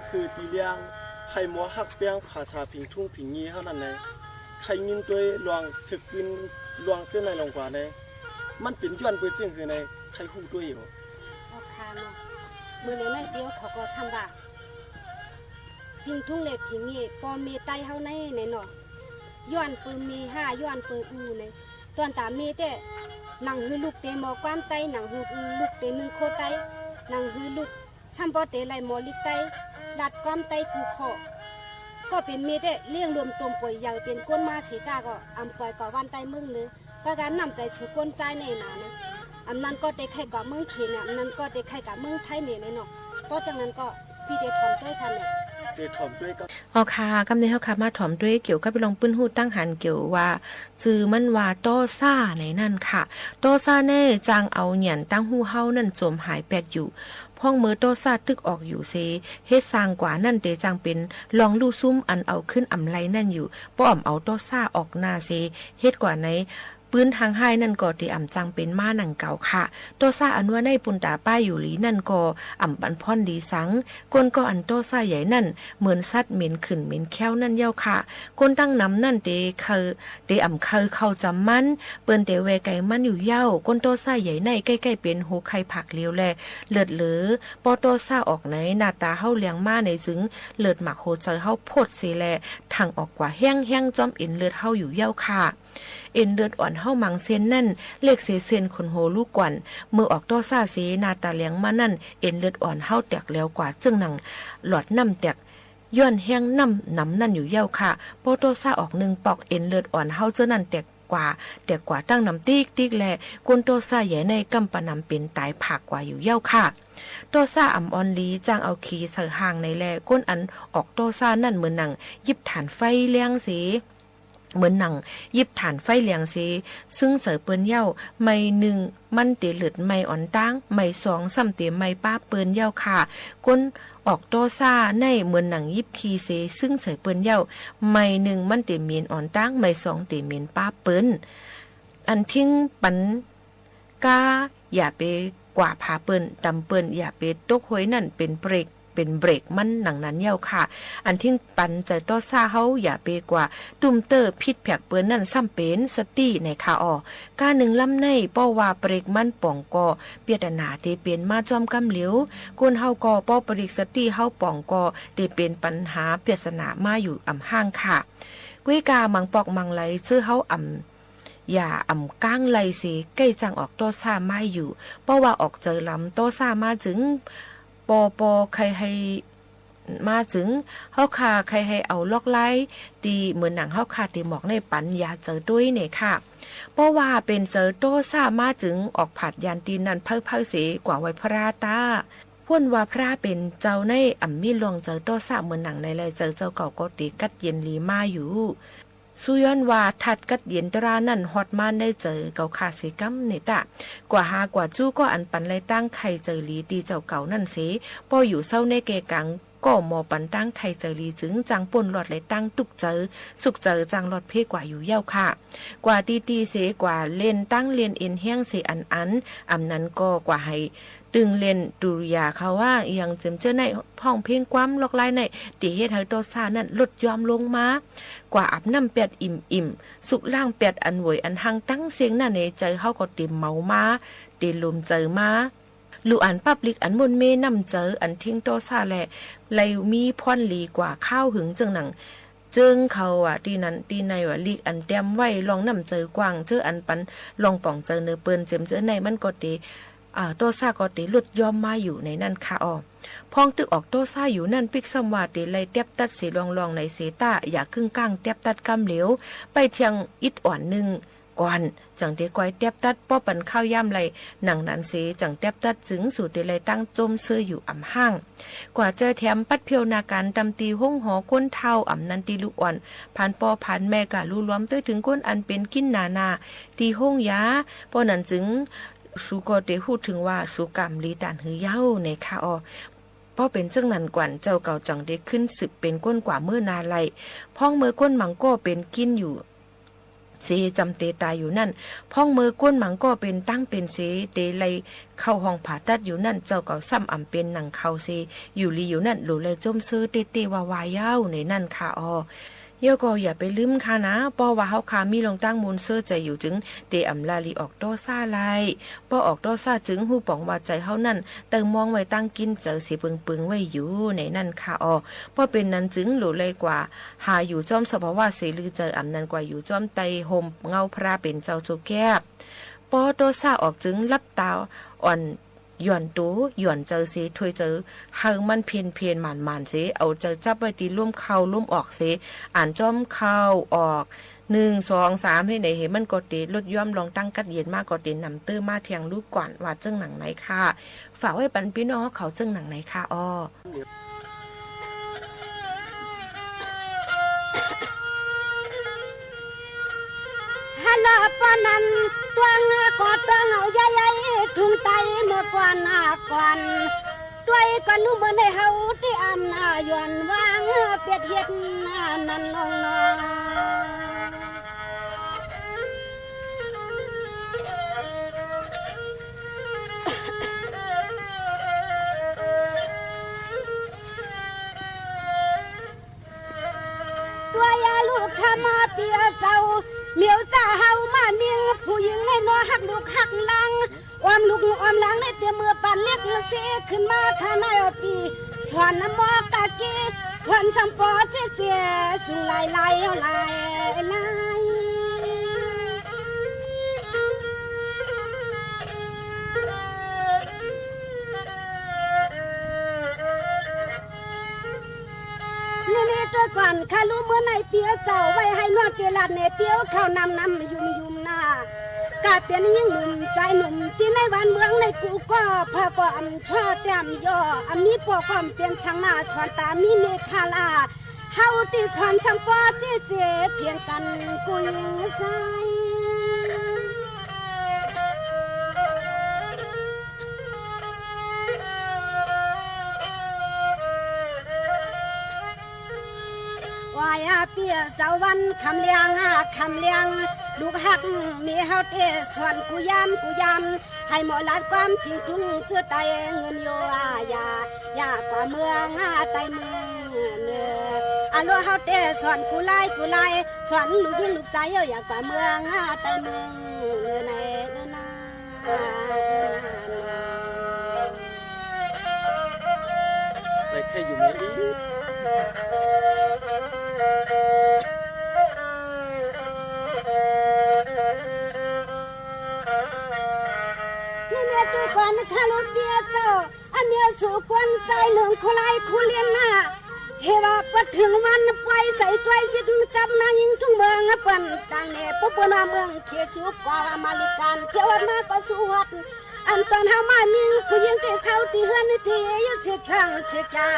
คือตีเลี้ยงให้หมอหักเปียงภาษาพิงทุ่งพิงนี้เท่านั้นเลยใครยินตัวลวงศึกวินลวงเจ้าในลงกว่าในมันเป็นย้อนไปจริงคือในใครคู่ตัวอยู่โอเคเนาะมือในเดียวเขาก็ทำว่าพิงทุ่งเล็กพิงนี้พอมีไตเฮาในเนาะย้อนปืนมี5ย้อนปืนอูในตอนตามีแต่หนังฮือลูกเตหมอความไตหนังฮือลูกเต1โคไตหนังฮือลูกซัมปอเตไหลหมอลิกไตดัดความไตกูขอก็เป็นมีแต่เลี้ยงรวมตัวป่วยใหญ่เป็นก้นมาสีกาก็อำปล่อยก่อวันไตมึงเลยก็การนำใจชื่อก้นใจในหนานะอันนั้นก็ได้ไข่กับเมืองเขียนอันนั้นก็ได้ไข่กับเมืองไทยเนี่ยเนาะก็จากนั้นก็พี่เดทอมด้วยกันเนี่ยเดทอมด้วยก็อ๋อค่ะกำเนิดเฮาค่ะมาถอมด้วยเกี่ยวกับไปลองปื้นหูตั้งหันเกี่ยวว่าจือมันว่าโตซ่าในนั่นค่ะโตซ่าเน่จางเอาหยันตั้งหูเฮานั่นจมหายแปดอยู่ห้องมือโตซ่าตึกออกอยู่เซเฮ็ดสร้างกว่านั่นเตจังเป็นลองลู่ซุ่มอันเอาขึ้นอำไลนั่นอยู่ป้อมเอาโตซ่าออกหน้าเซเฮ็ดกว่าไหนปืนทางไห้นั่นก็ที่อ่ำจังเป็นม้าหนังเก่าค่ะโตซ่าอันว่าในปุ่นตาป้ายอยู่หลีนั่นก็อ่ำปันพ่อนดีสังก้นก็อันโตซ่าใหญ่นั่นเหมือนสัตว์เหม็นขึ้นเหม็นแค้วนั่นเย้าค่ะก้นตั้งน้ำนั่นเตอ่ำเข้าจำมันเปิ้นเตแวไก่มันอยู่เย้าก้นโตซ่าใหญ่ในใกล้ๆเป็นโหไข่ผักเลี้ยวแลเลือดเหลือปอโตซ่าออกไหนหน้าตาเฮาเลี้ยงมาในจึงเลือดหมักโหใจเฮาโพดเสแลทางออกกว่าแห้งจอมเอ็นเลือดเฮาอยู่เย้าค่ะเอ็นเลือดอ่อนเฮามังเส้นนั่นเลขเส้นคนโหลูกกวนเมื่อออกโตซ่าเสนาตาเลี้ยงมานั่นเอ็นเลือดอ่อนเฮาแตกแล้วกว่าจึงหนังหลอดน้ำแตกย้อนแห้งน้ำนั่นอยู่เย้าค่ะโปโตซ่าออก1ปอกเอ็นเลือดอ่อนเฮาเจ้านั่นแตกกว่าตั้งน้ำติ๊กแลกุนโตซ่าใหญ่ในกำปะนำเป็นตายผักกว่าอยู่เย้าค่ะโตซ่าอ่ำออนลีจ้างเอาขีเสือห่างในแลก้นอันออกโตซ่านั่นเหมือนหนังยิบฐานไฟเลี้ยงเสเหมือนหนังยิบฐานไฟเหลียงเสซึ่งเสือเปิ้นเย้าไม่1มันเตเลือดไม่อ่อนตั้งไม่2ซ้ำเตไม่ป้าเปิ้นเย้าค่ะก้นออกโตซ่าในเหมือนหนังยิบขีเสซึ่งเสือเปิ้นเย้าไม่1มันเตเมียนอ่อนตั้งไม่2เตเมียนป้าเปิ้นอันทิ้งปันกาอย่าไปกว่าพาเปิ้นตำเปิ้นอย่าไปตกห้วยนั่นเป็นเบรกมันหนังนั้นเย้าค่ะอันทิ้งปันใจโตซ่าเฮาอย่าไปกว่าตุ้มเตอร์พิษแผกเปิ้นนั่นซ้ำเป็นสติในค่ะอ้อกา1ลำในป้อว่าเบรกมันป่องกอเปียดนาเตเป็นมาจอมกำเหลียวกุนเฮาก็ป้อปริกสติเฮาป่องกอเตเป็นปัญหาเปียสนามาอยู่อำห้างค่ะกุ้ยกามังปอกมังไหลซื้อเฮาอย่าก้างไหลสิใกล้จังออกโตซ่ามาอยู่เพราะว่าออกเจอลำโตซ่ามาถึงปอใครให้มาถึงเฮาคาใครให้เอาลอกไล่ตีเหมือนหนังเฮาคาตีหมอกในปันอย่าเจอด้วยเนี่ยค่ะเพราะว่าเป็นเจอโตซ่ามาถึงออกผัดยานตีนนั่นเพิ่เสกว่าไว้พระตาพ่นว่าพระเป็นเจ้าในมีลวงเจอโตซ่าเหมือนหนังในเลยเจอเจ้าเก่าก็ตีกัดเย็นลีมาอยู่สุย้อนว่าทัดกัดเย็นตรานั่นฮอดมาได้เจอเก่าขาสิกัมเนี่ยตะกว่าหากว่าจู้ก็อันปันไลตั้งไข่เจอลีตีเจ้าเก่านั่นเสป้ออยู่เศร้าในเกกังก็หมอปันตั้งไข่เจอลีจึงจังป่นหลอดไลตั้งตุกเจอสุกเจอจังหลอดเพกว่าอยู่เย้าค่ะกว่าตีเสกว่าเล่นตั้งเรียนเอ็นแห้งเสอันนั้นก็กว่าให้ตึงเล่นดุริยาเขาว่าอย่างเจมเจอในห้องเพลงความลอกไล่ในตีเฮ็ดให้โตซ่านั่นลดยอมลงมากว่าอาบน้ำเป็ดอิ่มสุกล่างเป็ดอันหวยอันหังตั้งเสียงนั่นในใจเฮาก็เต็มเมามาเต็มลมเจอมาลูอันปับลิกอันมนเมนำเจออันทิ้งโตซ่าแหละไลมีพรลีกว่าข้าวหึงจังหนัง จึงเขาที่นั้นที่ในลีกอันแต้มไว้ลองนำเจอกว้างเจออันปันลองป่องเจอเนื้อเปิ้นเจ็มเจอในมันก็ตีโตซ่าก็ตีหลุดยอมมาอยู่ในนั่นค่ะพองตึกออกโตซ่าอยู่นั่นปิกสมวาตีไลเตียบตัดสีลองในเสตาอย่าครึ่งก้างเตียบตัดกำเหลวไปเทียงอิดอ่อนหนึ่งก่อนจังเตก้อยเตียบตัดป้อปันข้าวย่ำไหลหนังนั้นเสจังเตียบตัดจึงสู่เตไลตั้งจมเสื้ออยู่อ่ำห้างกว่าเจอแถมปัดเพียวนาการตำตีห้องหอก้นเท่าอ่ำนันตีลูกอ่อนผ่านปอผ่านแม่กะรู้ล้อมด้วยถึงก้นอันเป็นกินนาตีห้องยาป้อนั้นจึงสุก็ได้พูดถึงว่าสุกรรมลีตานหือเย้าในค่ะเพราะเป็นจังนั้นกวนเจ้าเก่าจังได้ขึ้นสืบเป็นก้นกว่าเมื่อนาไลพ้องเมื่อก้นมังก็เป็นกินอยู่เสจำเตตายอยู่นั่นพ้องเมื่อก้นมังก็เป็นตั้งเป็นเสเตไลเข้าห้องผ่าตัดอยู่นั่นเจ้าเก่าซ้ำอ่ำเป็นหนังเข้าเสอยู่ลีอยู่นั่นหลูเลยจมซื้อเตวาวายเย้าในนั่นค่ะเยอะก็อย่าไปลืมค่ะนะป้อว่าเฮาคามีลงตั้งมูลเสื้อใจอยู่จึงเตอำลาลีออกโตซ่าไลป้อออกโตซ่าจึงฮู้ป่องว่าใจเฮานั่นเติมมองไว้ตั้งกินเจอสิปึงไว้อยู่ในนั่นค่ะป้อเป็นนั้นจึงหลูเลยกว่าหาอยู่จอมสภาวะเสลือเจออำนั้นกว่าอยู่จอมไตห่มเงาพระเป็นเจ้าโจแก้บป้อโตซ่าออกจึงลับตาอ่อนหย่อนตูหย่อนเจอเสถวยเจอเฮามันเพียนหมันเสเอาเจอจับไว้ตีร่วมเข้าร่วมออกเสอ่านจอมเข้าออก1 2 3ให้ไหนเห็นมันก็ตีลดย่อมลองตั้งกัดเย็นมากก็ตีนำตื้อมาเทียงลูกก่อนว่าเจ้งหนังไหนค่ะฝากไว้ปันพี่น้องเขาเจ้งหนังไหนค่ะฮัลโหลปอนันตัวงก็ตัวเงาใหญ่ๆทุ่งไตเมื่อก่อนก่อนด้วยกันนุ่มในเฮาที่อำนาย้อนวางเปียดเฮ็ดนั่นลงนอตัวยาลูกทำมาเปียเจ้าเมียวจ่าเฮามาเมียงผู้หญิงในนอหักลูกหักหลังออมลูกออมหลังในเตียมือปั่นเล็กเสียขึ้นมาข้างในปีสอนน้ำมอกะกีสอนสัมปอเจียสุลายนี่ตัวก่อนข้ารู้เมื่อในเปียเจ้าไว้ให้นวดเกลัดในเปียวข้าวนำยุ่มหน้ากาเป็นยิ่งหนุ่มใจหนุ่มที่ในวันเมืองในกูก็พาก็อำช่อแต้มย่อมีปอความเป็นช่างหน้าชอนตามีเมฆาลาเฮาที่ชอนสัมปอเจเพียงกันกูยิงใจวายเปียเจ้าวันคำเลียงลูกหักมีเฮาเทสวนกูยำให้หมอลัดความพิงทุ่งเชื่อใจเงินโยยากว่าเมืองไตเมืองเนื้อลัวเฮาเทสวนกูไล่สวนลูกยิ่งลูกใจอยากว่าเมืองไตเมืองเนื้อในแต่แค่อยู่ไม่ดีด้วยก่อนข้าลูกเบียเจ้าเมียสู่กวนใจหนึ่งคุไลคุเลียนหน้าเฮว่าปัดถึงวันไปใส่ใจจิตจับนางยิงทุ่งเมืองปันต่างเนปุ๊บนาเมืองเขียชิวกว่ามาลิการเที่ยวมาก็สู้วัดอันตอนเฮามามิงผู้ยิงที่เช้าที่เฮือนที่อยู่เช็คข้างเช็คยา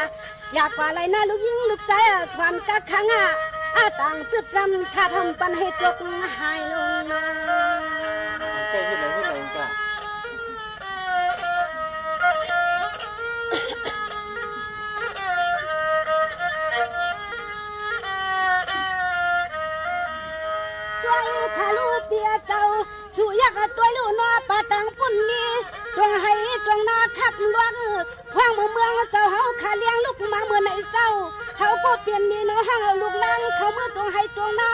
อยากว่าไรนะลูกยิงลูกใจสวรรค์กักขังต่างจุดจำชาทำปันให้ตกหายลงมาใจที่ไหนจ้ะข้าลูกเปียเจ้าชูยักตัวลูกนอปะตังปุ่นนี้ดวงให้ดวงนาขับลวงพวงเมืองเจ้าเฮาขาเลี้ยงลูกมาเมื่อไหนเจ้าเฮาก็เปลี่ยนมีน้องห้างลูกนางเขาเมื่อดวงให้ดวงนา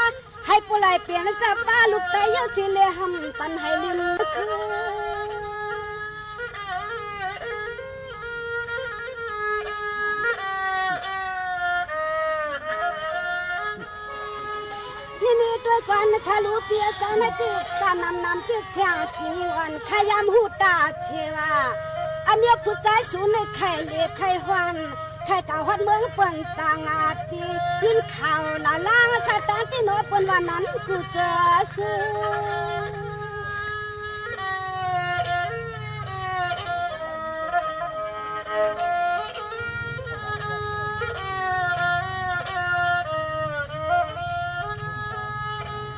ให้ปุไลเปลี่ยนสับป้าลูกไตเยาสิเลหำปันให้ลิมคือ ด้วยกันทะลุเปียเจ้าหน้าที่การนำที่เชียงจีวันขยามหูตาเชวาอาเมียผู้ใจสูในไข่เล็กไข่หวันไข่เก่าฮัดเมืองเปิ่นต่างอาตีขึ้นข่าวละล่างชาตานที่โนเปิ่นวันนั้นกูเจอซื้อ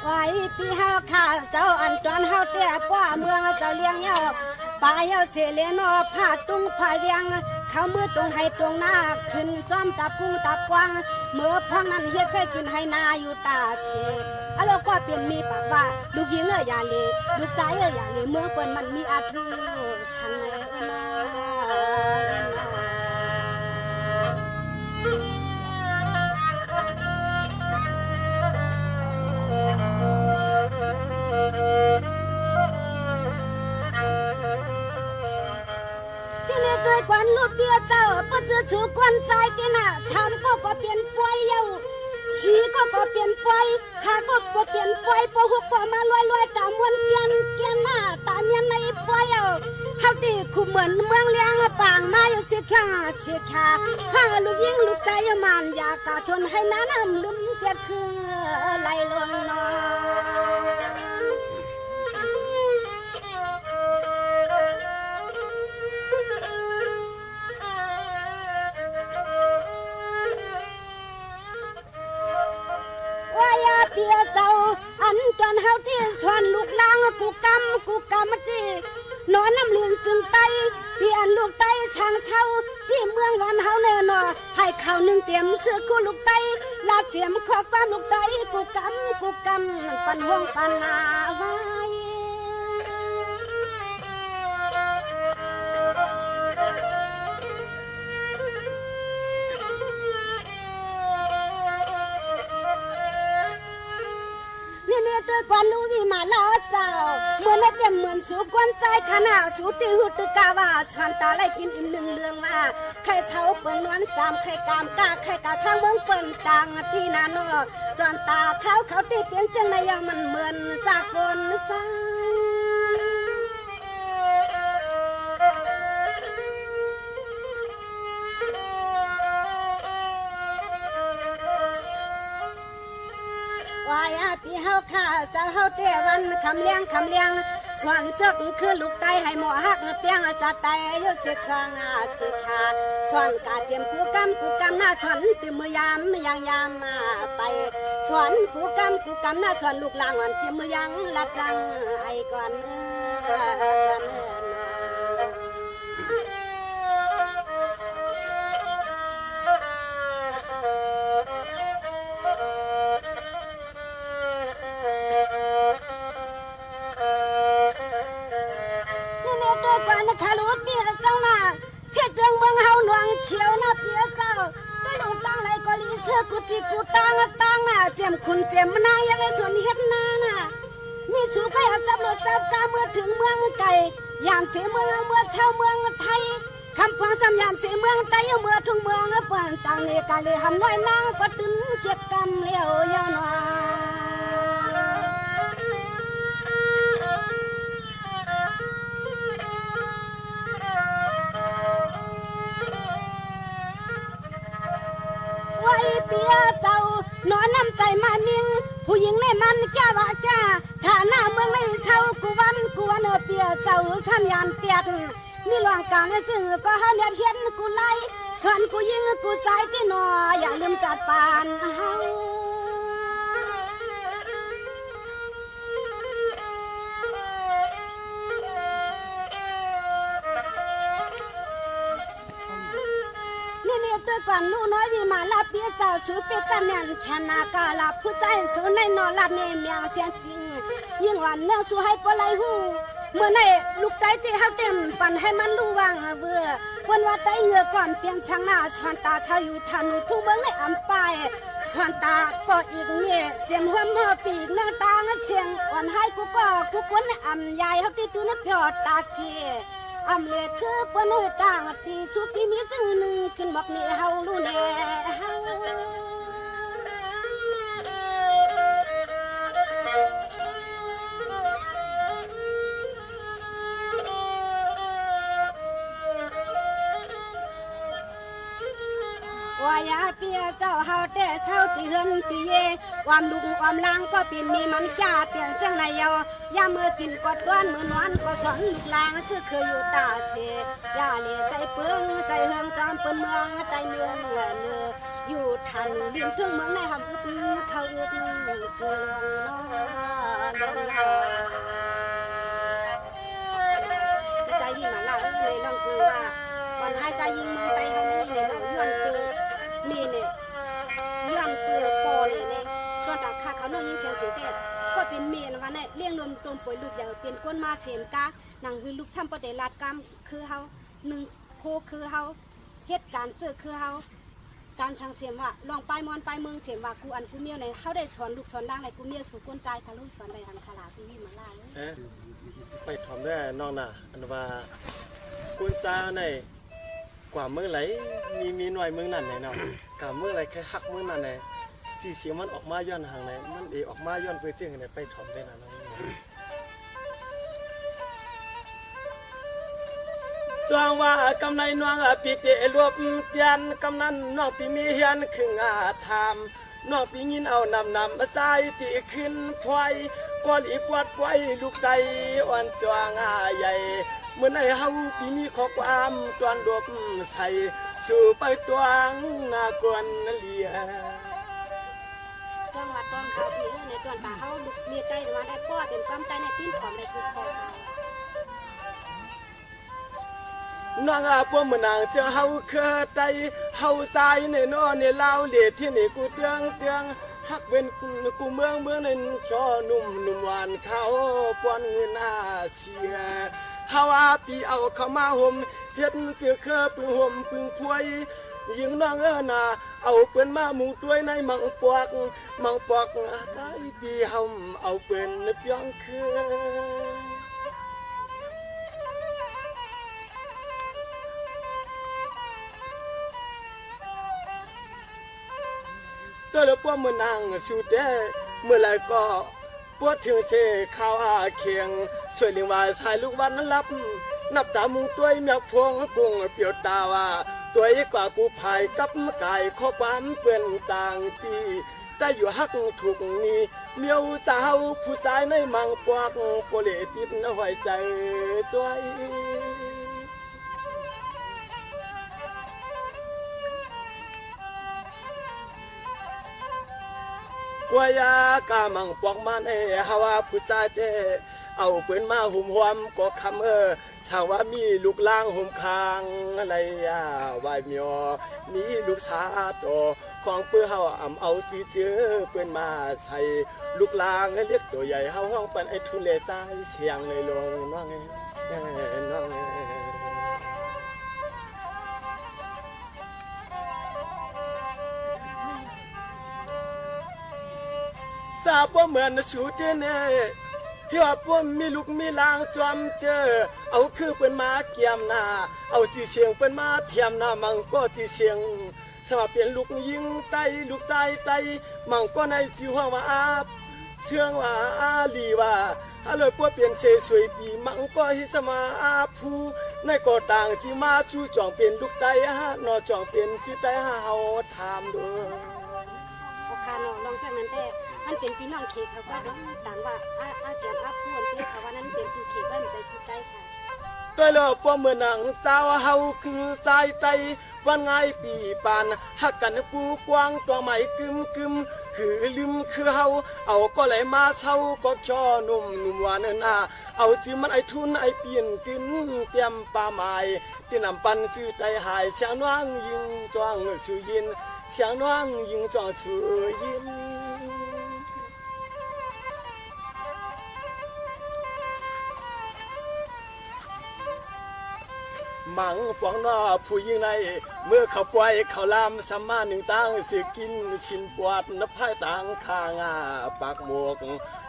ไว้ปีเฮาข้าเจ้าอันตอนเฮาเตี้ยป้าเมืองเจ้าเลี้ยงเฮาป่าเฮาเสเลนอผ้าตุ้งผ้าเวียงเขามือตรงให้ตรงหน้าขึ้นซ้อมตับกุ้งตับกวางเมื่อพังนั้นเฮ็ดใช้กินให้นาอยู่ตาเสกอะแล้วก็เปลี่ยนมีปากว่าลูกหญิงอย่าเลลูกชายอย่าเลเมืองเปิ้นมันมีอาตรูสังเอนาด้วยกวนลูกเบี้ยเจ้าปะเจอถือกวนใจที่น่ะชามก็เปลี่ยนปวยเยาชีก็เปลี่ยนปวยหาก็เปลี่ยนปวยปะหุบก็มาลอยตามวนเกียนหน้าตามยันในปวยเยาเฮาตีคู่เหมือนเมืองเลี้ยงปางมาอยู่สิข้าสิขาหาลูกยิงลูกใจมันอยากกะชนให้น้ำลืมเกิดคือไหลลงนอเปียเจ้าอันจวนเฮาที่ชวนลูกลางกูกำที่นอนน้ำเลืองจึงไตที่อันลูกไตช่างเช่าที่เมืองวันเฮาแน่นอให้ข้าว1เตรียมซื้อกูลูกไตลาเสียมขอความลูกไตกูกำปันห้องปันนาไว้นี่ด้วยกวนลูวีมาลาเจ้าเมื่อนักเรียนเหมือนสูกวนใจขนาดสูตีหุตกาว่าชวนตาไล่กินอิ่ม1เรื่องว่าไข่เช้าเปิ้นนวล3ไข่กามกาไข่กาช่างเมืองเปิ้นต่างที่นาโนดอนตาเขาตีเปลี่ยนจังในยังมันเหมือนสากลซาวายพี่เฮาข้าเจ้าเฮาเตวันคำเลี้ยงส่วนเจ้าคือลูกไตให้หมอฮักเปียงจัดไตอยู่สิครั้งสิขาส่วนกาเจียมกูกำหน้าส่วนติมือยามมาไปส่วนกูกำหน้าส่วนลูกหลางอ่อนติมือยังลักจังไอ้ก่อนคารุเปียเจ้าน่ะเทศเรื่องเมืองเฮาหนวงเขียวน่ะเปียเจ้าได้ลงตั้งไหลก็ลีเสื้อกุฏิกูตั้งน่ะเจียมคุณเจียมนางยังได้ชวนเฮ็ดนาน่ะมีสูไปหาจับรถจับกาเมื่อถึงเมืองไก่ยามเสียเมืองเมื่อเช่าเมืองไทยคำฟังสำยามเสียเมืองไทยเมื่อทุ่งเมืองเปิ้นต่างเลกาเลหำน้อยนางก็ตึงเก็บกำเลี้ยวยาวนาเปียเจ้านอนน้ำใจมามิงผู้หญิงในมันแก่ว่าแก่ถ้าหน้าเมืองในเช่ากูวันเปียเจ้าช้ำยานเปียดมีหลวงกลางสื่อก็เฮาเนี่ยเฮียนกูไล่ส่วนกูยิงกูใจที่นออย่าลืมจัดปานเฮาด้วยก่อนลูกน้อยวิมาลาเปียเจ้าสูเปียตะแม่นแค่นากาลาผู้ใจสูในนอลาเนเมียงเสียงจริงยิ่งวันเนื้อสูให้ปลายหูเมื่อในลูกใจที่เฮาเต็มปั่นให้มันรู้ว่างเบื่อวันว่าไตเหงือก่อนเพียงช่างหน้าชวนตาชาวอยู่ทันผู้เมืองในอำปายชวนตาก็อีกเนี่ยเสียงหัวหม้อปีกน้ำตาเชียงอ่อนให้กูคนในอำยายเฮาที่ตูนเพียวตาเชียอำเลคือปนต่างที่สุดที่มีจึงหนึ่งขึ้นบอกนี่เฮารู้แน่ เปียเจ้าเฮาแต่เช้าตีเฮือนตีเยความลุงความลางก็เป็นมีมันจ้าเปลี่ยนจังไหนยามือกินกอดก้อนมือนวลก็สอนลูกลางชื่อเคยอยู่ตาเชยาเหลียใจเปิ้งใจเฮืองจอมเปิ้นเมืองใจเมืองเนื้ออยู่ทันลินถึงเมืองในหำอึดเขาอึดเกินใจยิ่งมาละในน้องคือว่าวันหายใจยิ่งเมืองไตเขานี่ในน้องย้อนคือนี่เนี่ยย้อนคือปอเลยเนี่ยตอนตาข้าเขาน้องยิ่งเสียงเสียงแก่ก็เป็นเมียนวันนี้เลี้ยงนมตมป่วยลูกอย่างเป็นก้นมาเฉียนกาหนังคือลูกทำประเดี๋ยวลาดกรรมคือเฮาหนึ่งโคคือเฮาเหตุการณ์เจอคือเฮาการช่างเฉียมว่าลองไปมอนไปเมืองเฉียมว่ากูอันกูเมียวในเขาได้สอนลูกสอนด่างในกูเมียวสู่ก้นใจทะลุสอนในทางคาราที่นี่มาล่าไปทำได้น้องน่ะอันว่าก้นจ้าในกว่าเมื่อไหร่มีหน่วยเมืองนั่นไหนเนาะกว่าเมื่อไหร่แค่หักเมืองนั่นไหนจีเสียงมันออกมาย้อนห่างไหนมันออกมาย้อนเพื่อเจ้าไหนไปทำได้นะน้องจางว่ากำในน้องปีเตะรวบเตียนกำนั้นน้องปีมีเฮียนครึ่งทำน้องปียินเอานำใจตีขึ้นพวยก้อนอีปวดไว้ลูกใดอ่อนจวงใหญ่เมื่อในเฮาปีมีข้อความตอนดบใส่สู่ไปตวงนากวนเลียตอนว่าตอนเขาพี่ในตอนตาเขาเมียใจว่าได้ป้อเป็นความใจในปิ้นของในคือคอน้องพวกมันนางจะเฮาเคยใจเฮาใจในนอในลาวเลียที่นี่กูเตืองฮักเป็นกูเมืองในชอนุ่มหวานเขาปอนเงินเสียเฮาปีเอาเข้ามาห่มเฮ็ดเสือเคยปึงห่มปึงพวยยิงน้องน่ะเอาเปิ้นมามุงตัวในมังปอกใจปีเฮาเอาเปิ้นเปียงคือตัวละพวกมันนางสุดเด้เมื่อไรก็ปวดถึงเสข้าวเคียงสวยเลี้ยงว่าชายลูกวันนั้นรับนับตามุงตัวเมียพวงกุ้งเปียวตาว่าตัวอีกว่ากูภายกับกายข้อความเปื่อนต่างตีแต่อยู่ฮักถูกนี้เมียวสาวผู้ชายในมังปวกโปเลติดหัวใจจ้อยกวยากามังปอกมันฮาวาผู้ใจเตเอาเปิ้นมาหุ่มหวมก็คำชาวว่ามีลูกล่างหุ่มคางอะไรวายเมียมีลูกสาโตของเปื้อเฮาเอาจีเจอเปิ้นมาใส่ลูกล่างเรียกตัวใหญ่เฮาห้องเป็นไอ้ทุเลใจเสียงเลยลงน้องน้องทราบว่าเหมือนสูเจเน่ที่ว่าพวกมีลูกมีลางจอมเจอเอาคือเป็นมาเกียมหน้าเอาจีเสียงเป็นมาเทียมหน้ามังก็จีเสียงสมาเปลี่ยนลูกยิงไตลูกใจไตมังก็ในจีหัวว่าอาเชื่องว่าอาลีว่าฮัลโหลพวกเปลี่ยนเสสวยปีมังก็ฮิสมาอาผู้ในก็ต่างจีมาจูจ่องเปลี่ยนลูกไตนอจ่องเปลี่ยนจีไตเฮาถามด้วยโอคาโนลองจากนั้นแต่มันเป็นพี่น้องเขตเขาก็ต้องต่างว่าอาเกียนอาพูนเขตเขาว่านั้นเป็นจูเขตบ้านใจจิตใจค่ะตัวเราพวกเมื่อนังเจ้าเฮาคือสายไตวันไงปีปานหักกันปูกวางตัวใหม่กึมคือลืมคือเฮาเอาก็ไหลมาเช่าก็ชอนุ่มหวานน่าเอาจือมันไอทุนไอเปลี่ยนกินเตรียมปลาไม้ที่นำปันชื่อใจหายเสียงน้องยิงจวงสุยินเสียงน้องยิงจวงสุยินมังปองนอผู้ยิ่งในเมื่อเขาปล่อยเขาลามสัมมาหนึ่งตั้งสิกินชินปวดนับไพ่ต่างข้างปากหมวก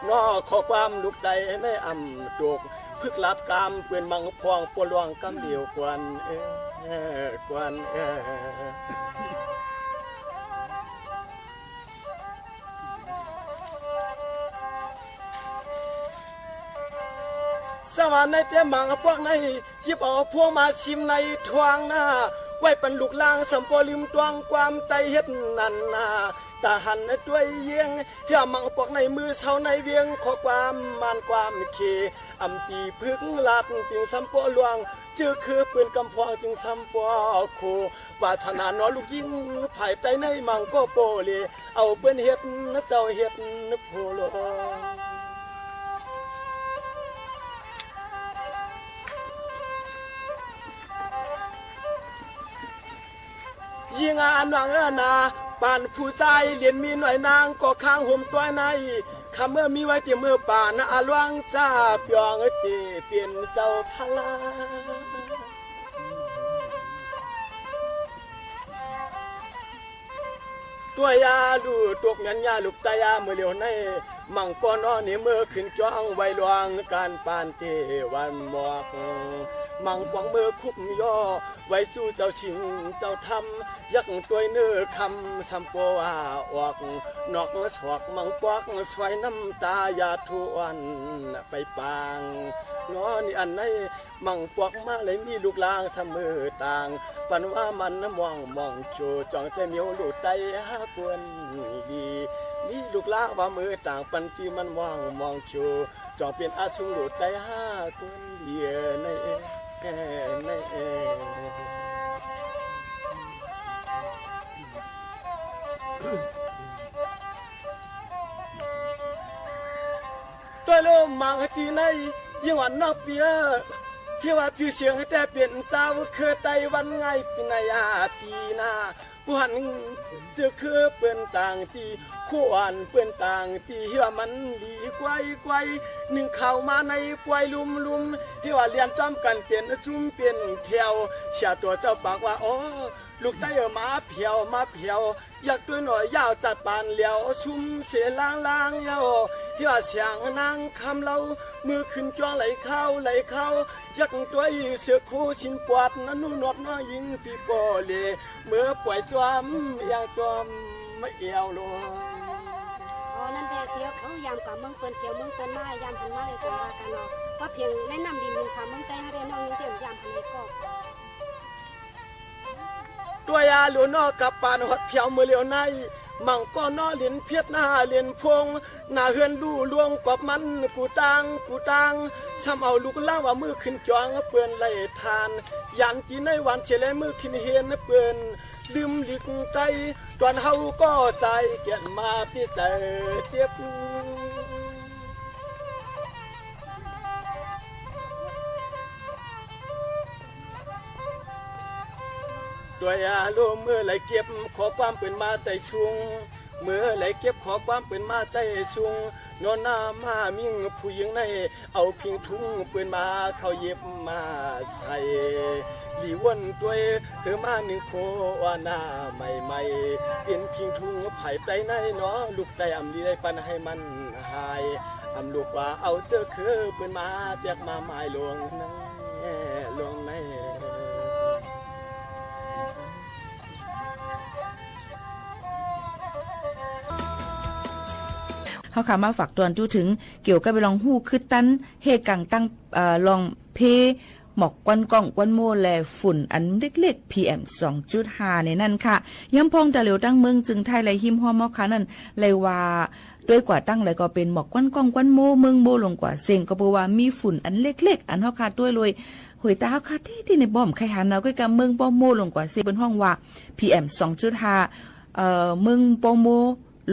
นอขอความลุกใดในอ่ำตกพึกลัดกามเปื่อนมังพวงปวดลวงกำเดียวกวนกวนสวรรค์ในเตี้ยมังพวกในยิบเอาพวงมาชิมในทวงหน้า ไว้ปันลูกลางสัมปอลิมตวงความใจเฮ็ดนั่นนาตาหันด้วยเยียงเฮียมังปอกในมือเสาในเวียงขอความมันความเคอำตีพึกลาดจึงสัมปอหลวงเจอคือปืนกำพองจึงสัมปอโควาสนาน้อลูกยิงภายใต้ในมังก็โปเลเอาเปิ้นเฮ็ดเจ้าเฮ็ดโพโลยิงนางนาปานผู้ใจเลียนมีหน่อยนางก็ข้างห่มตัวในคำเมื่อมีไว้เตรียมมือป่านะอาลวงจ้าเปียงเตเปลี่ยนเจ้าพลาตัวยาดูตกยันยาลูกตายาเมื่อเลียวในมังกรอ้อนี่เมื่อขึ้นจ้องไว้ลวงการปานเทวันหมอกมังกวางเมื่อคุบย่อไว้จู่เจ้าชิงเจ้าทำยักตัวเนื้อคำสัมปวาออกนอกสวกมังปอกสวยน้ำตายาทวนไปปางง้อนี่อันไหนมังปอกมาเลยมีลูกลางเสมอต่างปันว่ามันมองโชจ้องใจเหนียวลูกไตหากวนดีมีลูกลางว่ามือต่างปันจีมันมองโชจ้องเป็นอาสุงลูกไตหากวนเดียในตัวโลมังตีในยิ่งวันนอกเปียที่ว่าชื่อเสียงให้แต่เปลี่ยนเจ้าคือไตวันไงปีนายาปีนาผู้หันจะคือเปื้อนต่างที่คู่อันเปื้อนต่างที่ว่ามันดีกว่าหนึ่งเข้ามาในป่วยลุมที่ว่าเรียนจอมกันเปลี่ยนซุ่มเปลี่ยนแถวเสียตัวเจ้าปากว่าโอ้ลูกไตมาเพียวอยากตัวหน่อยยาวจัดปานเหลียวซุ่มเสียล้างเยาที่ว่าเสียงนางคำเรามือขึ้นจ้องไหลเข้าอยากตัวเสือคู่ชินปวดนั่นนู่นนอดน้อยยิงปีโปเลเมื่อป่วยจอมอยากจอมไม่เอวลงนั่นแต่เดียวเขายามกับมึงเปิ้นเที่ยวมึงเปิ้นมายามหันมาเลยจังว่ากันเนาะว่าเพียงแนะนำดินมึงค่ะมึงใจให้ได้น้องยังเตรียมยามหันเลยก็ตัวยาหลวนอกับปานหดเพียวมือเลียวในมังก็นอเลียนเพียดหน้าเลียนพงหน้าเฮือนดูลวงกอบมันกูตังซ้ำเอาลูกล่างว่ามือขึ้นจองเปื่อนไหลทานยันกินในวันเฉลยมือขึ้นเฮียนเปื่อนลืมหลิกใจตอนเฮาก็ใจเกียนมาพี่ใจเจ็บด้วยอารมณ์เมื่อไหลเก็บขอความเป็นมาใจชุงเมื่อไหลเก็บขอความเป็นมาใจชุงนอนหน้ามามิ่งผู้หญิงในเอาพิงทุ่งปืนมาเขาเย็บมาใส่ลีวนตัวเธอมาหนึ่งโควาหน้าใหม่เป็นพิงทุ่งไผ่ไปในเนาะลูกใจอำลีได้ปันให้มันหายอำลูกว่าเอาเจอคือปืนมาเปียกมาหมายลวงในเขาขามาฝากตวนจู้ถึงเกี่ยวกับไปลองหู้คือตันเฮกังตั้งลองเพหมอกกวนกล้องกวนโมแลฝุ่นอันเล็กๆ PM 2.5 ในนั่นค่ะย้ำพองแต่เหลียวตั้งเมืองจึงไทยไหลหิมหัวหมอกขานั่นเลยว่าด้วยกว่าตั้งเลยก็เป็นหมอกกวนกล้องกวนโมเมืองโมลงกว่าเสียงก็เพราะว่ามีฝุ่นอันเล็กๆอันเฮาขาดด้วยเลยหวยตาเฮาขาดที่ในบ่อมไข่หันเอาก็กับเมืองปอโมลงกว่าเสียงบนห้องว่า PM 2.5 เมืองปอโม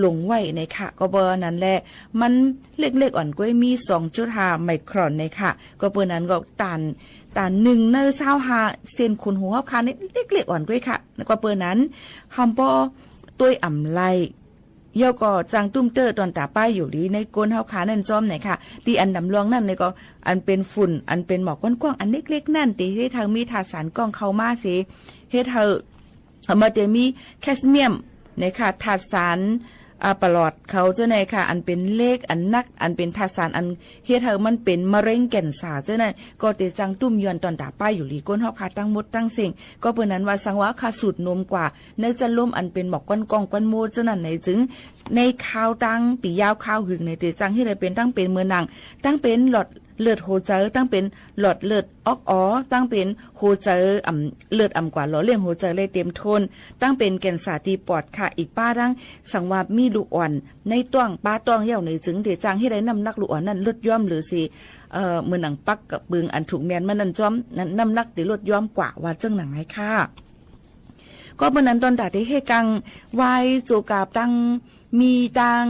ลงไว้ในค่ะก็เบอร์นั้นแหละมันเล็กๆอ่อนกล้วยมี 2.5 ไมครอนในค่ะก็เบอร์นั้นก็ตาน1เนอ25เซนคูณหัวค่ะนี่เล็กๆอ่อนกล้วยค่ะแล้วก็เบอร์นั้นหอมปอต้วยอ่ำไลเยาก็จังตุ้มเตอร์ตอนตาป้ายอยู่ดีในก้นเฮาขานั่นจอมไหนค่ะที่อันดำรองนั่นเลยก็อันเป็นฝุ่นอันเป็นหมอกกว้างๆอันเล็กๆนั่นตีให้ทางมีถาดสารกล้องเข้ามาสิเฮ็ดเฮามาเตมีแคสเมียมในค่ะถาดสารปลอดเขาเจ้าไหนค่ะอันเป็นเลขอันนักอันเป็นทาสารอันเฮ็ดเฮามันเป็นมะเร็งแก่นสาเจ้าไหนก็เตจังตุ้มยวนตอนตาป้ายอยู่ลีก้นเฮาค่ะตั้งหมดตั้งเสียงก็เปิ้นนั้นว่าสังว่าค่ะสูตรนมกว่าเนื้อจะล้มอันเป็นหมอกก้อนกองก้อนโมเจ้านั้นไหนจึง ในข่าวตั้งปียาวข่าวหึงในเตจังที่เลยเป็นตั้งเป็นเมืองนางตั้งเป็นหลอดเลือดโฮเจอตั้งเป็นหลอดเลือดออกอ๋อตั้งเป็นโฮเจอเลือดกว่าหล่อเลี้ยงโฮเจอเลยเต็มทนตั้งเป็นแก่นสาตีปอดค่ะอีกป้าดังสังว่ามีลูกอ่อนในต้องป้าต้องเหี่ยวในจึงเตจังที่ได้นำนักลูกอ่อนนั้นลดย่อมหรือสิเมืองหนังปักกับบึงอันถูกแมนมันนั่นจอมนั้นน้ำนักได้ลดย่อมกว่าว่าจังหนังไงค่ะก็เมื่อนั้นตอนดาได้ให้กังวายโจกาบตั้งมีตัง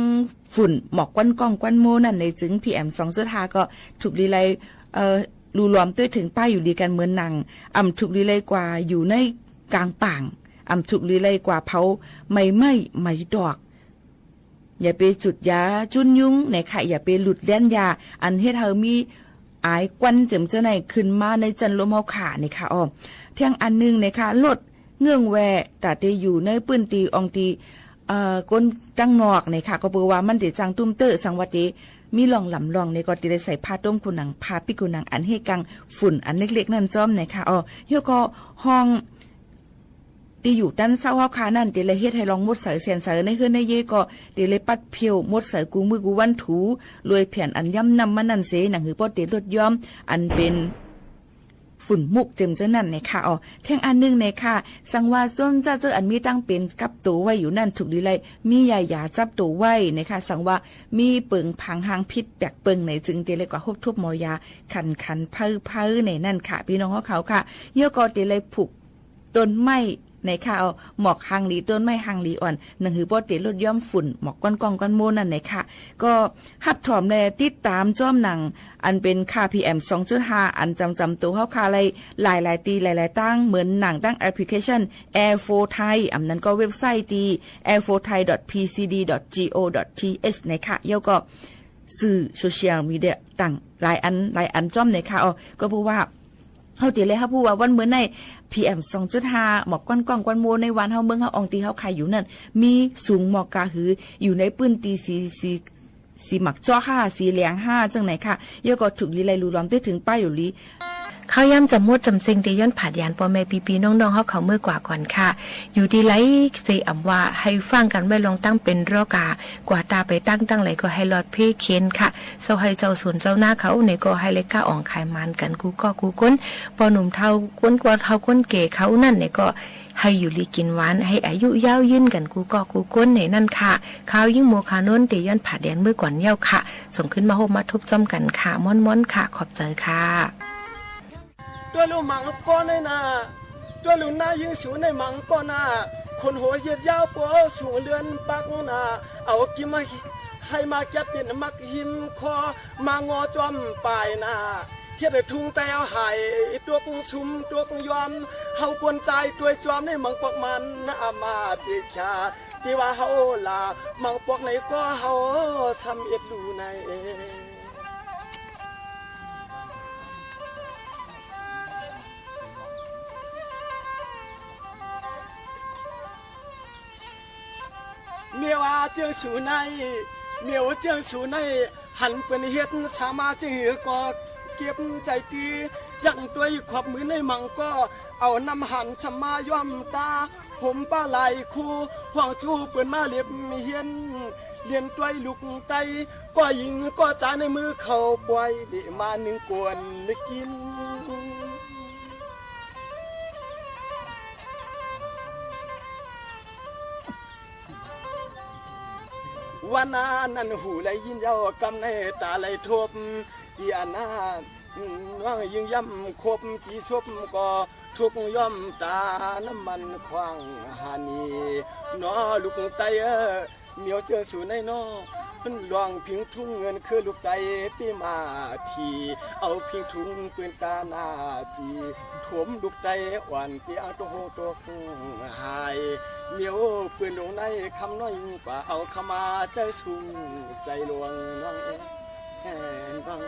ฝุ่นหมอกควันกล้องควันโมนั่นในจึง PM 2.5 ก็ถูกลีไลรูรวมด้วยถึงป้ายอยู่ดีกันเหมือนหนังถูกลีไลกว่าอยู่ในกลางป่างถูกลีไลกว่าเผาไม่ดอกอย่าไปจุดยาจุนยุงในค่ะอย่าไปหลุดเลี้ยนยาอันเฮ็ดเฮามีอายควันเจิมเจ้าไหนขึ้นมาในจันลมเฮาขาในค่ะอ้อเที่ยงอันนึงในค่ะลดเงื่องแวแต่ได้อยู่ในปื้นตีอองตีก้นจังนอกในค่ะก็เปว่ามันเดจังตุ้มเตอสังวัติมีหลองหลำลองในก็ติได้ใส่ผ้าต้มคุณหนังผ้าปิกุนังอันให้กังฝุ่นอันเล็กๆนั่นจ้อมในค่ะอ๋อยก็ห้องที่อยู่ด้านเศร้าเฮาคานั่นเดเลยเฮ็ดให้ลองมดเสือเสียนเสือในคืนในเยก็เดเลยปัดเพียวมดเสือกูมือกูวันถูรวยเพียนอันย่ำนำมันนั่นเสหนังหือปอดเดลดย้อมอันเป็นฝุ่นมุกเจิมเจ้านั่นในค่ะอ๋อแท่งอันนึงในค่ะสังว่าส้นจะเจออันมีตั้งเป็นกับตัวไว้อยู่นั่นถูกดีเลยมียายาจับตัวไว้ในค่ะสังว่ามีเปิงพังหางพิษแปลกเปิงในจึงเตเลยกว่าฮบทุบมอยาขันเพ้อในนั่นค่ะพี่น้องเขาค่ะเยอะก็เตเลยผูกต้นไม้ในค่ะเอาหมอกหางหลีต้นไม้หางหลีอ่อนหนังหือปอดเตลดย่อมฝุ่นหมอกก้อนโมนั่นในค่ะก็หับถอมในติดตามจ้อมหนังอันเป็นค่า PM 2.5 อันจำตัวเข้าค่าหลายตีหลายตั้งเหมือนหนังตั้งแอปพลิเคชัน Air 4 Thai อันนั้นก็เว็บไซต์ตี air4thai.pcd.go.th ในค่ะเยาก็สื่อโซเชียลมีเดียต่างหลายอันจ้อมในค่ะก็พูดว่าเขาเดี๋ยวเลยครับพูดว่าวันเหมือนใน PM 2.5 หมอกก้อนโมในวันเฮาเมืองเฮาอองตีเฮาขายอยู่นั่นมีสูงหมอกกาหืออยู่ในปื้นตีสีหมักจ้อ5สีเหลียง5จังไหนค่ะเยอะก็ถูกลีไลรูล้อมได้ถึงป้ายอยู่ลีข้าวย่ำจำมดจำเซ็งตีย้อนผาดยานปอแม่ปีน้องๆเขาเมื่อกว่าก่อนค่ะอยู่ดีไลเสอำว่าให้ฟังกันไว้ลองตั้งเป็นรอกากว่าตาไปตั้งไหลก็ให้รอดเพ่เค้นค่ะเซาให้เจ้าสวนเจ้าหน้าเขาในก็ให้เล็กก้าอ่องขายมันกันกูก้นพอหนุ่มเท่าก้นกว่าเท่าก้นเก๋เขานั่นในก็ให้อยู่ลีกินหวานให้อายุยาวยืนกันกูก้นในนั่นค่ะข้าวยิ่งโมคาโน้นตีย้อนผาดแดนเมื่อก่อนเย้าค่ะส่งขึ้นมาโฮมาทุบจ้อมกันค่ะม้อนค่ะขอบใจค่ะตัวลูมังก้อนในนาตัวลูนายิงสูในมังก้อนนาคนหัวเหยียดยาวปัวสูงเลือนปักนาเอากิมาให้มาแกะเป็นมักหิมคอมางอจอมปลายนาเฮ็ดให้ทุ่งแต่เอาหายตัวกชุมตัวกยอมเฮากวนใจตัวจอมในมังปอกมันอามาติชาที่ว่าเฮาลามังปอกไหนก็เฮาทำเอ็ดดูในเมียว่าเจ้าชูในเมียวเจ้าชูในหันเป็นเฮ็ดชามาจื้อก็เก็บใจตียังตัวขอบมือในมังก็เอาน้ำหันสมาย่อมตาผมป้าไหลคู่ห่วงจูเปิ่นมาเล็บเฮียนเลียนตัวลูกไตก็ยิงก็จาในมือเขาปล่อยเดมาหนึ่งกวนไม่กินวันนั้นหูไหลยินเย้ากำในตาไหลทบที่อันนาว่างยิงย่ำคบที่ชบก็ทุกย่อมตาน้ำมันควางหานีนอลูกไตเมียวเจอสูในนอมันลองพิงทุ่งเงินคือลูกไตปีมาทีเอาพิงทุ่งปืนตาหน้าจีถมลูกไตอ่อนที่เอาตัวโหตัวหายเมียวปืนลงในคำน้อยกว่าเอาเข้ามาใจสูงใจลวงน้องน้อง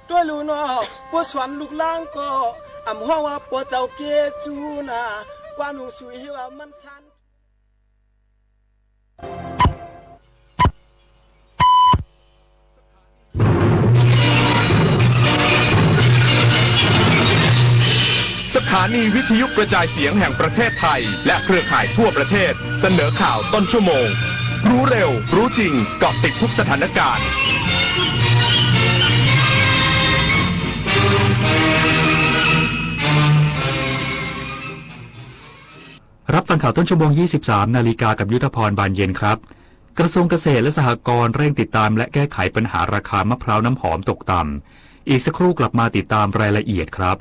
ตัวลูนอปัวสวนลูกล่างก็อำห้องว่าปัวเจ้าเกจูนากว่าหนูสวยว่ามันชัน านีวิทยุกระจายเสียงแห่งประเทศไทยและเครือข่ายทั่วประเทศเสนอข่าวต้นชั่วโมงรู้เร็วรู้จริงเกาะติดทุกสถานการณ์รับฟังข่าวต้นชั่วโมง 23 นาฬิกากับยุทธพรบานเย็นครับกระทรวงเกษตรและสหกรณ์เร่งติดตามและแก้ไขปัญหาราคามะพร้าวน้ำหอมตกต่ำอีกสักครู่กลับมาติดตามรายละเอียดครับ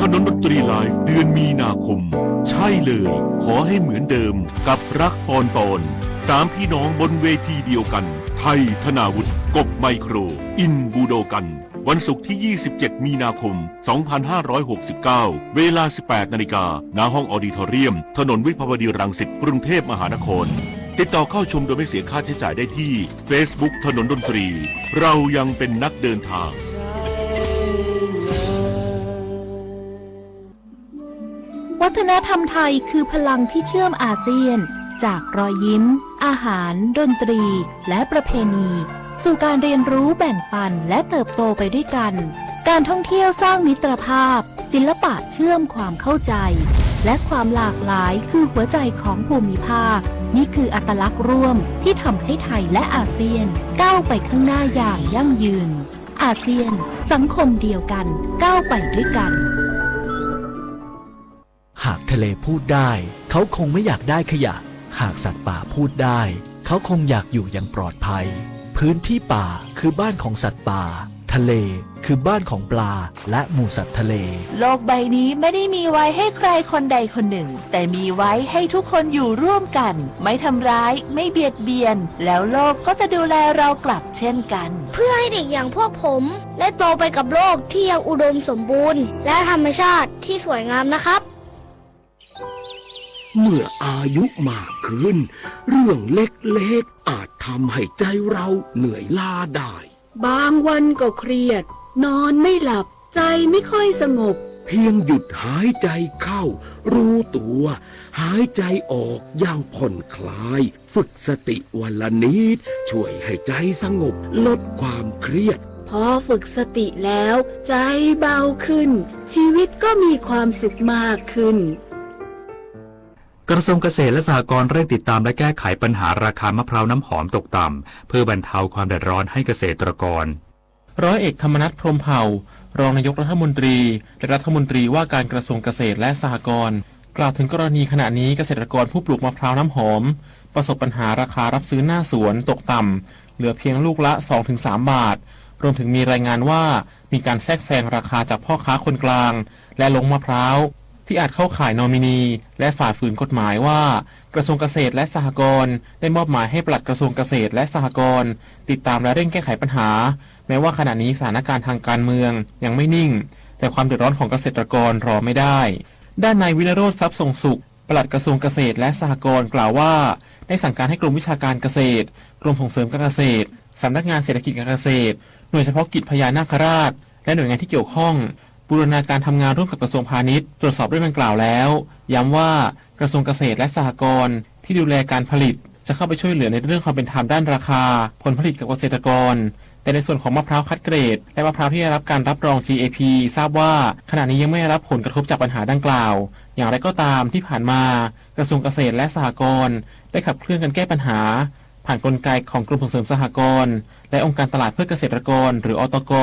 ถนนดนตรีไลฟ์เดือนมีนาคมใช่เลยขอให้เหมือนเดิมกับรักปอนสามพี่น้องบนเวทีเดียวกันไทยธนาวุฒิกบไมโครอินบูโดกันวันศุกร์ที่ 27 มีนาคม 2569 เวลา 18 นาฬิกาณห้องออดิทอเรียมถนนวิภาวดีรังสิตกรุงเทพมหานครติดต่อเข้าชมโดยไม่เสียค่าใช้จ่ายได้ที่ Facebook ถนนดนตรีเรายังเป็นนักเดินทางวัฒนธรรมไทยคือพลังที่เชื่อมอาเซียนจากรอยยิ้มอาหารดนตรีและประเพณีสู่การเรียนรู้แบ่งปันและเติบโตไปด้วยกันการท่องเที่ยวสร้างมิตรภาพศิลปะเชื่อมความเข้าใจและความหลากหลายคือหัวใจของภูมิภาคนี่คืออัตลักษณ์ร่วมที่ทำให้ไทยและอาเซียนก้าวไปข้างหน้าอย่างยั่งยืนอาเซียนสังคมเดียวกันก้าวไปด้วยกันหากทะเลพูดได้เขาคงไม่อยากได้ขยะหากสัตว์ป่าพูดได้เขาคงอยากอยู่อย่างปลอดภัยพื้นที่ป่าคือบ้านของสัตว์ป่าทะเลคือบ้านของปลาและหมู่สัตว์ทะเลโลกใบนี้ไม่ได้มีไว้ให้ใครคนใดคนหนึ่งแต่มีไว้ให้ทุกคนอยู่ร่วมกันไม่ทำร้ายไม่เบียดเบียนแล้วโลกก็จะดูแลเรากลับเช่นกันเพื่อให้เด็กอย่างพวกผมได้โตไปกับโลกที่ยังอุดมสมบูรณ์และธรรมชาติที่สวยงามนะครับเมื่ออายุมากขึ้นเรื่องเล็กๆอาจทำให้ใจเราเหนื่อยล้าได้บางวันก็เครียดนอนไม่หลับใจไม่ค่อยสงบเพียงหยุดหายใจเข้ารู้ตัวหายใจออกอย่างผ่อนคลายฝึกสติวันละนิดช่วยให้ใจสงบลดความเครียดพอฝึกสติแล้วใจเบาขึ้นชีวิตก็มีความสุขมากขึ้นกระทรวงเกษตรและสหกรณ์เร่งติดตามและแก้ไขปัญหาราคามะพร้าวน้ำหอมตกต่ำเพื่อบรรเทาความเดือดร้อนให้เกษตรกรร้อยเอกธรรมนัส พรหมเผ่ารองนายกรัฐมนตรีและรัฐมนตรีว่าการกระทรวงเกษตรและสหกรณ์กล่าวถึงกรณีขณะนี้เกษตรกรผู้ปลูกมะพร้าวน้ำหอมประสบปัญหาราคารับซื้อหน้าสวนตกต่ำเหลือเพียงลูกละ 2-3 บาทรวมถึงมีรายงานว่ามีการแทรกแซงราคาจากพ่อค้าคนกลางและลงมะพร้าวที่อาจเข้าข่ายนอมินีและฝ่าฝืนกฎหมายว่ากระทรวงเกษตรและสหกรณ์ได้มอบหมายให้ปลัดกระทรวงเกษตรและสหกรณ์ติดตามและเร่งแก้ไขปัญหาแม้ว่าขณะนี้สถานการณ์ทางการเมืองยังไม่นิ่งแต่ความเดือดร้อนของเกษตรกรรอไม่ได้ด้านนายวินโรจน์ทรัพย์ส่งสุขปลัดกระทรวงเกษตรและสหกรณ์กล่าวว่าได้สั่งการให้กรมวิชาการเกษตรกรมส่งเสริมการเกษตรสำนักงานเศรษฐกิจการเกษตรหน่วยเฉพาะกิจพญานาคราชและหน่วยงานที่เกี่ยวข้องบูรณาการทำงานร่วมกับกระทรวงพาณิชย์ตรวจสอบเรื่องดังกล่าวแล้วย้ำว่ากระทรวงเกษตรและสหกรณ์ที่ดูแลการผลิตจะเข้าไปช่วยเหลือในเรื่องความเป็นธรรมด้านราคาผลผลิตกับเกษตรกรแต่ในส่วนของมะพร้าวคัดเกรดและมะพร้าวที่ได้รับการรับรอง GAP ทราบว่าขณะนี้ยังไม่ได้รับผลกระทบจากปัญหาดังกล่าวอย่างไรก็ตามที่ผ่านมากระทรวงเกษตรและสหกรณ์ได้ขับเคลื่อนกันแก้ปัญหาผ่านกลไกของกรมส่งเสริมสหกรณ์และองค์การตลาดเพื่อเกษตรกรหรืออตก.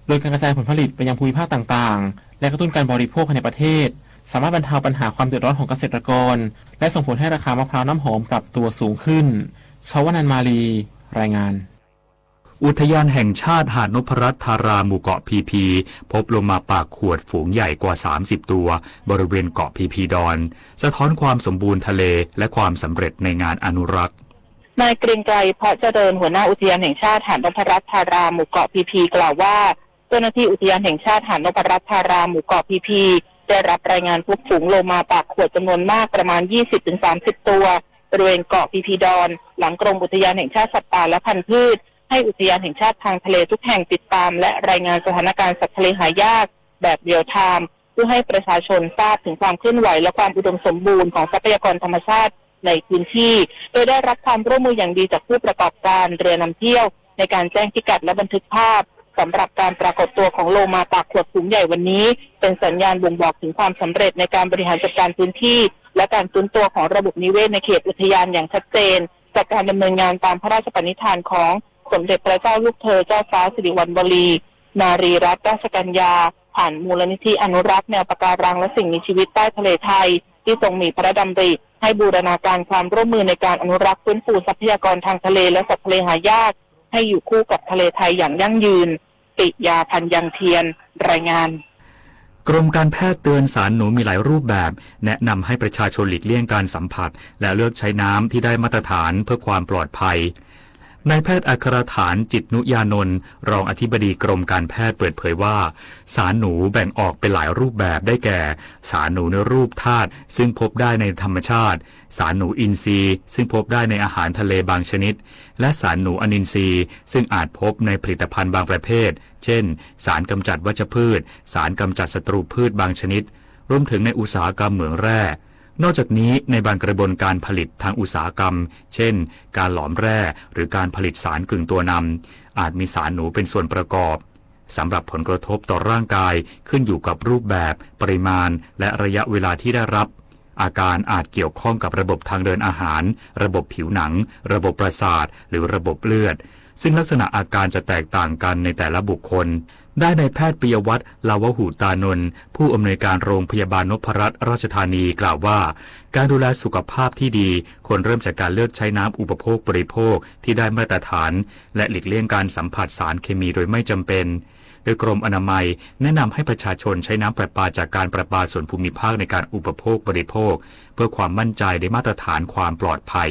โดยการกระจายผลผลิตไปยังภูมิภาคต่างๆและกระตุ้นการบริโภคภายในประเทศสามารถบรรเทาปัญหาความเดือดร้อนของเกษตรกรและส่งผลให้ราคามะพร้าวน้ำหอมปรับตัวสูงขึ้นชวนันท์มาลีรายงานอุทยานแห่งชาติหาดนพรัตน์ธาราหมู่เกาะพีพีพบโลมาปากขวดฝูงใหญ่กว่า30ตัวบริเวณเกาะพีพีดอนสะท้อนความสมบูรณ์ทะเลและความสำเร็จในงานอนุรักษ์นายเกรียงไกรเพาะเจริญหัวหน้าอุทยานแห่งชาติหาดนพรัตน์ธาราหมู่เกาะพีพีกล่าวว่าเจ้าหน้าที่อุทยานแห่งชาติหาดนพรัตน์ธาราหมู่เกาะพีพีได้รับรายงานพบฝูงโลมาปากขวดจำนวนมากประมาณ 20-30 ตัวบริเวณเกาะพีพีดอนหลังกรมอุทยานแห่งชาติสัตว์ป่าและพันธุ์พืชให้อุทยานแห่งชาติทางทะเลทุกแห่งติดตามและรายงานสถานการณ์สัตว์ทะเลหายากแบบเรียลไทม์เพื่อให้ประชาชนทราบถึงความเคลื่อนไหวและความอุดมสมบูรณ์ของทรัพยากรธรรมชาติในพื้นที่โดยได้รับความร่วมมืออย่างดีจากผู้ประกอบการเรือนำเที่ยวในการแจ้งพิกัดและบันทึกภาพ สำหรับการปรากฏตัวของโลมาปากขวดสูงใหญ่วันนี้เป็นสัญญาณบ่งบอกถึงความสำเร็จในการบริหารจัดการพื้นที่และการฟื้นตัวของระบบนิเวศในเขตอุทยานอย่างชัดเจนจากการดำเนินงานตามพระราชปณิธานของสมเด็จพระเจ้าลูกเธอเจ้าฟ้าสิริวัณวรีนารีรัตนราชกัญญาผ่านมูลนิธิอนุรักษ์แนวปะการังและสิ่งมีชีวิตใต้ทะเลไทยที่ทรงมีพระดำริให้บูรณาการความร่วมมือในการอนุรักษ์ฟื้นฟูทรัพยากรทางทะเลและสัตว์ทะเลหายากให้อยู่คู่กับทะเลไทยอย่างยั่งยืนปิยาพันยังเทียนรายงานกรมการแพทย์เตือนสารหนูมีหลายรูปแบบแนะนำให้ประชาชนหลีกเลี่ยงการสัมผัสและเลือกใช้น้ำที่ได้มาตรฐานเพื่อความปลอดภัยนายแพทย์อัครฐานจิตนุยานนท์รองอธิบดีกรมการแพทย์เปิดเผยว่าสารหนูแบ่งออกเป็นหลายรูปแบบได้แก่สารหนูในรูปธาตุซึ่งพบได้ในธรรมชาติสารหนูอินทรีย์ซึ่งพบได้ในอาหารทะเลบางชนิดและสารหนูอนินทรีย์ซึ่งอาจพบในผลิตภัณฑ์บางประเภทเช่นสารกำจัดวัชพืชสารกำจัดศัตรูพืชบางชนิดรวมถึงในอุตสาหกรรมเหมืองแร่นอกจากนี้ในบางกระบวนการผลิตทางอุตสาหกรรมเช่นการหลอมแร่หรือการผลิตสารกึ่งตัวนำอาจมีสารหนูเป็นส่วนประกอบสำหรับผลกระทบต่อร่างกายขึ้นอยู่กับรูปแบบปริมาณและระยะเวลาที่ได้รับอาการอาจเกี่ยวข้องกับระบบทางเดินอาหารระบบผิวหนังระบบประสาทหรือระบบเลือดซึ่งลักษณะอาการจะแตกต่างกันในแต่ละบุคคลได้ในแพทย์ปิยวัฒน์ลาวหูตานนท์ผู้อำนวยการโรงพยาบาลนพรัตน์ราชธานีกล่าวว่าการดูแลสุขภาพที่ดีควรเริ่มจากการเลือกใช้น้ำอุปโภคบริโภคที่ได้มาตรฐานและหลีกเลี่ยงการสัมผัสสารเคมีโดยไม่จำเป็นโดยกรมอนามัยแนะนำให้ประชาชนใช้น้ำประปาจากการประปาส่วนภูมิภาคในการอุปโภคบริโภคเพื่อความมั่นใจในมาตรฐานความปลอดภัย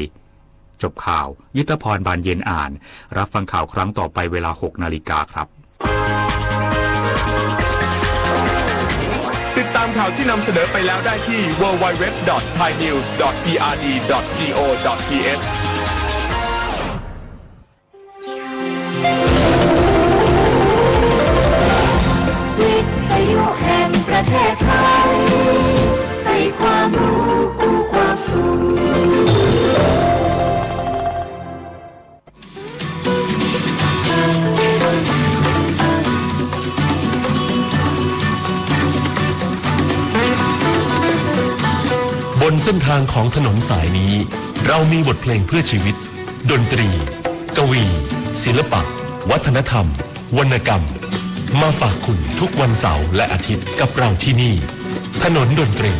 จบข่าวยุทธพรบานเย็นอ่านรับฟังข่าวครั้งต่อไปเวลา 6 นาฬิกาครับติดตามข่าวที่นำเสนอไปแล้วได้ที่ www.thainews.prd.go.th วิทยุแห่งประเทศไทยให้ความรู้กู้ความสุขบนเส้นทางของถนนสายนี้เรามีบทเพลงเพื่อชีวิตดนตรีกวีศิลปะวัฒนธรรมวรรณกรรมมาฝากคุณทุกวันเสาร์และอาทิตย์กับเราที่นี่ถนนดนตรี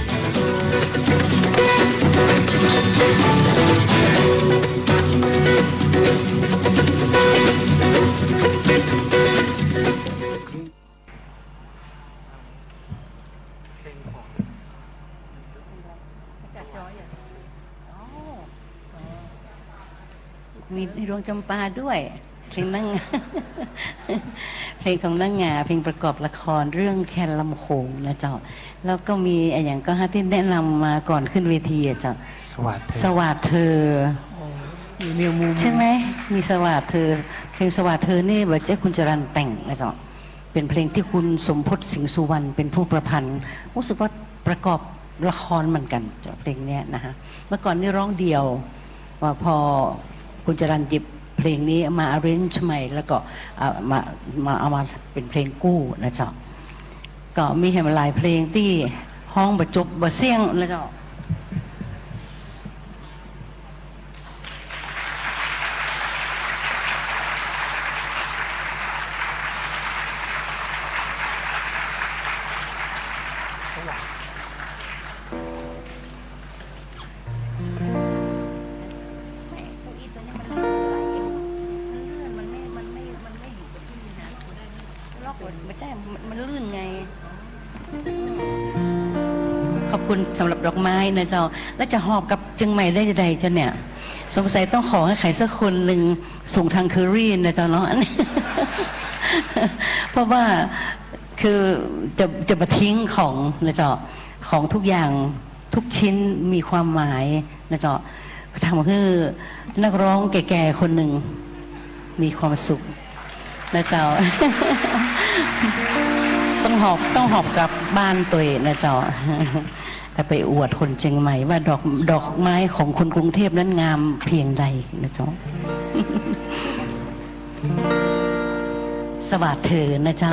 มีดวงจำปาด้วยเพลงนั่ง เพลงของนั่งงาเพลงประกอบละครเรื่องแคนลำโขงนะเจ้าแล้วก็มีอย่างก็ที่แนะนำมาก่อนขึ้นเวทีเจ้าสวัสดิ์เธอใช่ไหมมีสวัสดิ์เธอเพลงสวัสดิ์เธอนี่แบบเจ้าคุณจรัญแต่งนะเจ้าเป็นเพลงที่คุณสมพจน์สิงห์สุวรรณเป็นผู้ประพันธ์รู้สึกว่าประกอบละครเหมือนกันเจ้าเพลงนี้นะฮะเมื่อก่อนนี่ร้องเดี่ยวว่าพอคุณจรัญหยิบเพลงนี้มา arrange ใหม่แล้วก็มาเอามาเป็นเพลงกู้นะเจ้าก็มีหลายเพลงที่ห้องบะจบบะเสี่ยงนะเจ้าขอบคุณสำหรับดอกไม้นะเจ้าแล้วจะหอบกับจึงใหม่ได้จะใดเจ้าเนี่ยสงสัยต้องขอให้ใครสักคนหนึ่งส่งทางเคอรี่นะเจ้าเนาะ เพราะว่าคือจะมาทิ้งของนะเจ้าของทุกอย่างทุกชิ้นมีความหมายนะเจ้าทำคือนักร้องแก่ๆคนหนึ่งมีความสุขนะเจ้า ต้องหอบกลับบ้านตัวเองนะเจ้าไปอวดคนเชียงใหม่ว่าดอกไม้ของคนกรุงเทพนั้นงามเพียงใดนะเจ้า สวัสดีเธอนะเจ้า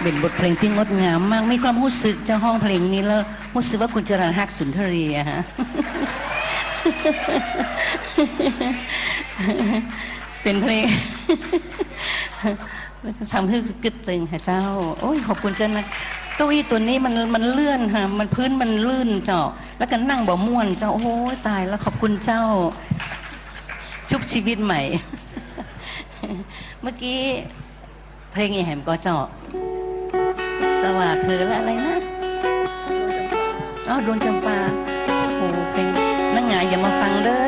เป็นบทเพลงที่งดงามมากมีความรู้สึกเจ้าห้องเพลงนี้แล้วรู้สึกว่าคุณจรัญฮักสุนทรีอะฮะ เป็นเพลง ทำให้กึดตึงค่ะเจ้าโอ้ยขอบคุณเจ้านะเก้าอี้ตัวนี้มันเลื่อนค่ะมันพื้นมันลื่นเจ้าแล้วก็นั่งบ่ม่วนเจ้าโอ้ยตายแล้วขอบคุณเจ้าชุบชีวิตใหม่ เมื่อกี้เพลงอีแหมก็เจ้าสวัสดีเธอและอะไรนะอ๋อดวงจำปาโอ้เพลงนั่งหงายอย่ามาฟังเด้อ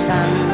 สันต์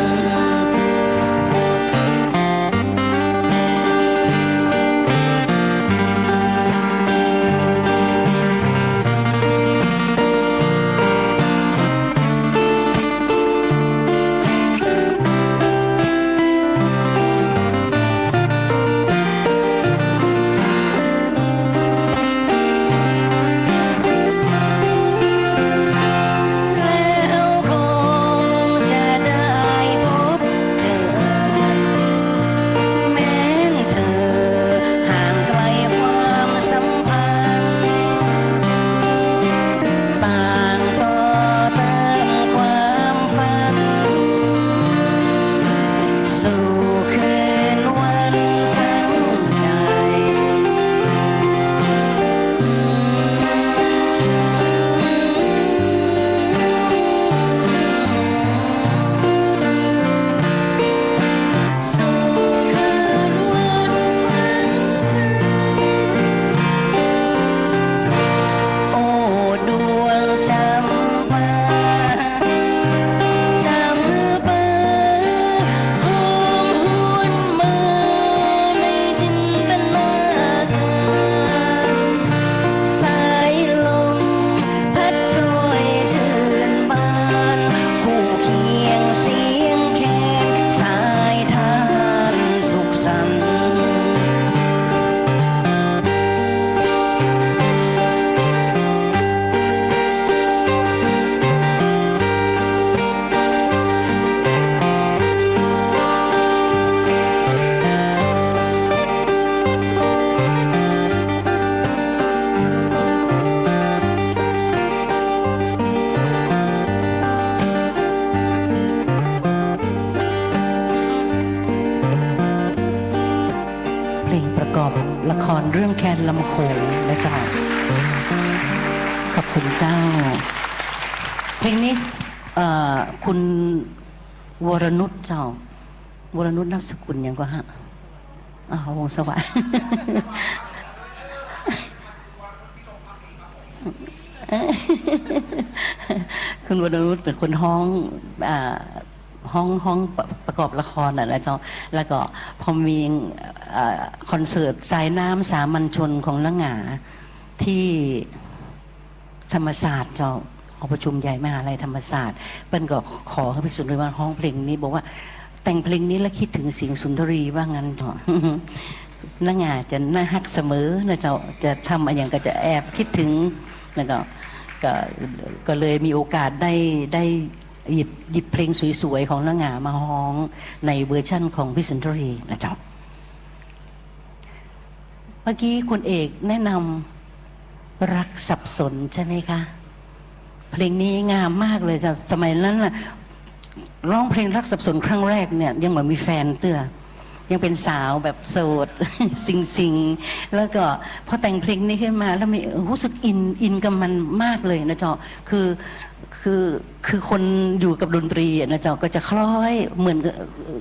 ละครเรื่องแคนลำโขงนะจ๊ะขอบคุณเจ้าเพลงนี้คุณวรนุชเจ้าวรนุชนามสกุลยังก็ฮะวงสวัสดิ์คุณวรนุชเป็นคนห้องประกอบละครนะเจ้าแล้วก็พอมีคอนเสิร์ตสายน้ำสามัญชนของละหงาที่ธรรมศาสตร์เจ้าหอประชุมใหญ่มหาลัยธรรมศาสตร์เปิ้ลก็ขอให้พี่สุนทรีว่าห้องเพลงนี้บอกว่าแต่งเพลงนี้แล้วคิดถึงเสียงสุนทรีว่างั้นเจ้าละหงาจะน่าฮักเสมอนะเจ้าจะทำอะไรอย่างก็จะแอบคิดถึงแล้วก็เลยมีโอกาสได้หยิบเพลงสวยๆของละหงามาฮ้องในเวอร์ชั่นของพี่สุนทรีนะเจ้าเมื่อกี้คุณเอกแนะนำรักสับสนใช่ไหมคะเพลงนี้งามมากเลยจ้ะสมัยนั้นน่ะร้องเพลงรักสับสนครั้งแรกเนี่ยยังเหมือนมีแฟนเตื้อยังเป็นสาวแบบโสด ซิงแล้วก็พอแต่งเพลงนี้ขึ้นมาแล้วมีรู้สึกอินกับมันมากเลยนะเจ้าคือคนอยู่กับดนตรีนะเจ้าก็จะคล้อยเหมือน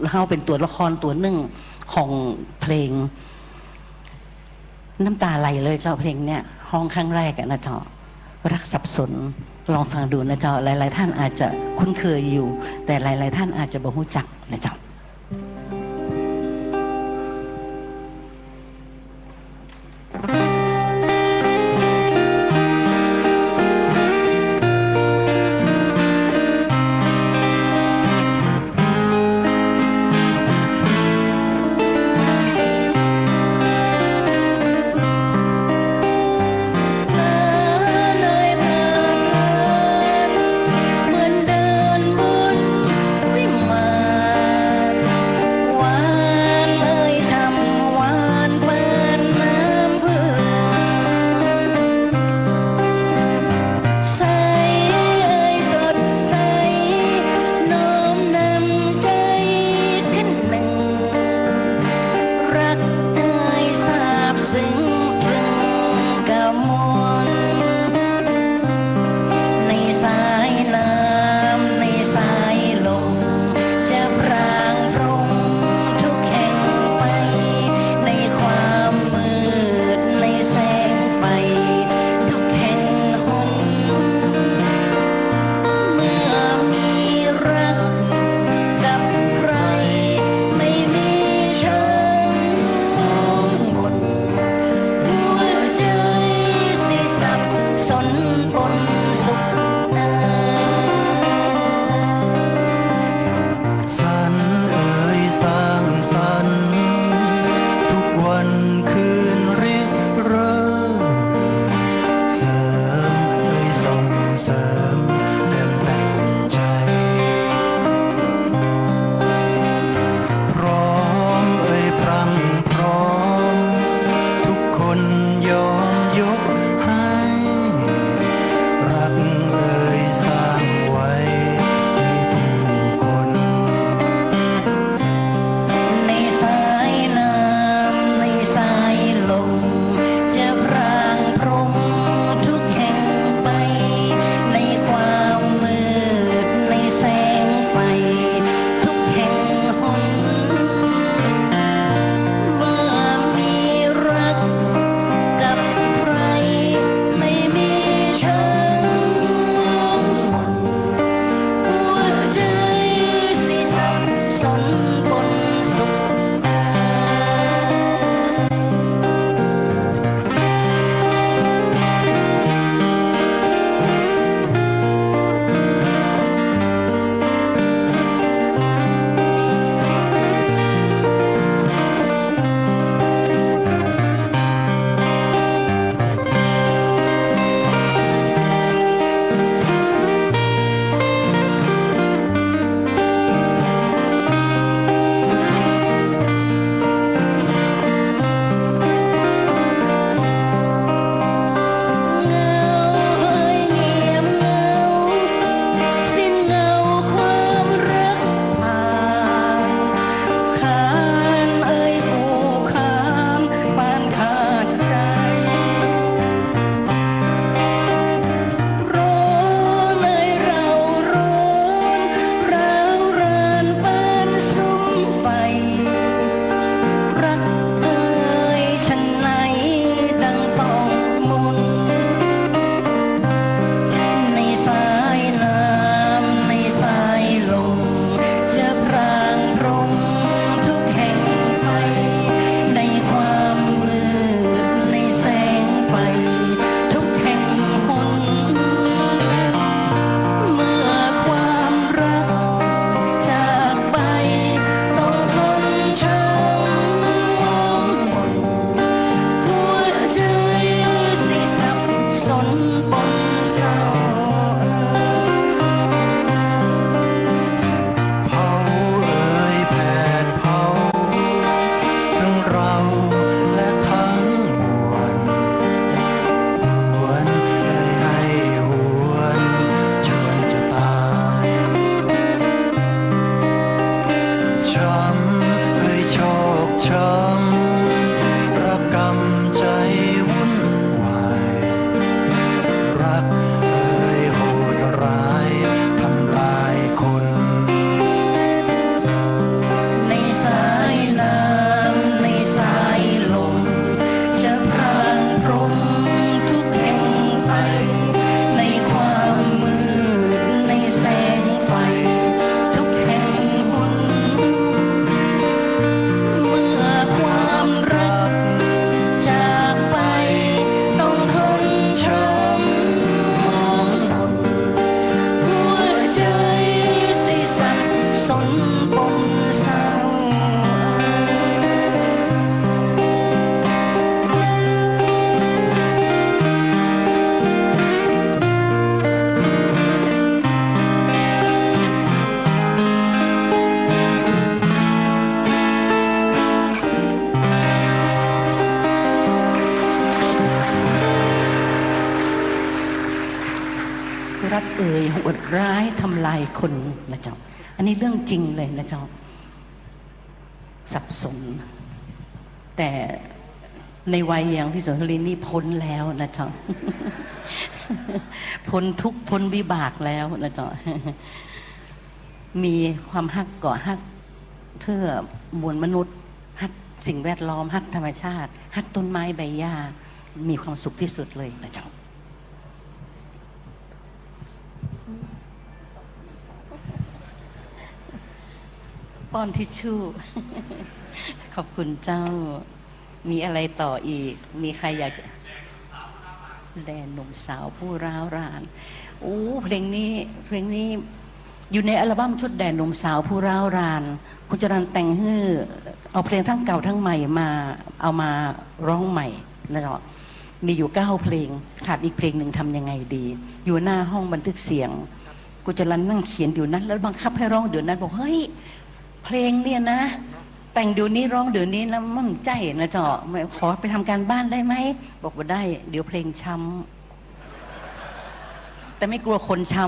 เราเป็นตัวละครตัวหนึ่งของเพลงน้ำตาไหลเลยเจ้าเพลงเนี่ยห้องครั้งแรกนะเจ้ารักสับสนลองฟังดูนะเจ้าหลายๆท่านอาจจะคุ้นเคยอยู่แต่หลายๆท่านอาจจะบ่รู้จักนะเจ้าเหมือนเดินบนวิมาน ร้ายทำลายคนนะเจ้าอันนี้เรื่องจริงเลยนะเจ้าสับสนแต่ในวัยอย่างพี่สุนทรีนี่พ้นแล้วนะเจ้า พ้นทุกข์พ้นวิบากแล้วนะเจ้า มีความฮักก่อฮักเพื่อมวลมนุษย์ฮักสิ่งแวดล้อมฮักธรรมชาติฮักต้นไม้ใบหญ้ามีความสุขที่สุดเลยนะเจ้าป้อนทิชชู่ ขอบคุณเจ้ามีอะไรต่ออีกมีใครอยากแดนหนุ่มสาวผู้ร้าวรานโอ้เพลงนี้อยู่ในอัลบั้มชุดแดนหนุ่มสาวผู้ร้าวรานคุณจรัญแต่งให้เอาเพลงทั้งเก่าทั้งใหม่มาเอามาร้องใหม่นะจ๊ะมีอยู่9เพลงขาดอีกเพลงหนึ่งทำยังไงดีอยู่หน้าห้องบันทึกเสียงคุณจรัญนั่งเขียนอยู่นั้นแล้วบังคับให้ร้องเดี๋ยวนั้นบอกเฮ้ยเพลงเนี่ยนะแต่งเดี๋ยวนี้ร้องเดี๋ยวนี้นะมั่นใจนะจ๊ะขอไปทำการบ้านได้ไหมบอกว่าได้เดี๋ยวเพลงช้ำแต่ไม่กลัวคนช้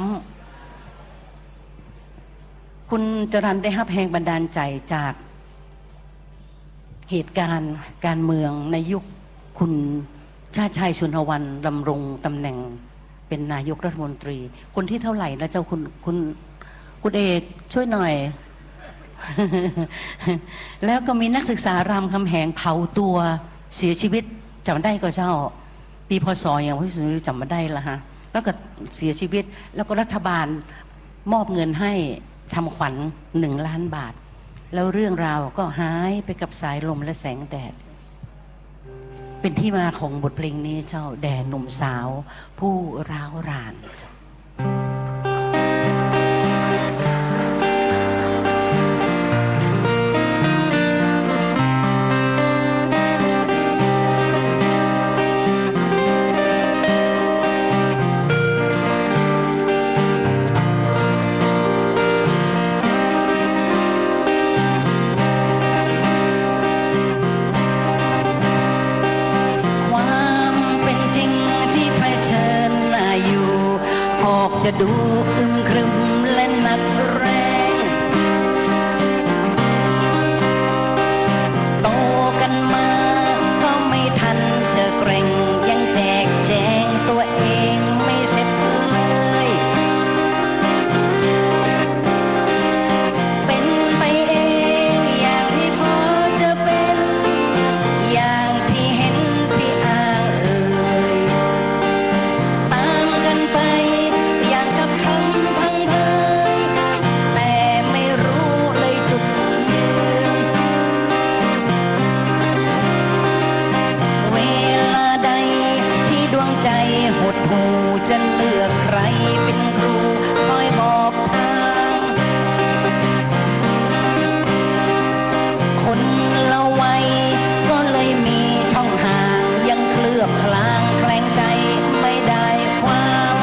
ำคุณจรัญได้รับแรงบันดาลใจจากเหตุการณ์การเมืองในยุคคุณชาติชัยชุนหวันดำรงตำแหน่งเป็นนายกรัฐมนตรีคนที่เท่าไหร่นะเจ้าคุณเอกช่วยหน่อย แล้วก็มีนักศึกษารามคำแหงเผาตัวเสียชีวิตจำได้ก็เจ้าปีพศอย่างพี่สุนิจำไม่ได้ละฮะแล้วก็เสียชีวิตแล้วก็รัฐบาลมอบเงินให้ทำขวัญ1 ล้านบาทแล้วเรื่องราวก็หายไปกับสายลมและแสงแดดเป็นที่มาของบทเพลงนี้เจ้าแด่หนุ่มสาวผู้ร้าวรานจะดูอึมครึมและหนักแรงโตกันมาก็ไม่ทันจะเกรงยังแจกแจงตัวเองไม่เสร็จเลยเป็นไปเองอย่างที่พอจะเป็นอย่างที่เห็นที่อ้างเอ่ยตามกันไปคำพังเพยแต่ไม่รู้เลยจุดยืนเวลาใดที่ดวงใจหดหู่จะเลือกใครเป็นครูคอยบอกทางคนละวัยก็เลยมีช่องห่างยังเคลือบคลางแคลงใจไม่ได้ความ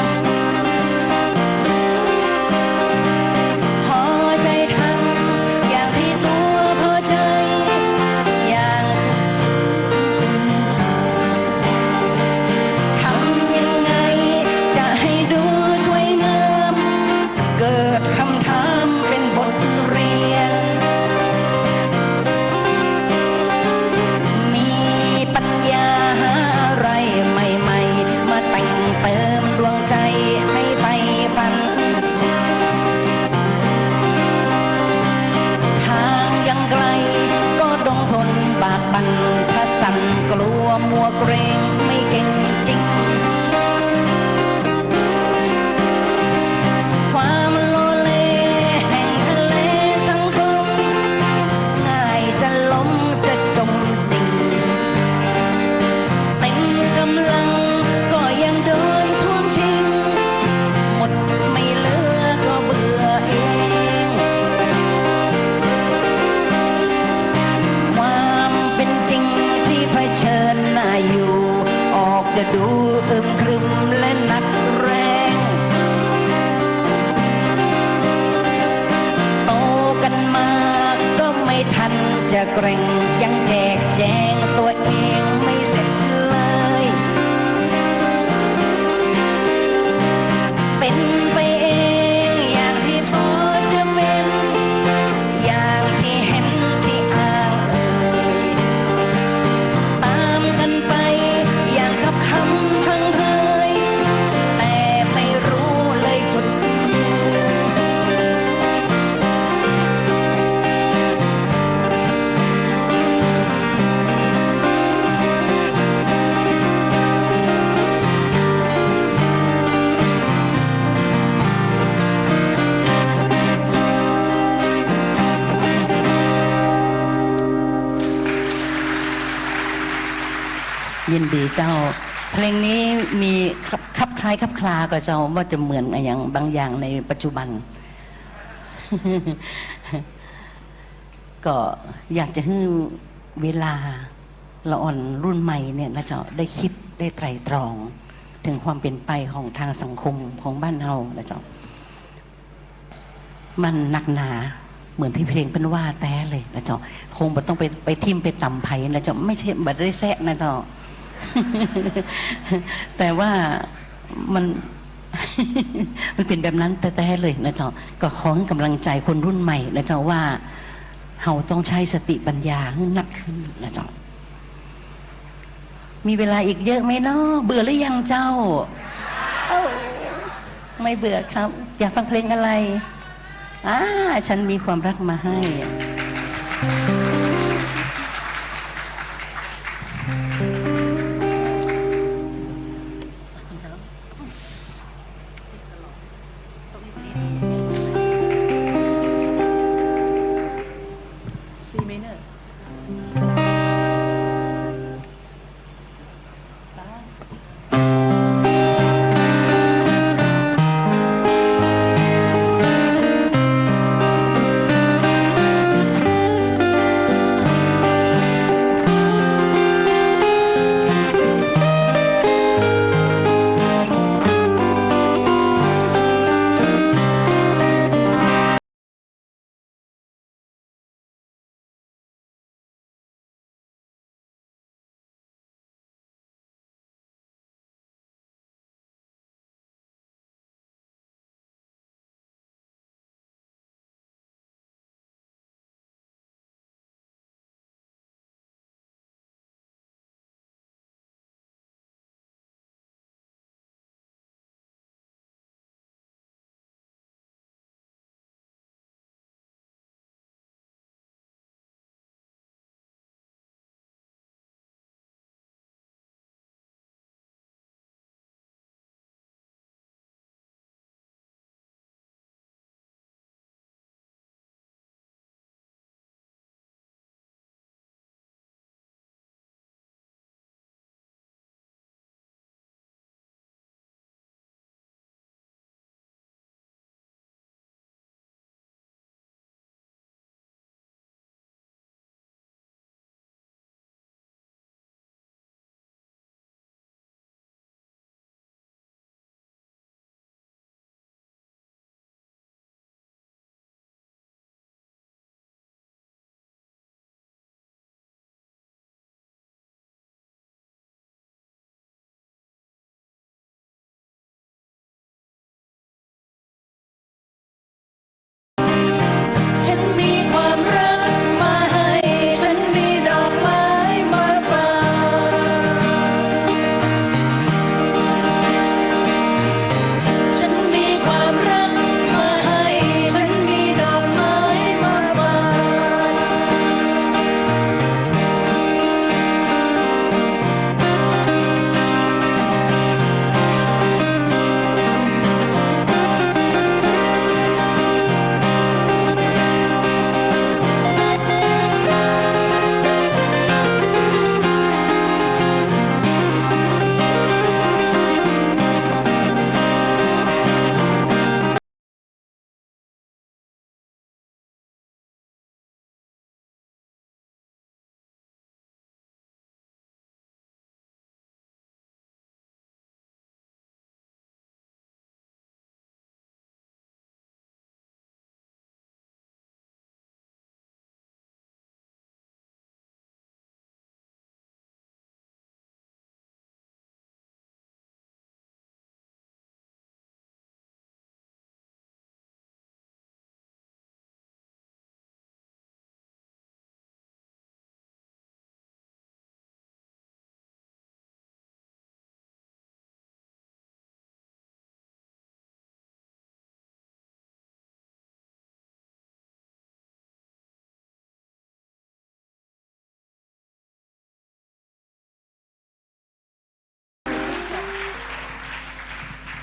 ถ้าสั่นกลัวมัวเกรงไม่เก่งจริงความโลเลแห่งทะเลสังคมง่ายจะล้มจะจมดิ่งเต็มกำลังก็ยังเดินช่วงชิงหมดไม่เหลือก็เบื่อเองความเป็นจริงที่เผชิญหน้าอยู่ออกจะดูอึมครึมและหนักแรงโตกันมาก็ไม่ทันจะเกรงยังแจกแจงตัวเองไม่เสร็จเลยเป็นไปเอง ยินดีเจ้าเพลงนี้มีคับคล้ายคับคลากับเจ้าว่าจะเหมือนอย่างบางอย่างในปัจจุบัน ก็อยากจะให้เวลาละอ่อนรุ่นใหม่เนี่ยนะเจ้าได้คิดได้ไตร่ตรองถึงความเป็นไปของทางสังคมของบ้านเฮานะเจ้ามันหนักหนาเหมือนที่เพลงเป็นว่าแต่เลยนะเจ้าคงบ่ต้องไปทิมไปต่ำไผ่นะเจ้าไม่ใช่บัดได้แซะนะเจ้า แต่ว่ามัน มันเป็นแบบนั้นแต่เลยนะเจ้าก็ขอให้กำลังใจคนรุ่นใหม่นะเจ้าว่าเฮาต้องใช้สติปัญญาให้หนักขึ้นนะเจ้ามีเวลาอีกเยอะไหมเนาะเบื่อหรือยังเจ้าไม่เบื่อครับอยากฟังเพลงอะไรฉันมีความรักมาให้ซีเมเนอร์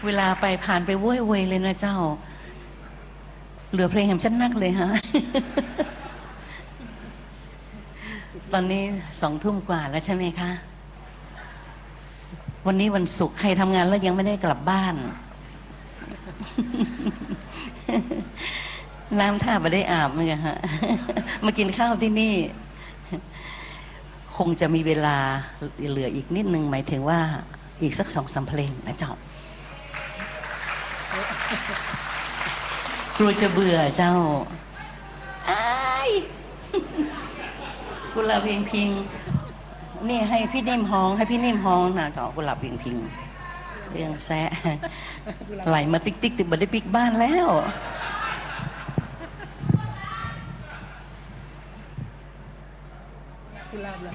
เวลาไปผ่านไปโว้ยเวยเลยนะเจ้าเหลือเพลงแห่งฉันนักเลยฮะ ตอนนี้2 ทุ่มกว่าแล้วใช่ไหมคะ วันนี้วันศุกร์ใครทำงานแล้วยังไม่ได้กลับบ้าน น้ำท่าไม่ได้อาบมั้งฮะ มากินข้าวที่นี่ คงจะมีเวลาเหลืออีกนิดนึงหมายถึงว่าอีกสัก2-3 เพลงนะจ๊ะกลัวจะเบื่อเจ้าอ้ายกุหลาบเพียงพิงนี่ให้พี่นิ่มฮ้องให้พี่นิ่มฮ้องนะจ๊ะกุหลาบเพียงพิงเรื่องแซะไหลมาติ๊กติ๊กติดบันไดปิกบ้านแล้วกุหลาบแล้ว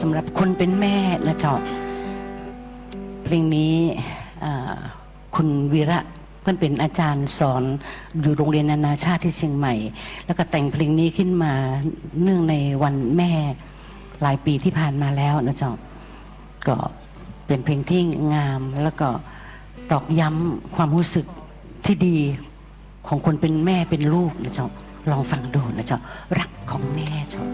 สำหรับคนเป็นแม่นะเจ้าเพลงนี้คุณวีระเพื่อนเป็นอาจารย์สอนอยู่โรงเรียนนานาชาติที่เชียงใหม่แล้วก็แต่งเพลงนี้ขึ้นมาเนื่องในวันแม่หลายปีที่ผ่านมาแล้วนะเจ้าก็เป็นเพลงที่งามแล้วก็ตอกย้ำความรู้สึกที่ดีของคนเป็นแม่เป็นลูกนะเจ้าลองฟังดูนะเจ้ารักของแม่เจ้า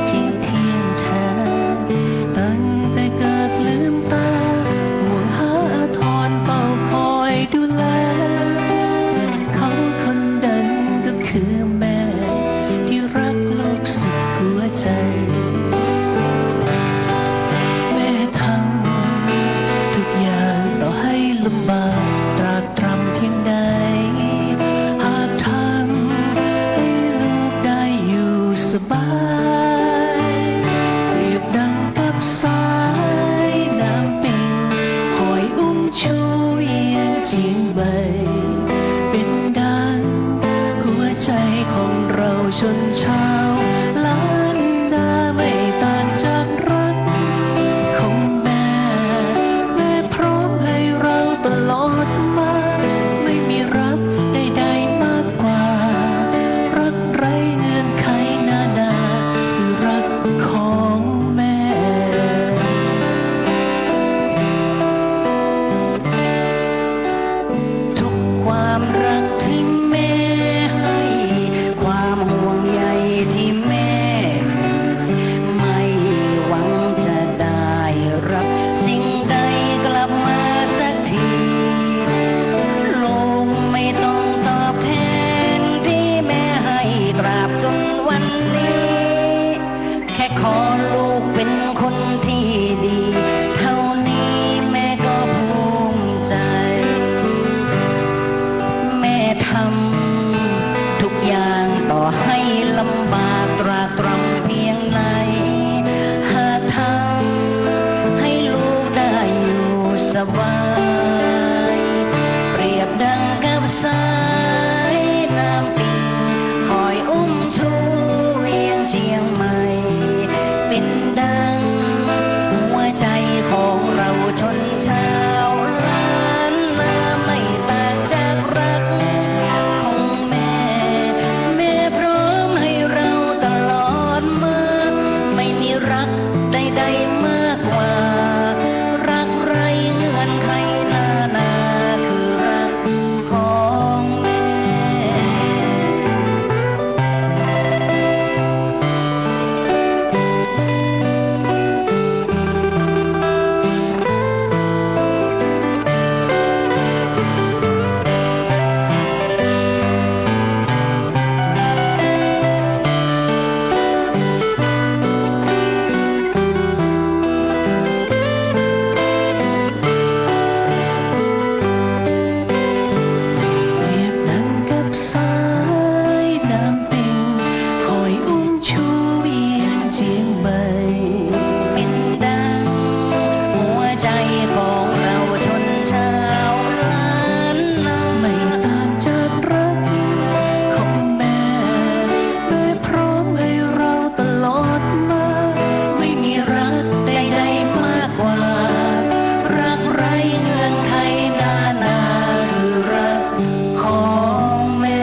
ที่ ชนชาวล้านนาไม่ต่างจากรักของแม่พร้อมให้เราตลอดมาไม่มีรักใดๆมากกว่ารักไร้เงื่อนไขนานาคือรักของแม่ทุกความรักที่แม่ให้ความห่วงใยที่แม่ไม่หวังจะได้รับสิ่งใดกลับมาสักทีโลกไม่ต้องตอบแทนที่แม่ให้ตราบจนวันนี้แค่ขอลูกเป็นคนที่ดีเท่านี้แม่ก็ภูมิใจแม่ทำทุกอย่างต่อให้ลำบากตราตรำเพียงไหนหากทำให้ลูกได้อยู่สบายเปรียบดังกับสายน้ำปิ่งคอยอุ้มชูเวียงเจียงใหม่เป็นดังหัวใจของเราชนชาวล้านนาไม่ต่างจากรักของแม่พร้อมให้เราตลอดมาไม่มีรักใดๆมากกว่ารักไร้เงื่อนไขนานาคือรักของแม่เปรียบดังกับสายน้ำปิ่งคอยอุ้มชูเวียงเจียงใบเป็นดังหัวใจของเราชนชาวล้านนาไม่ต่างจากรักของแม่พร้อมให้เราตลอดมาไม่มีรักใดๆมากกว่ารักไร้เงื่อนไขนานาคือรักของแม่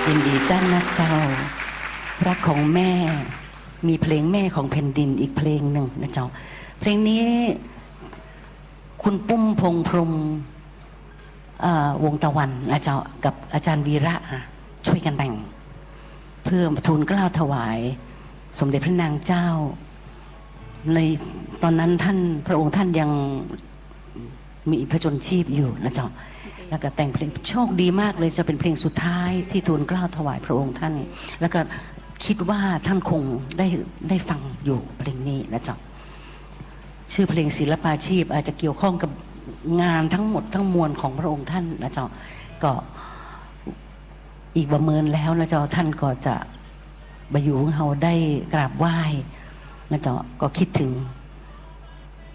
ยินดีจ้านะเจ้ารักของแม่มีเพลงแม่ของแผ่นดินอีกเพลงหนึ่งนะเจ้าเพลงนี้คุณปุ้มพงษ์พรหมวงตะวันนะเจ้ากับอาจารย์วีระช่วยกันแต่งเพื่อทูลเกล้าถวาย สมเด็จพระนางเจ้าในตอนนั้นท่านพระองค์ท่านยังมีพระชนชีพอยู่นะเจ้าแล้วก็แต่งเพลงโชคดีมากเลยจะเป็นเพลงสุดท้ายที่ทูลเกล้าถวายพระองค์ท่านแล้วก็คิดว่าท่านคงได้ฟังอยู่เพลงนี้นะเจ้าชื่อเพลงศิลปาชีพอาจจะเกี่ยวข้องกับงานทั้งหมดทั้งมวลของพระองค์ท่านนะเจ้าก็อีกประเมินแล้วนะเจ้าท่านก็จะบรรยุเฮาได้กราบไหว้นะเจ้าก็คิดถึง